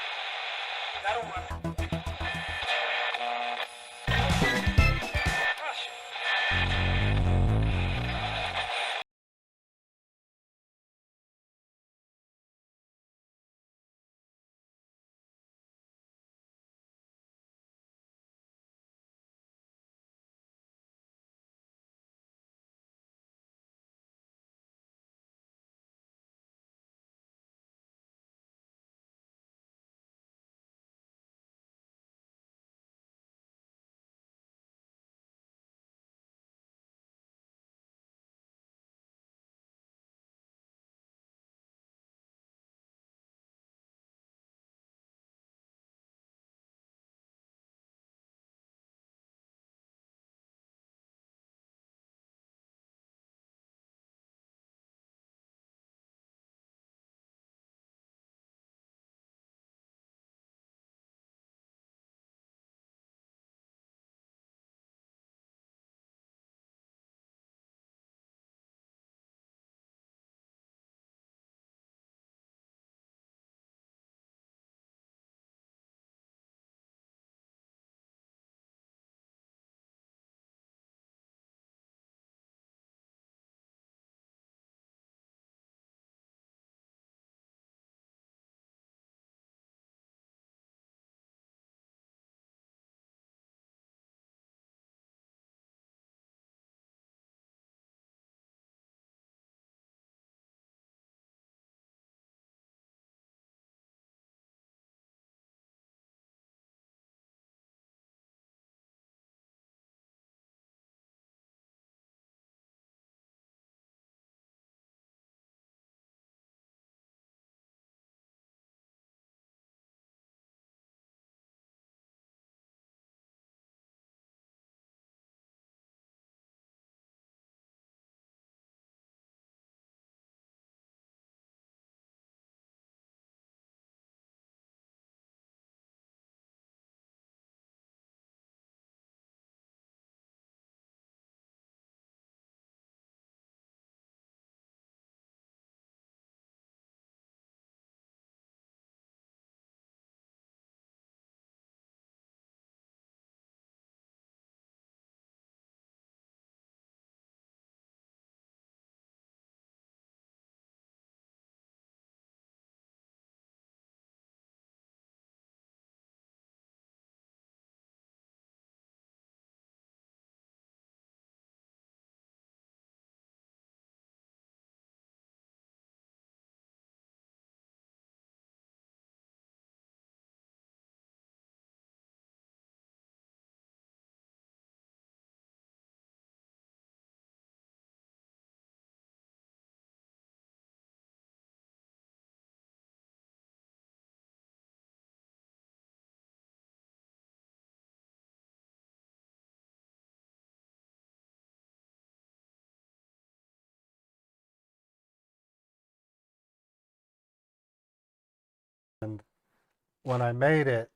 when I made it,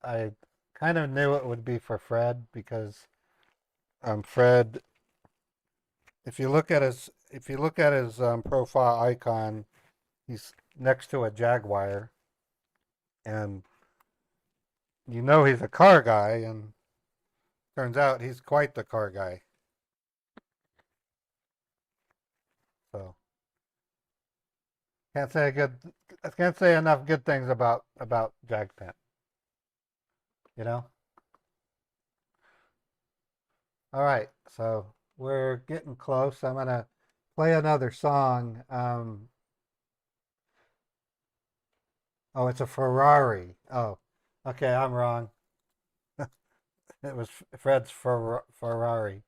I kind of knew it would be for Fred because Fred, if you look at his profile icon, he's next to a Jaguar, and you know he's a car guy, and turns out he's quite the car guy. So can't say enough good things about Jagpent. You know. All right, so we're getting close. I'm gonna play another song. Oh, it's a Ferrari. Oh, okay, I'm wrong. It was Fred's Ferrari.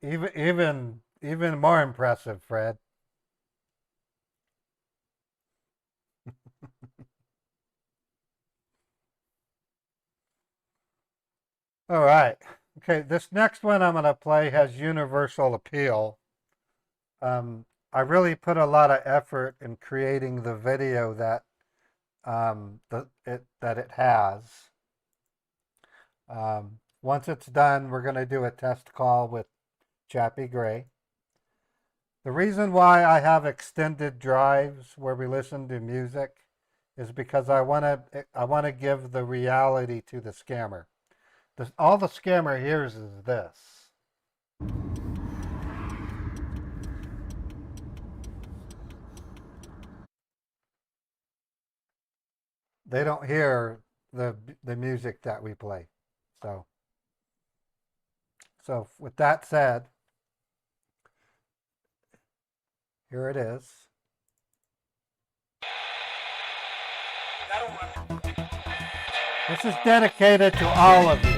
Even more impressive, Fred. All right. Okay, this next one I'm going to play has universal appeal. I really put a lot of effort in creating the video that it has. Once it's done, we're going to do a test call with Chappie Gray. The reason why I have extended drives where we listen to music is because I want to give the reality to the scammer. All the scammer hears is this. They don't hear the music that we play. So with that said, here it is. This is dedicated to all of you.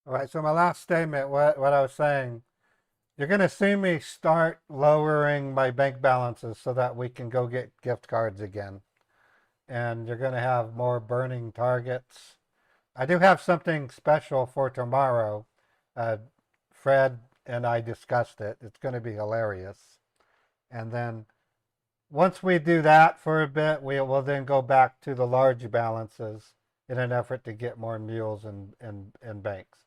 All right, so my last statement, what I was saying, you're going to see me start lowering my bank balances so that we can go get gift cards again. And you're going to have more burning targets. I do have something special for tomorrow. Fred and I discussed it. It's going to be hilarious. And then once we do that for a bit, we will then go back to the large balances in an effort to get more mules in banks.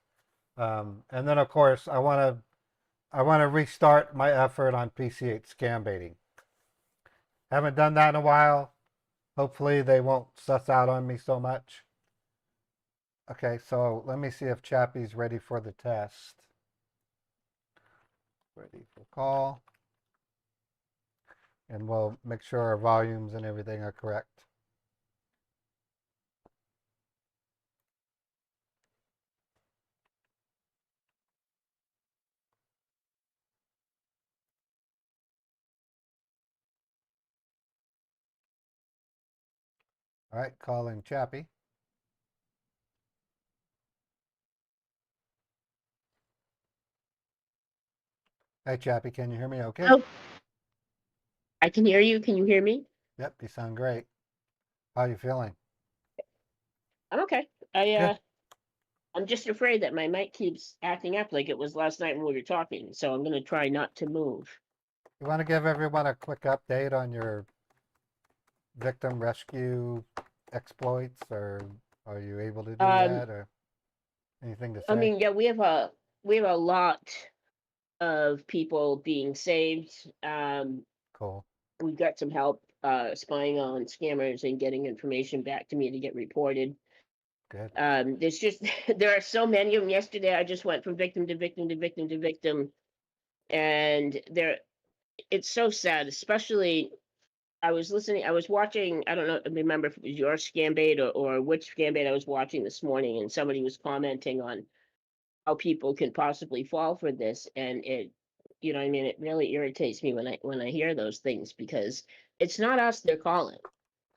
And then of course I want to restart my effort on PC8 scam baiting. Haven't done that in a while. Hopefully they won't suss out on me so much. Okay, so let me see if Chappie's ready for the test. Ready for call. And we'll make sure our volumes and everything are correct. All right, calling Chappie. Hey, Chappie, can you hear me okay? Oh, I can hear you. Can you hear me? Yep, you sound great. How are you feeling? I'm okay. I Good. I'm just afraid that my mic keeps acting up like it was last night when we were talking, so I'm gonna try not to move. You want to give everyone a quick update on your victim rescue exploits, or are you able to do Um, that, or anything to I say? mean, yeah, we have a lot of people being saved. Cool. We've got some help spying on scammers and getting information back to me to get reported. Good. There's just there are so many of them. Yesterday, I just went from victim to victim to victim to victim, and it's so sad, especially I was watching, I don't know, remember if it was your Scambait or which Scambait I was watching this morning, and somebody was commenting on how people can possibly fall for this. And what I mean, it really irritates me when I hear those things because it's not us they're calling.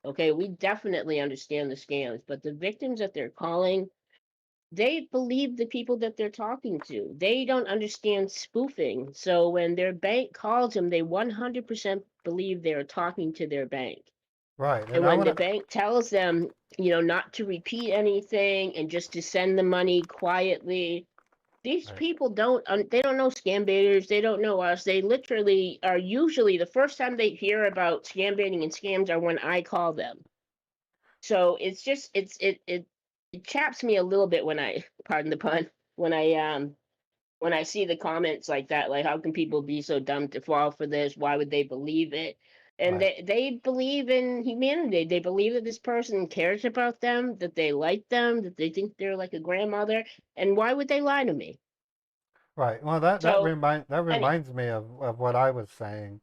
Okay, we definitely understand the scams, but the victims that they're calling, they believe the people that they're talking to. They don't understand spoofing. So when their bank calls them, they 100% believe they're talking to their bank. Right. And And I when want the to, bank tells them, not to repeat anything and just to send the money quietly, these right, people they don't know scam baiters. They don't know us. They literally are usually the first time they hear about scam baiting and scams are when I call them. So it's just it chaps me a little bit when I pardon the pun when I see the comments like that, like how can people be so dumb to fall for this? Why would they believe it? And right, they believe in humanity. They believe that this person cares about them, that they like them, that they think they're like a grandmother. And why would they lie to me? right. Well, that that So, remind that any reminds me of what I was saying.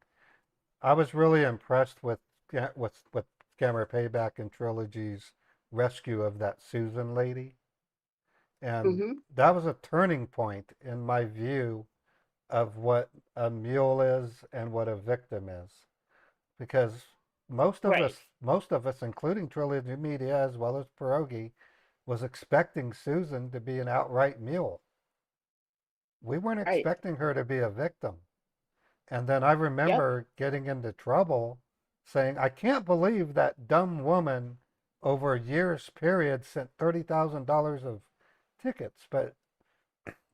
I was really impressed with Scammer Payback and Trilogy's rescue of that Susan lady, and mm-hmm, that was a turning point in my view of what a mule is and what a victim is, because right, most of us, including Trilogy Media as well as Pierogi, was expecting Susan to be an outright mule. We weren't right, expecting her to be a victim. And then I yep, remember getting into trouble saying, I can't believe that dumb woman over a year's period sent $30,000 of tickets. But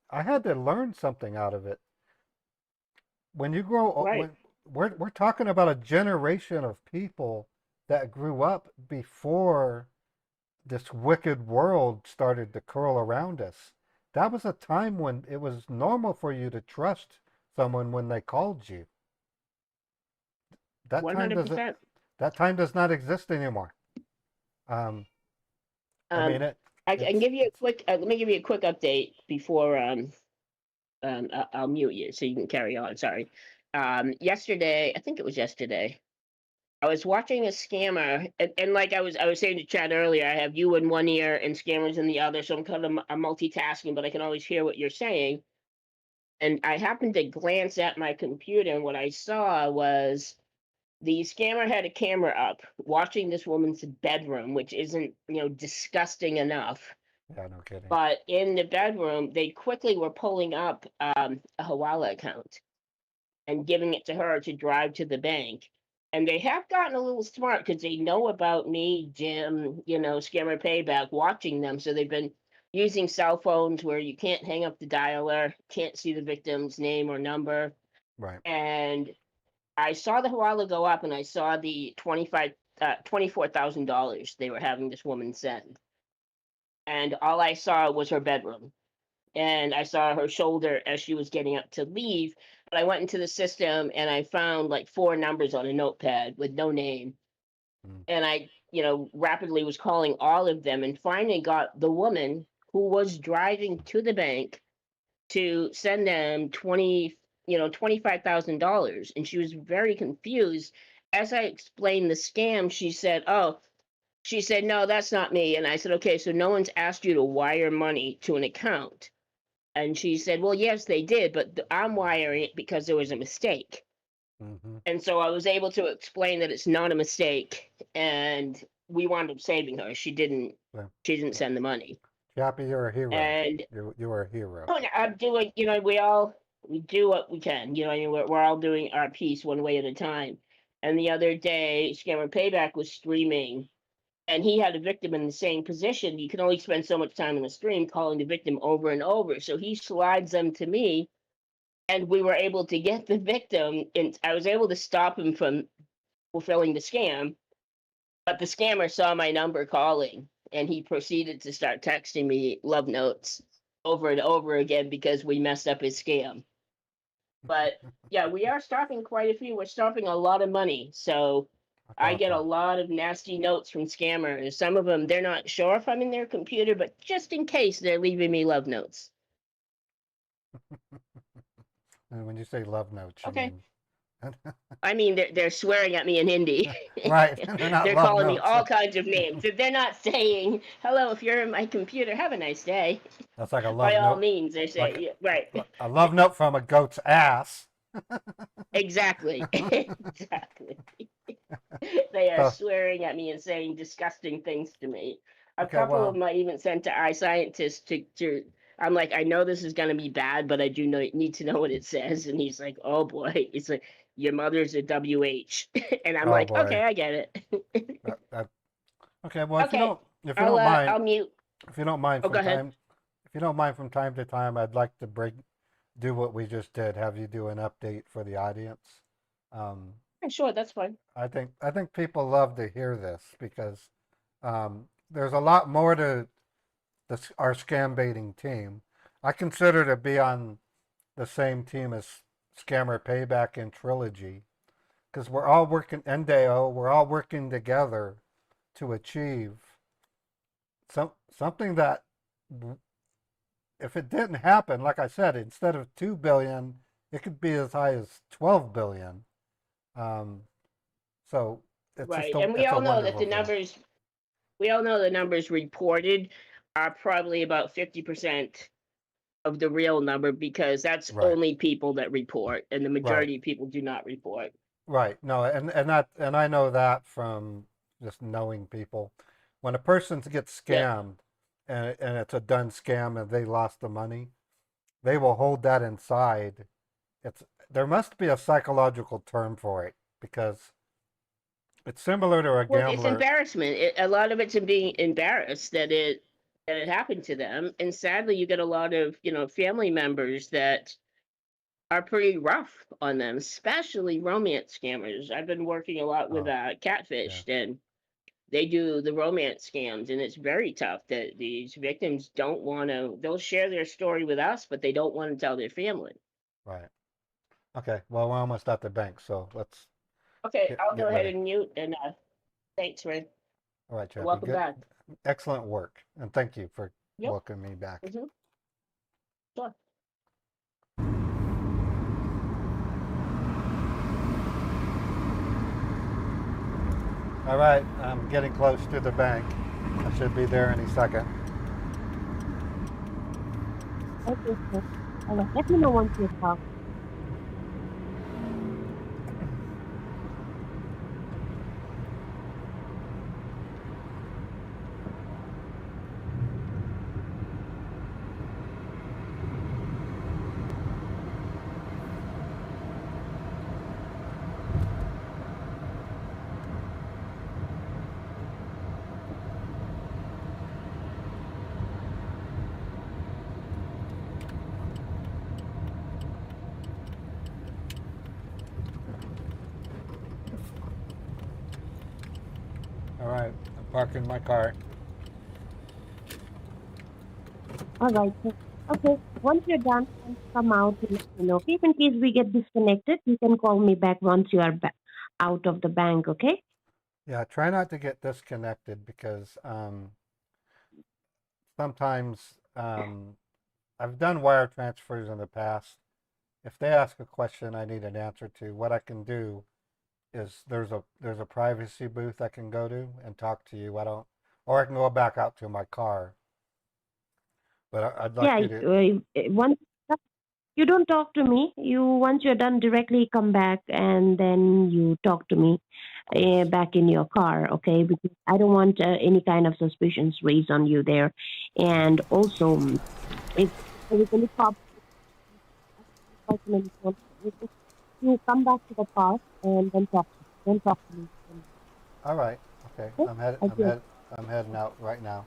I had to learn something out of it. When you grow, right, when we're talking about a generation of people that grew up before this wicked world started to curl around us. That was a time when it was normal for you to trust someone when they called you. That one time hundred doesn't percent. that time does not exist anymore. Um, I Um, mean it. I can It's give you a it's quick. Let me give you a quick update before I'll mute you so you can carry on. Sorry. Yesterday, I think it was yesterday. I was watching a scammer, and like I was saying to Chad earlier, I have you in one ear and scammers in the other, so I'm multitasking, but I can always hear what you're saying. And I happened to glance at my computer, and what I saw was the scammer had a camera up watching this woman's bedroom, which isn't disgusting enough. yeah, no kidding. But in the bedroom, they quickly were pulling up a Hawala account and giving it to her to drive to the bank. And they have gotten a little smart because they know about me, Jim, Scammer Payback, watching them. So they've been using cell phones where you can't hang up the dialer, can't see the victim's name or number. Right. And I saw the Hawala go up and I saw the $24,000 they were having this woman send. and all I saw was her bedroom. And I saw her shoulder as she was getting up to leave. But I went into the system and I found like four numbers on a notepad with no name. Mm. And I, rapidly was calling all of them and finally got the woman who was driving to the bank to send them $25,000. And she was very confused. As I explained the scam, she said, no, that's not me. And I said, okay, so no one's asked you to wire money to an account. And she said, well, yes, they did, but I'm wiring it because there was a mistake. Mm-hmm. And so I was able to explain that it's not a mistake, and we wound up saving her. Yeah. She didn't send the money. Chappie, you're a hero. And You are a hero. oh, no, I'm doing, we do what we can. We're all doing our piece one way at a time. And the other day, Scammer Payback was streaming, and he had a victim in the same position. You can only spend so much time in the stream calling the victim over and over. So he slides them to me, and we were able to get the victim, and I was able to stop him from fulfilling the scam. But the scammer saw my number calling, and he proceeded to start texting me love notes over and over again because we messed up his scam. But yeah, we are stopping quite a few. We're stopping a lot of money. So That's I get a awesome. lot of nasty notes from scammers. Some of them, they're not sure if I'm in their computer, but just in case, they're leaving me love notes. And when you say love notes, you Okay. mean I mean, they're swearing at me in Hindi. right? They're not They're love calling me notes. all kinds of names. They're not saying, hello, if you're in my computer, have a nice day. That's like a By love all note, means, they say, like yeah, right. a love note from a goat's ass. Exactly. Exactly. They are So swearing at me and saying disgusting things to me. A okay, couple of well, them I even sent to iScientist to I'm like, I know this is gonna be bad, but I do need to know what it says. And he's like, oh boy. It's like, your mother's a WH. And I'm oh like, boy. okay, I get it. That, okay, well, Okay. if you don't mind, I'll mute. if you don't mind Oh, go ahead. if you don't mind from time to time, I'd like to do what we just did. Have you do an update for the audience? Um, Yeah, sure, that's fine. I think people love to hear this because there's a lot more to our scam baiting team. I consider to be on the same team as Scammer Payback and Trilogy because we're all working NDAO. We're all working together to achieve something that if it didn't happen, like I said, instead of 2 billion, it could be as high as 12 billion. Um, so Right. And we it's a all know that wonderful the thing. numbers we all know the numbers reported are probably about 50% of the real number because that's Right, only people that report and the right, majority of people do not report. right. No, and I know that from just knowing people. When a person gets Yeah. scammed and it's a done scam and they lost the money, they will hold that inside. It's there must be a psychological term for it because it's similar to a Well, it's gambler. embarrassment. A lot of it's in being embarrassed that it happened to them, and sadly, you get a lot of family members that are pretty rough on them, especially romance scammers. I've been working a lot with Oh, yeah, Catfish, and they do the romance scams, and it's very tough that these victims don't want to. They'll share their story with us, but they don't want to tell their family. right. Okay, well, we're almost at the bank, so let's Okay, I'll go get ahead ready. and mute. And thanks, Ray. All right, Chappie, Welcome good, back. excellent work, and thank you for Yep. welcoming me back. Mm-hmm. Sure. All right, I'm getting close to the bank. I should be there any second. Okay, sir. All right. Let me know once you talk. All right, I'm parking my car. All right. Okay. Once you're done, once you come out, you let me know. Okay. If in case we get disconnected, you can call me back once you are out of the bank. Okay. Yeah, try not to get disconnected because sometimes I've done wire transfers in the past. If they ask a question I need an answer to, what I can do is there's a privacy booth I can go to and talk to you. I don't, or I can go back out to my car. But I'd like Yeah. you to. Once you don't talk to me, you once you're done, directly come back and then you talk to me Yes. back in your car. Okay. Because I don't want any kind of suspicions raised on you there, Okay. and also if there is any problem, personally, you come back to the car and then talk. Don't talk to me. All right. Okay. Okay? Okay. I'm heading out right now.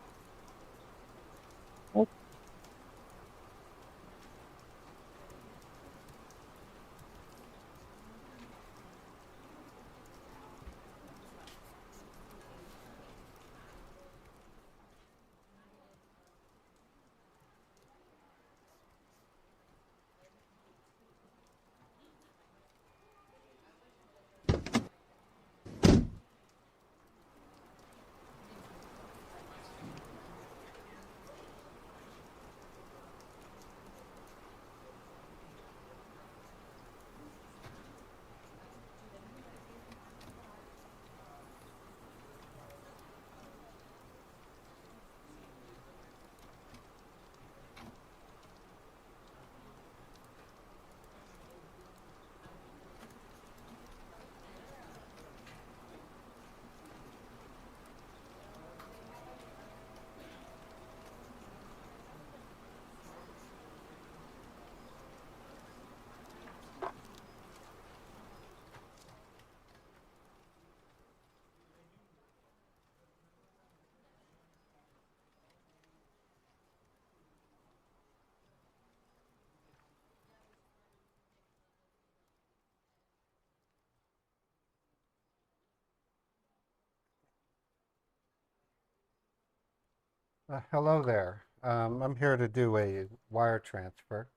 Hello there. I'm here to do a wire transfer.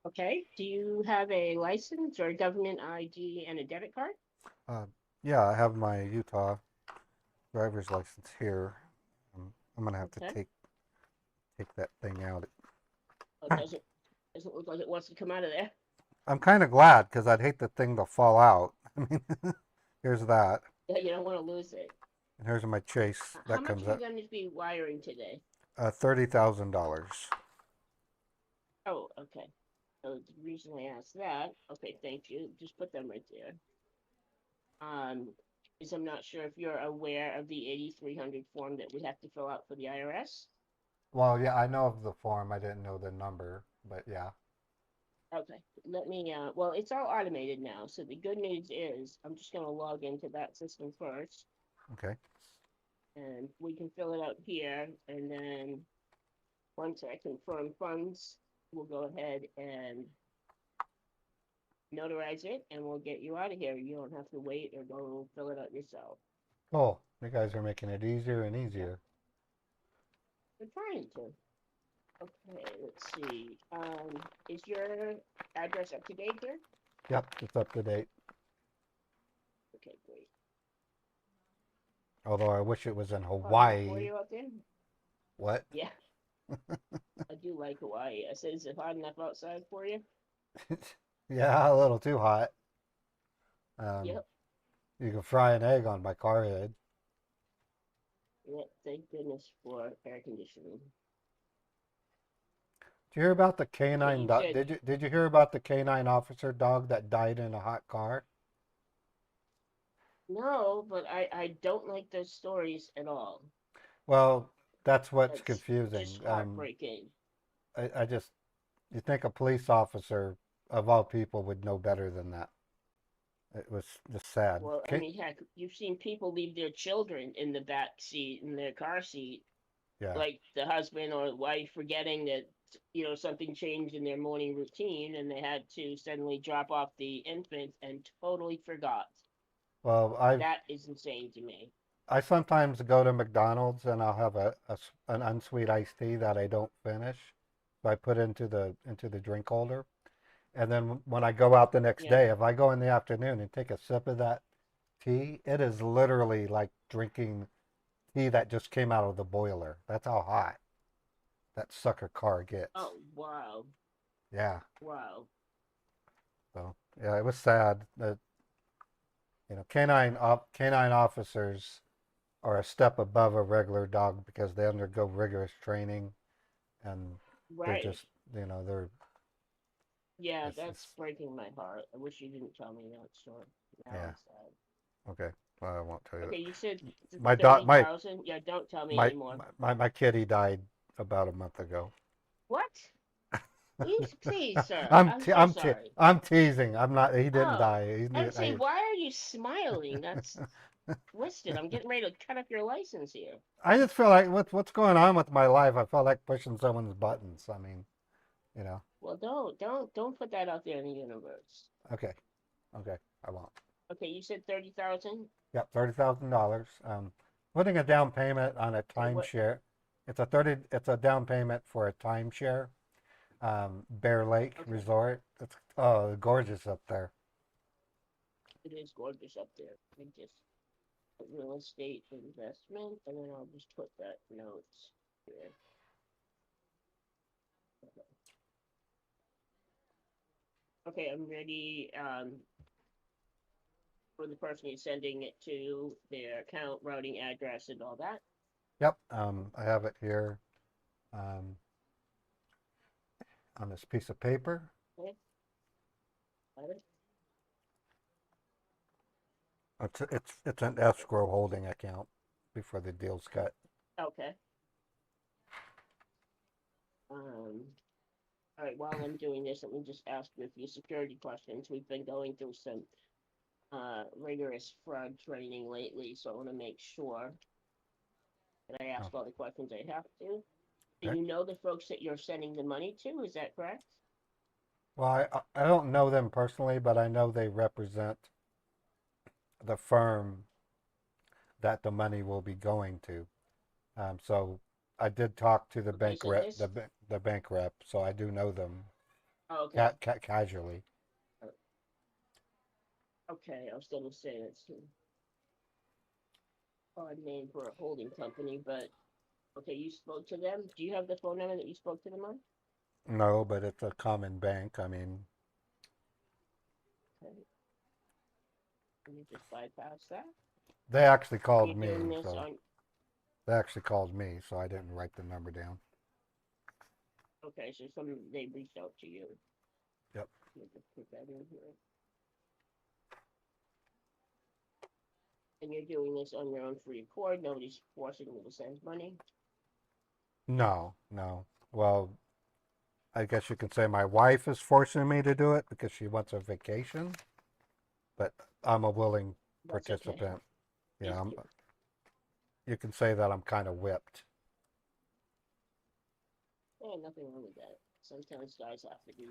Okay. Do you have a license or a government ID and a debit card? Uh, yeah, I have my Utah driver's license here. I'm gonna have to Okay. take that thing out. Oh, it doesn't look like it wants to come out of there. I'm kind of glad because I'd hate the thing to fall out. I mean, here's that, Yeah, you don't want to lose it. and here's my chase How that much comes are you up. going to be wiring today? $30,000. Oh, okay. So the reason I asked that, okay, thank you. Just put them right there. Um, is I'm not sure if you're aware of the 8300 form that we have to fill out for the IRS. Well, yeah, I know of the form. I didn't know the number, but yeah. Okay, let me, well, it's all automated now. So the good news is I'm just going to log into that system first Okay. and we can fill it out here. And then once I confirm funds, we'll go ahead and notarize it and we'll get you out of here. You don't have to wait or go fill it out yourself. Cool. You guys are making it easier and Yeah, easier. we're trying to. Okay, let's see. Is your address up to date here? Yep, it's up to date. Okay, great. Although I wish it was in Hot enough for Hawaii. you out there? What? Yeah, I do like Hawaii. I said, is it hot enough outside for you? Yeah, a little too hot. Um, Yep. you can fry an egg on my car head. Yep. Thank goodness for air conditioning. Did you hear about the Okay, canine you dog? said Did you hear about the canine officer dog that died in a hot car? no, but I don't like those stories at all. Well, that's what's That's confusing. just heartbreaking. I just you think a police officer of all people would know better than that. It was just sad. Well, I mean, heck, you've seen people leave their children in the back seat in their car seat, Yeah. like the husband or wife forgetting that something changed in their morning routine and they had to suddenly drop off the infant and totally forgot. Well, I've That is insane to me. I sometimes go to McDonald's and I'll have an unsweet iced tea that I don't finish, so I put into the drink holder. And then when I go out the next Yeah. day, if I go in the afternoon and take a sip of that tea, it is literally like drinking tea that just came out of the boiler. That's how hot that sucker car gets. Oh, wow. Yeah. Wow. So yeah, it was sad that canine officers are a step above a regular dog because they undergo rigorous training and they're Right. just they're Yeah, it's that's just breaking my heart. I wish you didn't tell me that story. Now yeah. I'm sad. Okay. Well, I won't tell you Okay, you said that. My dog 30,000. Yeah, don't tell me anymore. my kitty died about a month ago. What? Please, sir. I'm I'm te- so I'm te- sorry. I'm teasing. I'm not. He didn't Oh, die. I'm saying, why are you smiling? That's twisted. I'm getting ready to cut up your license here. I just feel like what's going on with my life. I felt like pushing someone's buttons. I mean, you know. Well, don't put that out there in the universe. Okay. Okay. I won't. Okay, you said 30,000. Yep. $30,000. Putting a down payment on a Okay, what? timeshare. It's a down payment for a timeshare. Bear Lake Okay, Resort. It's gorgeous up there. it is gorgeous up there. I just put real estate investment, and then I'll just put that notes here. Okay, I'm ready. For the person who's sending it to, their account, routing address, and all that. Yep. I have it here um, on this piece of paper. Okay, got it. It's an escrow holding account before the deal's cut. Okay. Um, all right, while I'm doing this, let me just ask you a few security questions. We've been going through some rigorous fraud training lately, so I want to make sure that I Oh, ask all the questions I have to. Do okay. you know the folks that you're sending the money to? Is that correct? Well, I don't know them personally, but I know they represent the firm that the money will be going to. So I did talk to the Okay, bank so rep, this. the bank rep, so I do know them Oh, okay. casually. Uh, Okay, I was going to say that's an odd name for a holding company, but okay, you spoke to them. Do you have the phone number that you spoke to them on? No, but it's a common bank. I mean, Okay, let me just bypass that. they actually And called you're doing me, this so on. I didn't write the number down. Okay, so they reached out to you. Yep. Let me just put that in here. And you're doing this on your own free accord. Nobody's forcing you to send money. No, no. Well, I guess you could say my wife is forcing me to do it because she wants a vacation, but I'm a willing That's okay. participant. Yeah, It's, you can say that I'm kind of whipped. nothing wrong with that. Sometimes guys have to do.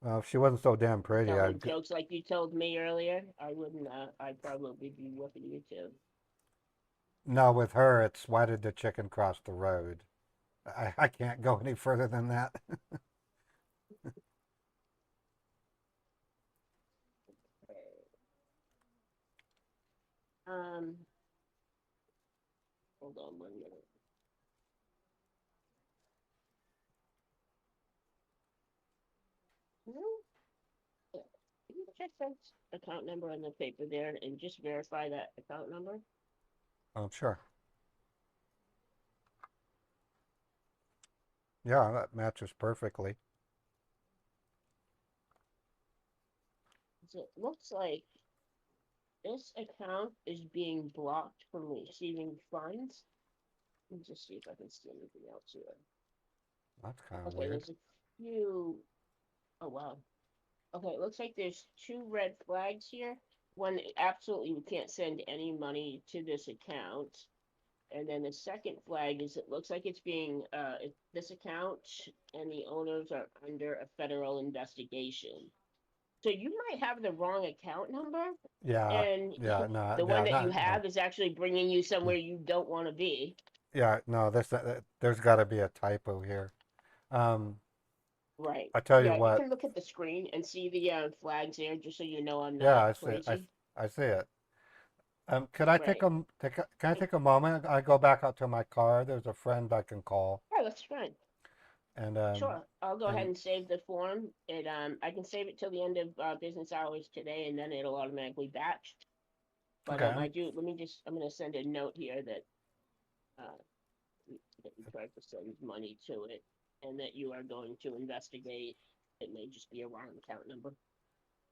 Well, if she wasn't so damn pretty, Telling jokes like you told me earlier, I wouldn't. I'd probably be whipping you too. no, with her, it's why did the chicken cross the road? I can't go any further than that. Um, hold on 1 minute. No, yeah. Can you check that account number on the paper there and just verify that account number? Sure. Yeah, that matches perfectly. It looks like this account is being blocked from receiving funds. Let me just see if I can see anything else here. That's kind of Okay, weird. there's a few. Oh wow. Okay, it looks like there's two red flags here. One, absolutely, we can't send any money to this account. And then the second flag is it looks like it's being this account and the owners are under a federal investigation. So you might have the wrong account number, Yeah, and yeah, no, the one yeah, that you not, no. have is actually bringing you somewhere you don't want to be. Yeah, no, there's got to be a typo here. Um, Right. I tell you Yeah, you what, can look at the screen and see the flags there, just so you know I'm yeah, not crazy. I see it. Could I Right. can I take a moment? I go back out to my car. There's a friend I can call, Yeah, that's fine. and Sure. I'll go ahead and and save the form. I can save it till the end of business hours today, and then it'll automatically batch. But okay, I'm gonna send a note here uh, that you tried to send money to it, and that you are going to investigate. It may just be a wrong account number.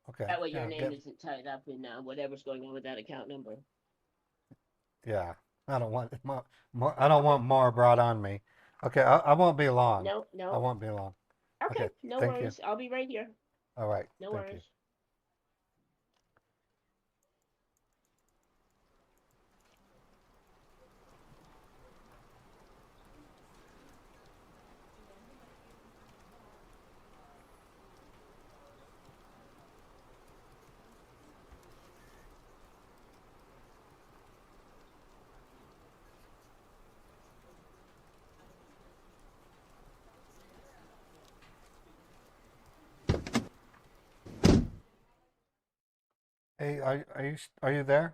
okay, That way, your yeah, name isn't tied up in whatever's going on with that account number. yeah. I don't want more. I don't want more brought on me. Okay, I won't be long. No, I no. won't be long. Okay, Okay, no thank you. worries. I'll be right here. All right, No thank you. worries. Hey, are you there?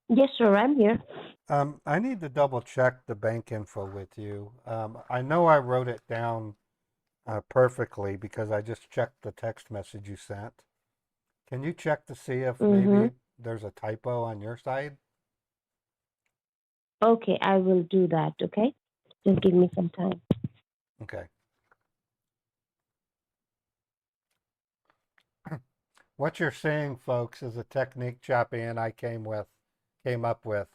Yes, sir, I'm here. I need to double check the bank info with you. I know I wrote it down perfectly because I just checked the text message you sent. Can you check to see if Mm-hmm. maybe there's a typo on your side? Okay, I will do that, okay? Just give me some time. Okay. What you're seeing, folks, is a technique Chappie and I came up with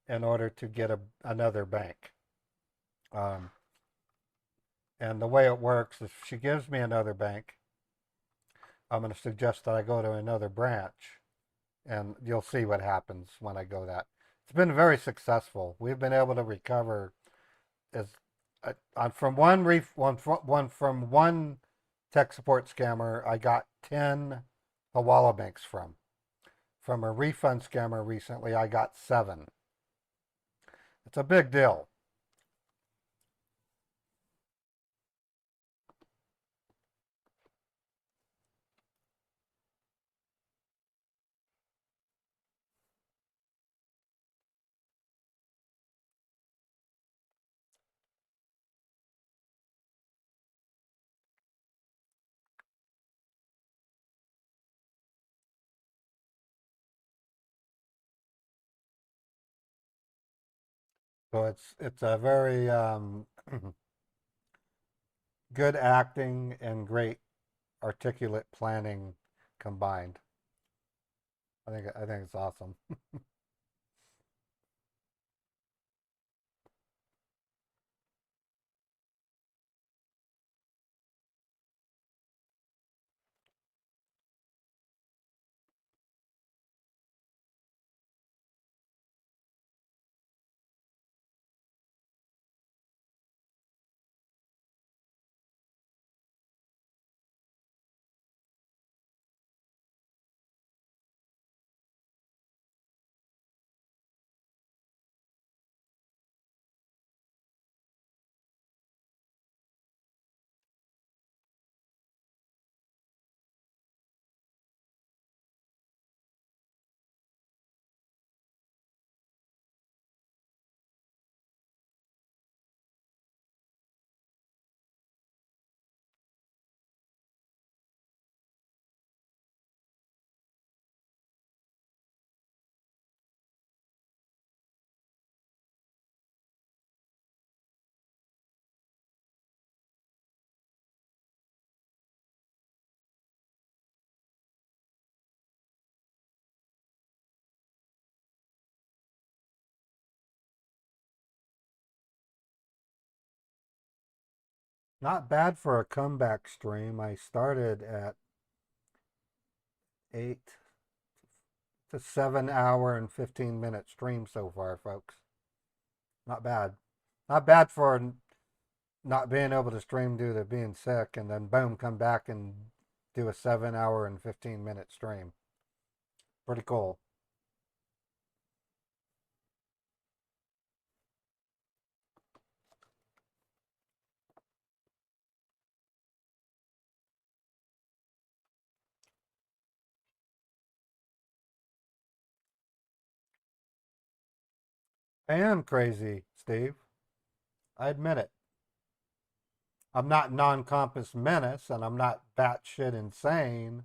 in order to get another bank. Um, and the way it works is if she gives me another bank, I'm going to suggest that I go to another branch, and you'll see what happens when I go that. It's been very successful. We've been able to recover as from one tech support scammer. I got 10 Hawala banks from. From a refund scammer recently, I got 7. It's a big deal. So it's a very good acting and great articulate planning combined. I think it's awesome. Not bad for a comeback stream. I started at 8 to 7 hour and 15-minute stream so far, folks. Not bad. Not bad for not being able to stream due to being sick, and then boom, come back and do a 7 hour and 15-minute stream. Pretty cool. I am crazy, Steve. I admit it. I'm not non-compass menace and I'm not batshit insane,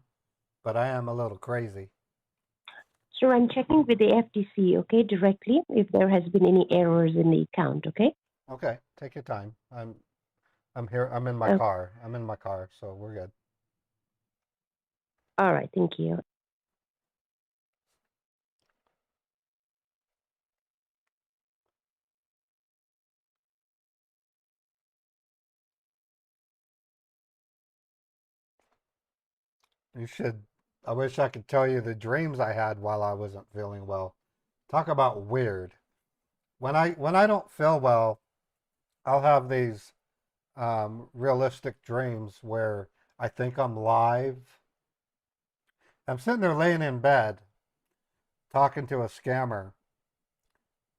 but I am a little crazy. So I'm checking with the FTC, okay, directly if there has been any errors in the account, okay? Okay, take your time. I'm here. I'm in my Okay. car. I'm in my car, so we're good. All right, thank you. You should. I wish I could tell you the dreams I had while I wasn't feeling well. Talk about weird. When I don't feel well, I'll have these realistic dreams where I think I'm live. I'm sitting there laying in bed talking to a scammer,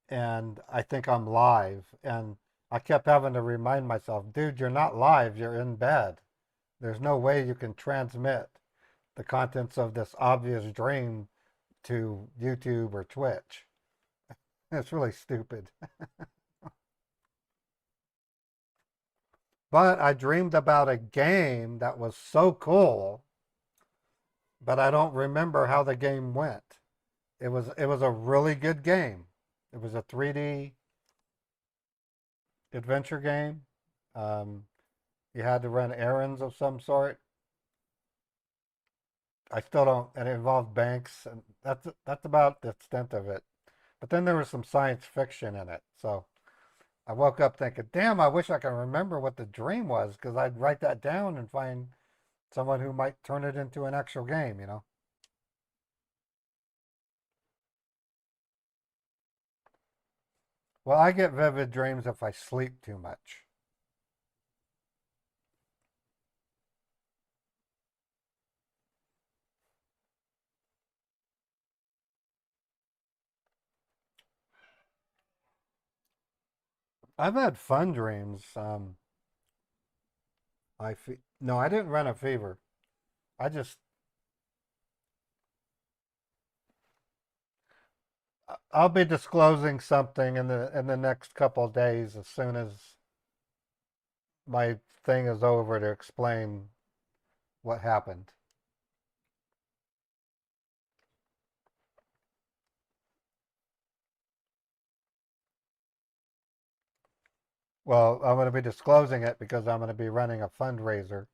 and I think I'm live. And I kept having to remind myself, dude, you're not live. You're in bed. There's no way you can transmit the contents of this obvious dream to YouTube or Twitch. It's really stupid. But I dreamed about a game that was so cool, but I don't remember how the game went. It was a really good game. It was a 3D adventure game. Um, you had to run errands of some sort. I still don't, and it involved banks, and that's about the extent of it. But then there was some science fiction in it, so I woke up thinking, "Damn, I wish I could remember what the dream was, because I'd write that down and find someone who might turn it into an actual game." Well, I get vivid dreams if I sleep too much. I've had fun dreams. No, I didn't run a fever. I just I'll be disclosing something in the next couple of days as soon as my thing is over to explain what happened. Well, I'm going to be disclosing it because I'm going to be running a fundraiser.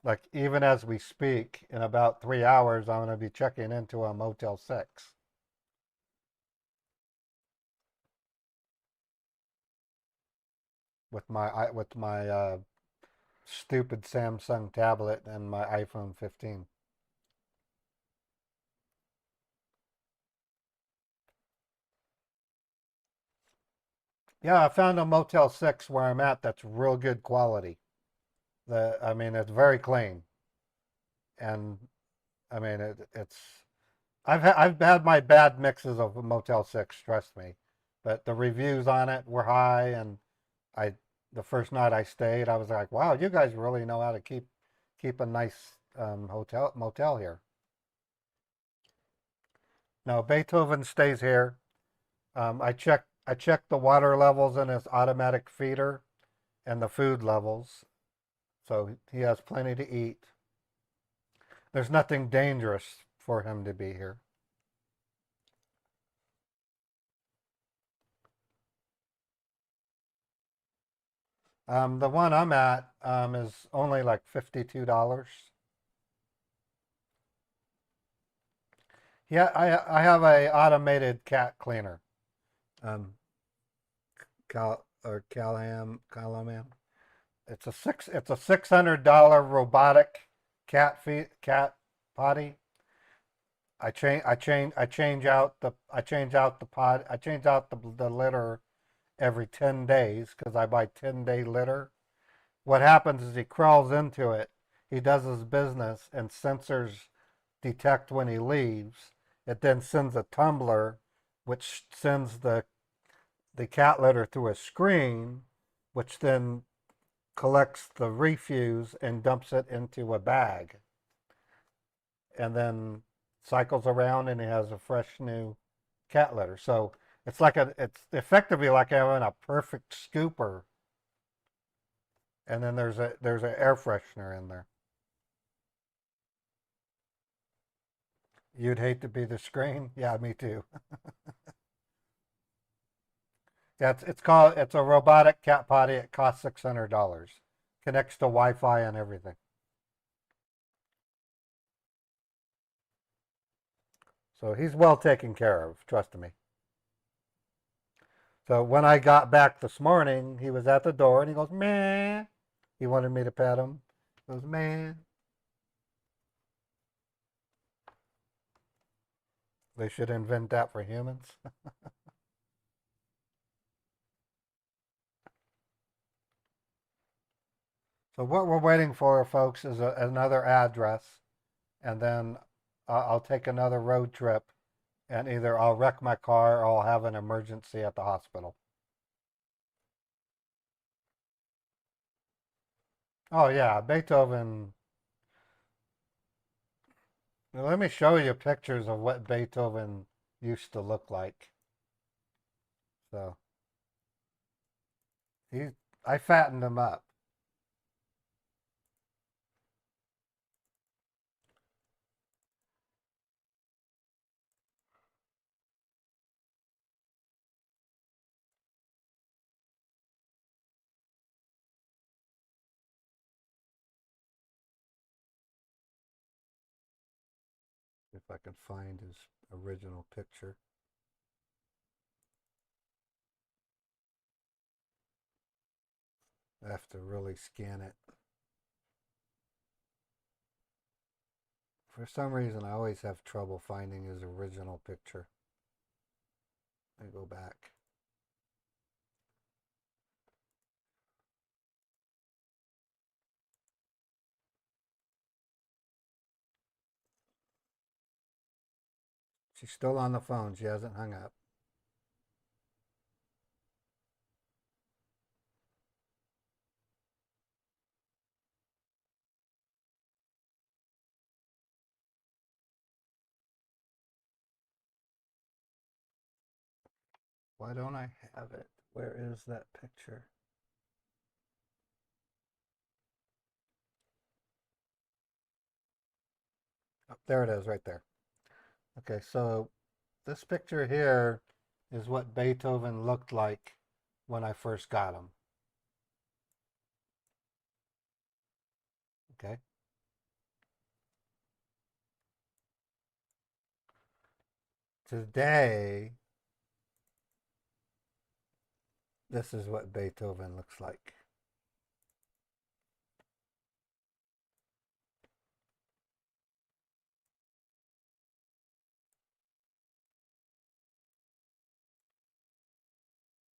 Like, even as we speak, in about 3 hours, I'm going to be checking into a Motel 6 with my stupid Samsung tablet and my iPhone 15. Yeah, I found a Motel 6 where I'm at that's real good quality. I mean, it's very clean, and I mean, it's. I've had my bad mixes of Motel 6, trust me, but the reviews on it were high, and I the first night I stayed, I was like, wow, you guys really know how to keep a nice hotel motel here. Now Beethoven stays here. I checked the water levels in his automatic feeder and the food levels, so he has plenty to eat. There's nothing dangerous for him to be here. The one I'm at is only like $52. Yeah, I have a automated cat cleaner. Um, Calamam. It's a $600 robotic cat potty. I change out the litter every 10 days because I buy 10-day litter, what happens is he crawls into it, he does his business, and sensors detect when he leaves. It then sends a tumbler, which sends the cat litter through a screen, which then collects the refuse and dumps it into a bag, and then cycles around and he has a fresh new cat litter. So it's effectively like having a perfect scooper, and then there's an air freshener in there. You'd hate to be the screen? Yeah, me too. Yeah, it's a robotic cat potty. It costs $600. Connects to Wi-Fi and everything. So he's well taken care of, trust me. So when I got back this morning, he was at the door and he goes, "Man." He wanted me to pet him. He goes, "Man." They should invent that for humans. So what we're waiting for, folks, is another address, and then I'll take another road trip, and either I'll wreck my car or I'll have an emergency at the hospital. Oh yeah, Beethoven. Let me show you pictures of what Beethoven used to look like. So he, I fattened him up. If I can find his original picture. I have to really scan it. For some reason, I always have trouble finding his original picture. I go back. She's still on the phone. She hasn't hung up. Why don't I have it? Where is that picture? Oh, there it is, right there. Okay, so this picture here is what Beethoven looked like when I first got him. Okay. Today, this is what Beethoven looks like.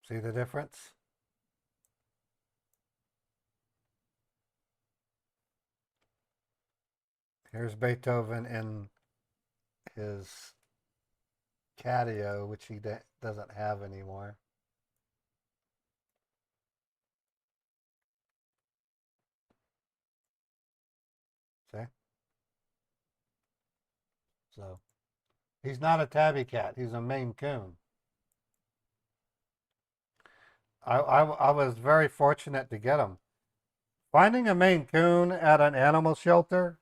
See the difference? Here's Beethoven in his catio, which he doesn't have anymore. See? So he's not a tabby cat. He's a Maine Coon. I was very fortunate to get him. Finding a Maine Coon at an animal shelter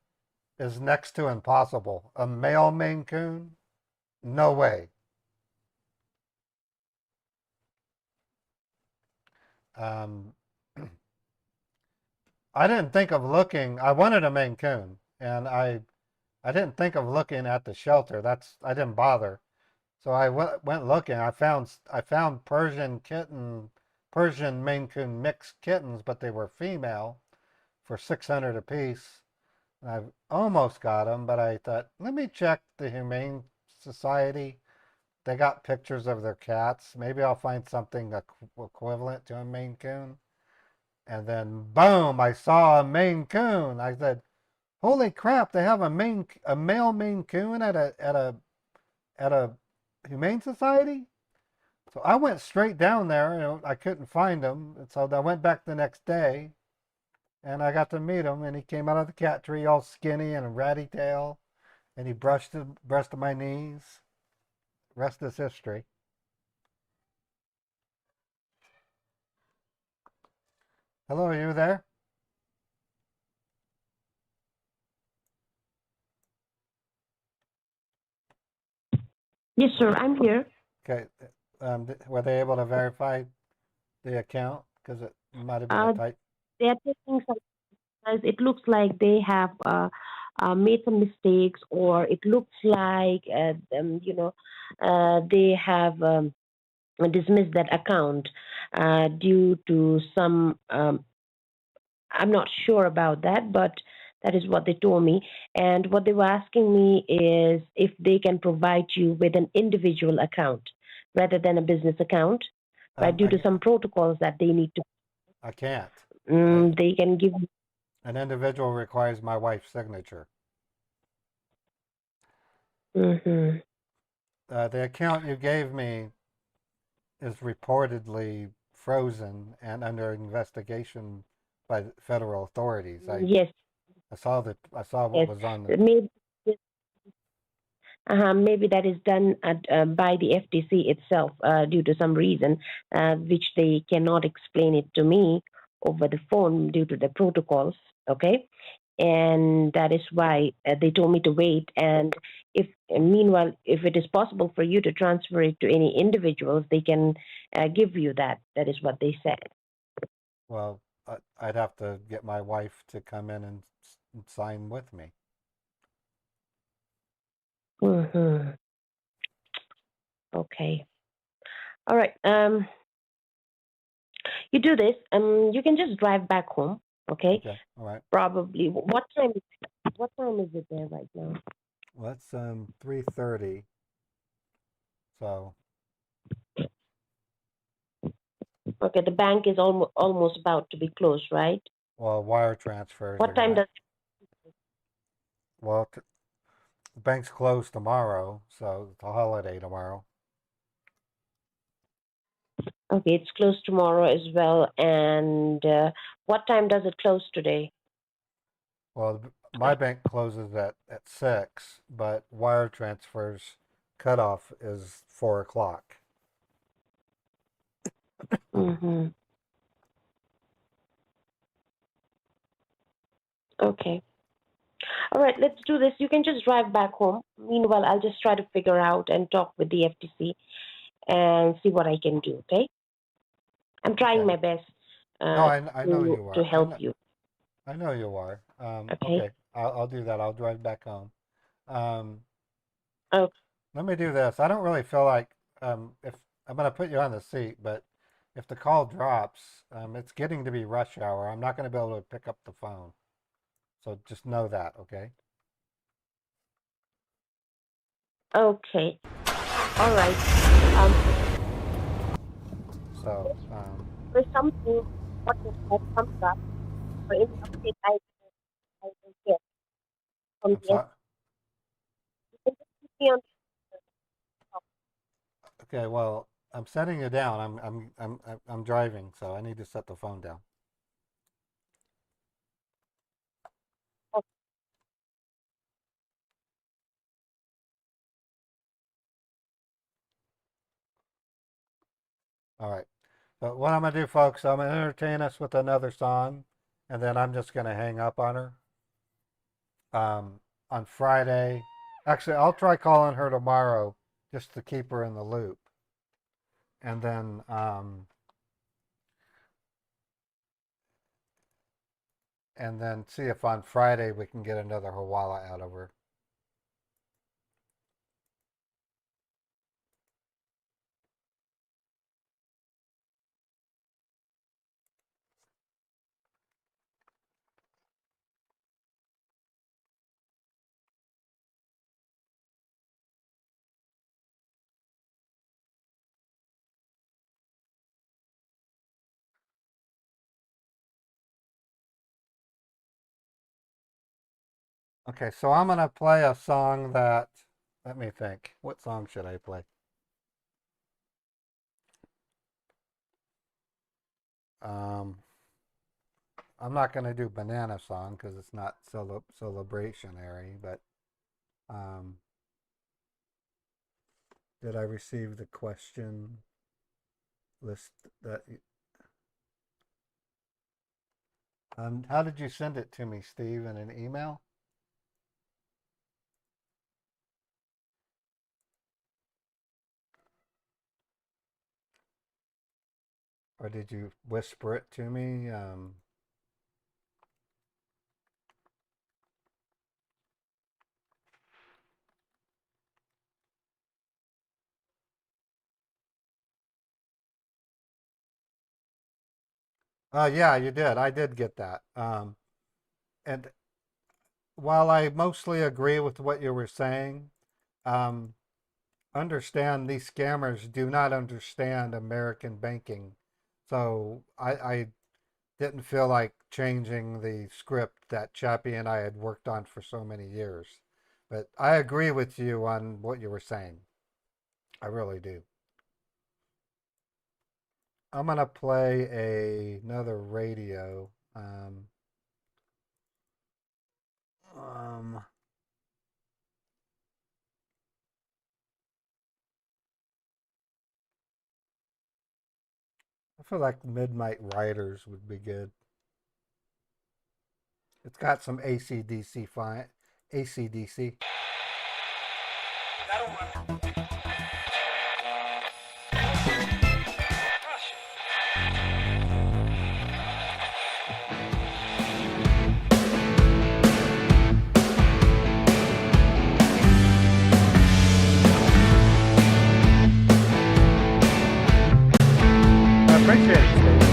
is next to impossible. A male Maine Coon? No way. Um, I didn't think of looking. I wanted a Maine Coon, and I didn't think of looking at the shelter. I didn't bother. So I went looking. I found Persian Maine Coon mixed kittens, but they were female for 600 apiece. And I almost got them, but I thought, let me check the Humane Society. They got pictures of their cats. Maybe I'll find something equivalent to a Maine Coon. And then boom, I saw a Maine Coon. I said, "Holy crap! They have a male Maine Coon at a humane society." So I went straight down there. I couldn't find him, and so I went back the next day, and I got to meet him. And he came out of the cat tree all skinny and a ratty tail, and he brushed my knees. Rest is history. Hello, are you there? Yes, sir, I'm here. Okay. Were they able to verify the account? Because it might have been a Uh, type. they're taking some. It looks like they have made some mistakes, or it looks like they have dismissed that account due to some. I'm not sure about that, but that is what they told me. And what they were asking me is if they can provide you with an individual account rather than a business account, right? Due to I, some protocols that they need to, I can't. I, they can give. an individual requires my wife's signature. Hmm. The account you gave me is reportedly frozen and under investigation by federal authorities. Yes, I saw what yes. was on the. Maybe, maybe that is done by the FTC itself due to some reason, which they cannot explain it to me over the phone due to the protocols. Okay, and that is why they told me to wait. And if meanwhile, if it is possible for you to transfer it to any individuals, they can give you that. That is what they said. Well, I'd have to get my wife to come in and sign with me. Hmm. Okay. All right. You do this. You can just drive back home. Okay. Okay, all right. Probably. What time? What time is it there right now? Well, that's 3:30. So, Okay. The bank is almost about to be closed, right? well, wire transfers are What time gonna. does? Well, the bank's closed tomorrow, so it's a holiday tomorrow. Okay, it's closed tomorrow as well. And what time does it close today? Well, my bank closes at 6, but wire transfers cutoff is 4 o'clock. Mm-hmm. Okay. All right, let's do this. You can just drive back home. Meanwhile, I'll just try to figure out and talk with the FTC and see what I can do. Okay. I'm trying Okay. my best No, uh, I know to you to are. help you. I know you are. Okay. Okay, I'll do that. I'll drive back home. Um, Oh, Let me do this. I don't really feel like if I'm going to put you on the seat, but if the call drops, it's getting to be rush hour. I'm not going to be able to pick up the phone. So just know that, okay? okay. All right. So, There's something what that comes up or any update I will get from I'm the sorry. FTC. You can just keep me on. Okay, well, I'm setting you down. I'm driving, so I need to set the phone down. All right. So what I'm going to do, folks, I'm going to entertain us with another song, and then I'm just going to hang up on her. On Friday. Actually, I'll try calling her tomorrow just to keep her in the loop, and then see if on Friday we can get another Hawala out of her. Okay, so I'm gonna play a song that. Let me think. What song should I play? Um, I'm not gonna do Banana Song because it's not celebrationary. But um, did I receive the question list that? How did you send it to me, Steve? In an email? Or did you whisper it to me? Yeah, you did. I did get that. And while I mostly agree with what you were saying, um, understand these scammers do not understand American banking. So I didn't feel like changing the script that Chappie and I had worked on for so many years. But I agree with you on what you were saying. I really do. I'm gonna play another radio. Um, I feel like Midnight Riders would be good. It's got some ACDC fine, ACDC. I appreciate it, Steve.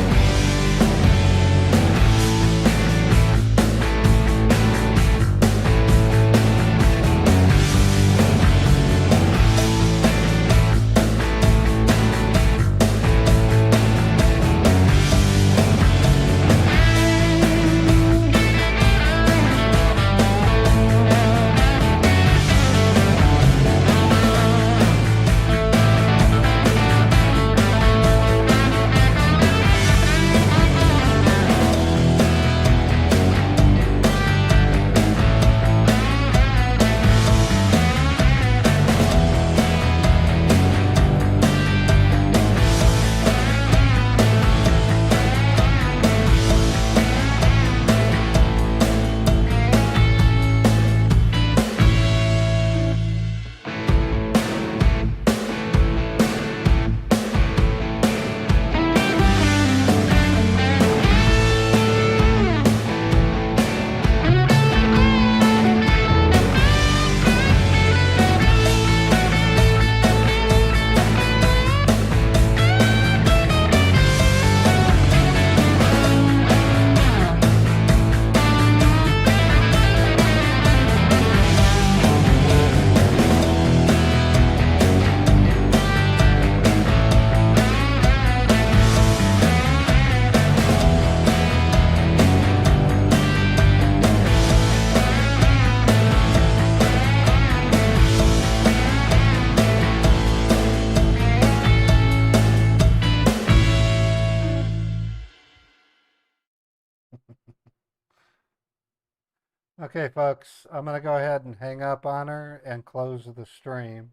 Okay, folks, I'm going to go ahead and hang up on her and close the stream.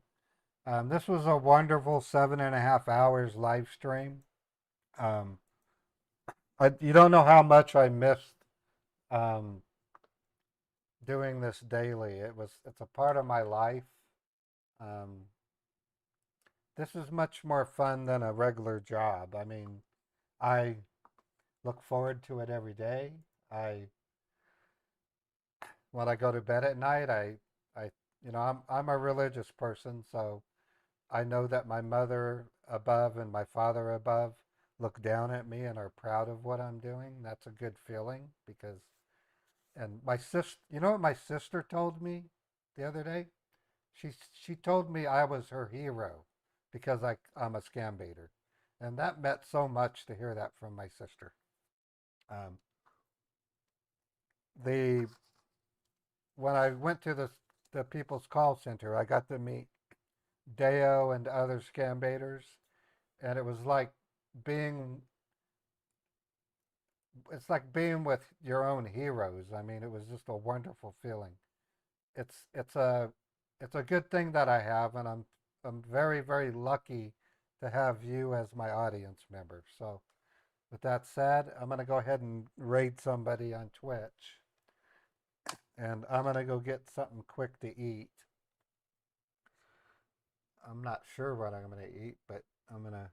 This was a wonderful 7.5 hours live stream. Um, you don't know how much I missed um, doing this daily. It's a part of my life. Um, this is much more fun than a regular job. I mean, I look forward to it every day. I When I go to bed at night, I I'm a religious person, so I know that my mother above and my father above look down at me and are proud of what I'm doing. That's a good feeling because, and my sister, you know what my sister told me the other day? She told me I was her hero because I'm a scam baiter. And that meant so much to hear that from my sister. Um, the when I went to the people's call center, I got to meet Deo and other scambaiters, and it was like being it's like being with your own heroes. I mean, it was just a wonderful feeling. It's it's a good thing that I have, and I'm very very lucky to have you as my audience member. So with that said, I'm gonna go ahead and raid somebody on Twitch, and I'm gonna go get something quick to eat. I'm not sure what I'm gonna eat, but I'm gonna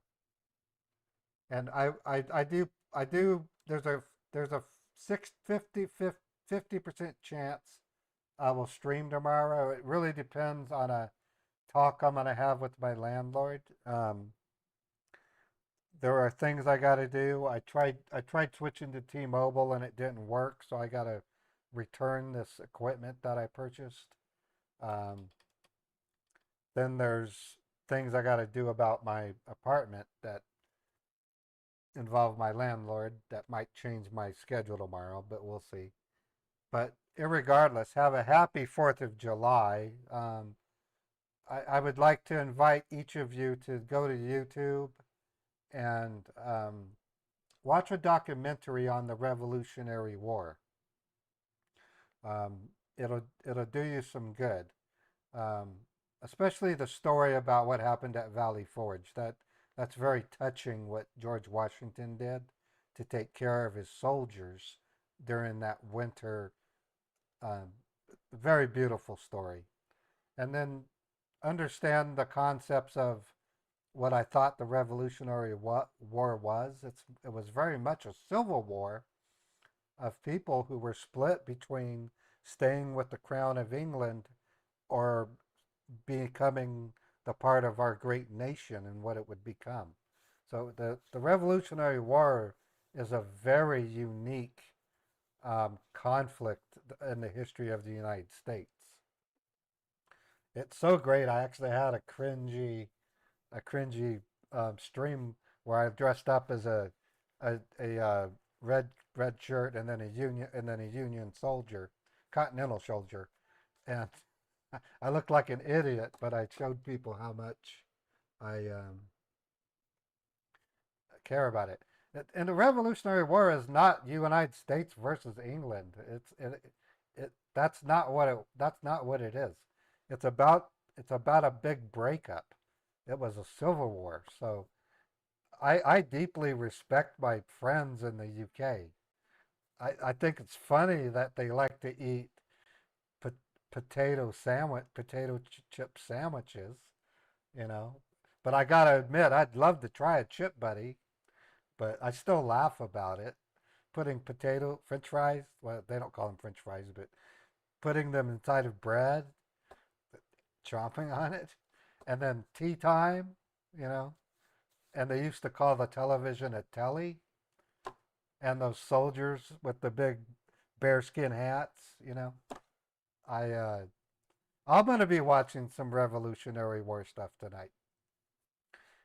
and I do there's a 50% chance I will stream tomorrow. It really depends on a talk I'm gonna have with my landlord. There are things I got to do. I tried switching to T-Mobile and it didn't work, so I got to return this equipment that I purchased. Um, then there's things I got to do about my apartment that involve my landlord that might change my schedule tomorrow, but we'll see. But irregardless, have a happy 4th of July. I would like to invite each of you to go to YouTube and watch a documentary on the Revolutionary War. It'll do you some good, um, especially the story about what happened at Valley Forge. That's very touching. What George Washington did to take care of his soldiers during that winter. Um, Very beautiful story. And then understand the concepts of what I thought the Revolutionary War was. It was very much a civil war of people who were split between staying with the Crown of England or becoming the part of our great nation and what it would become. So the Revolutionary War is a very unique conflict in the history of the United States. It's so great. I actually had a cringy stream where I dressed up as a red shirt and then a Union soldier, Continental soldier, and I looked like an idiot, but I showed people how much I care about it. And the Revolutionary War is not United States versus England. That's not what it is. It's about it's about a big breakup. It was a civil war. So I deeply respect my friends in the UK. I think it's funny that they like to eat po- potato chip sandwiches, you know. But I gotta admit, I'd love to try a chip buddy, but I still laugh about it. Putting French fries, well, they don't call them French fries, but putting them inside of bread, chomping on it, and then tea time, you know. And they used to call the television a telly, and those soldiers with the big bearskin hats, you know. I I'm gonna be watching some Revolutionary War stuff tonight.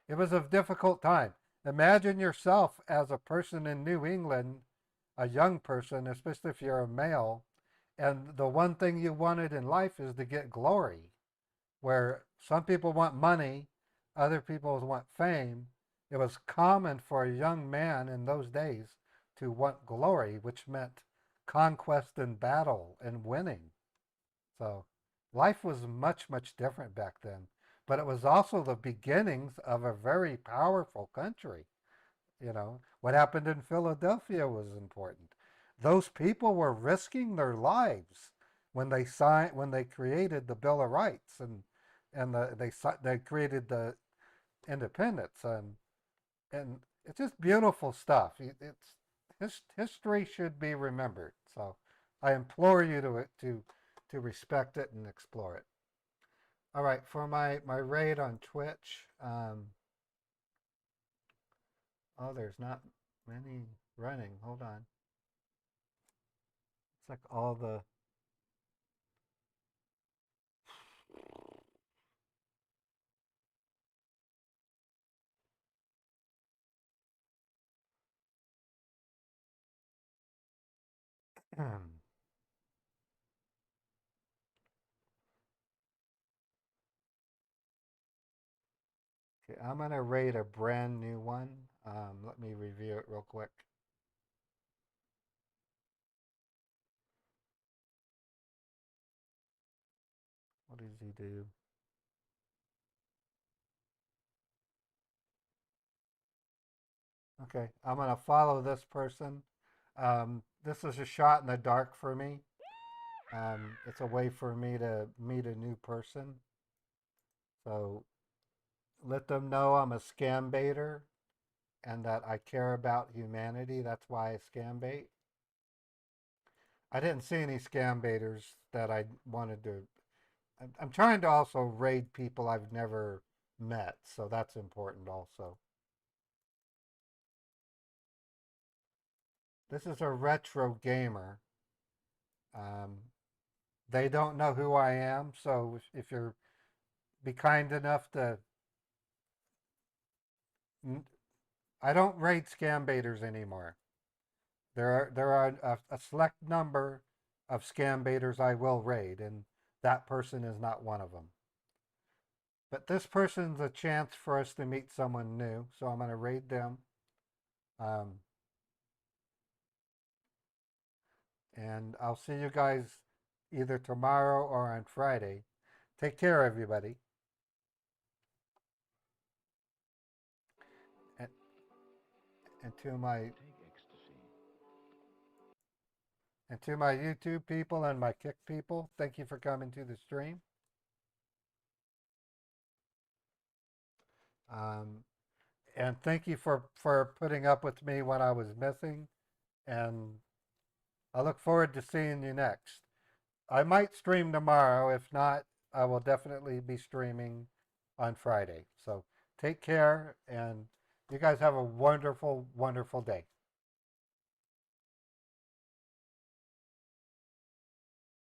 It was a difficult time. Imagine yourself as a person in New England, a young person, especially if you're a male, and the one thing you wanted in life is to get glory. Where some people want money, other people want fame. It was common for a young man in those days to want glory, which meant conquest and battle and winning. So life was much, much different back then. But it was also the beginnings of a very powerful country. You know, what happened in Philadelphia was important. Those people were risking their lives when they created the Bill of Rights and they created the independence and it's just beautiful stuff. History should be remembered. So I implore you to respect it and explore it. All right, for my raid on Twitch. Oh, there's not many running. Hold on. It's like all the. Okay, I'm going to rate a brand new one. Let me review it real quick. What does he do? Okay, I'm going to follow this person. This is a shot in the dark for me. It's a way for me to meet a new person. So let them know I'm a scam baiter and that I care about humanity. That's why I scam bait. I didn't see any scam baiters that I wanted to. I'm trying to also raid people I've never met, so that's important also. This is a retro gamer. Um, they don't know who I am, so if you're be kind enough to. I don't raid scam baiters anymore. There are a select number of scam baiters I will raid, and that person is not one of them. But this person's a chance for us to meet someone new, so I'm going to raid them. Um, and I'll see you guys either tomorrow or on Friday. Take care, everybody. And, and to my YouTube people and my Kick people, thank you for coming to the stream. Um, and thank you for putting up with me when I was missing. And I look forward to seeing you next. I might stream tomorrow. If not, I will definitely be streaming on Friday. So take care, and you guys have a wonderful, wonderful day.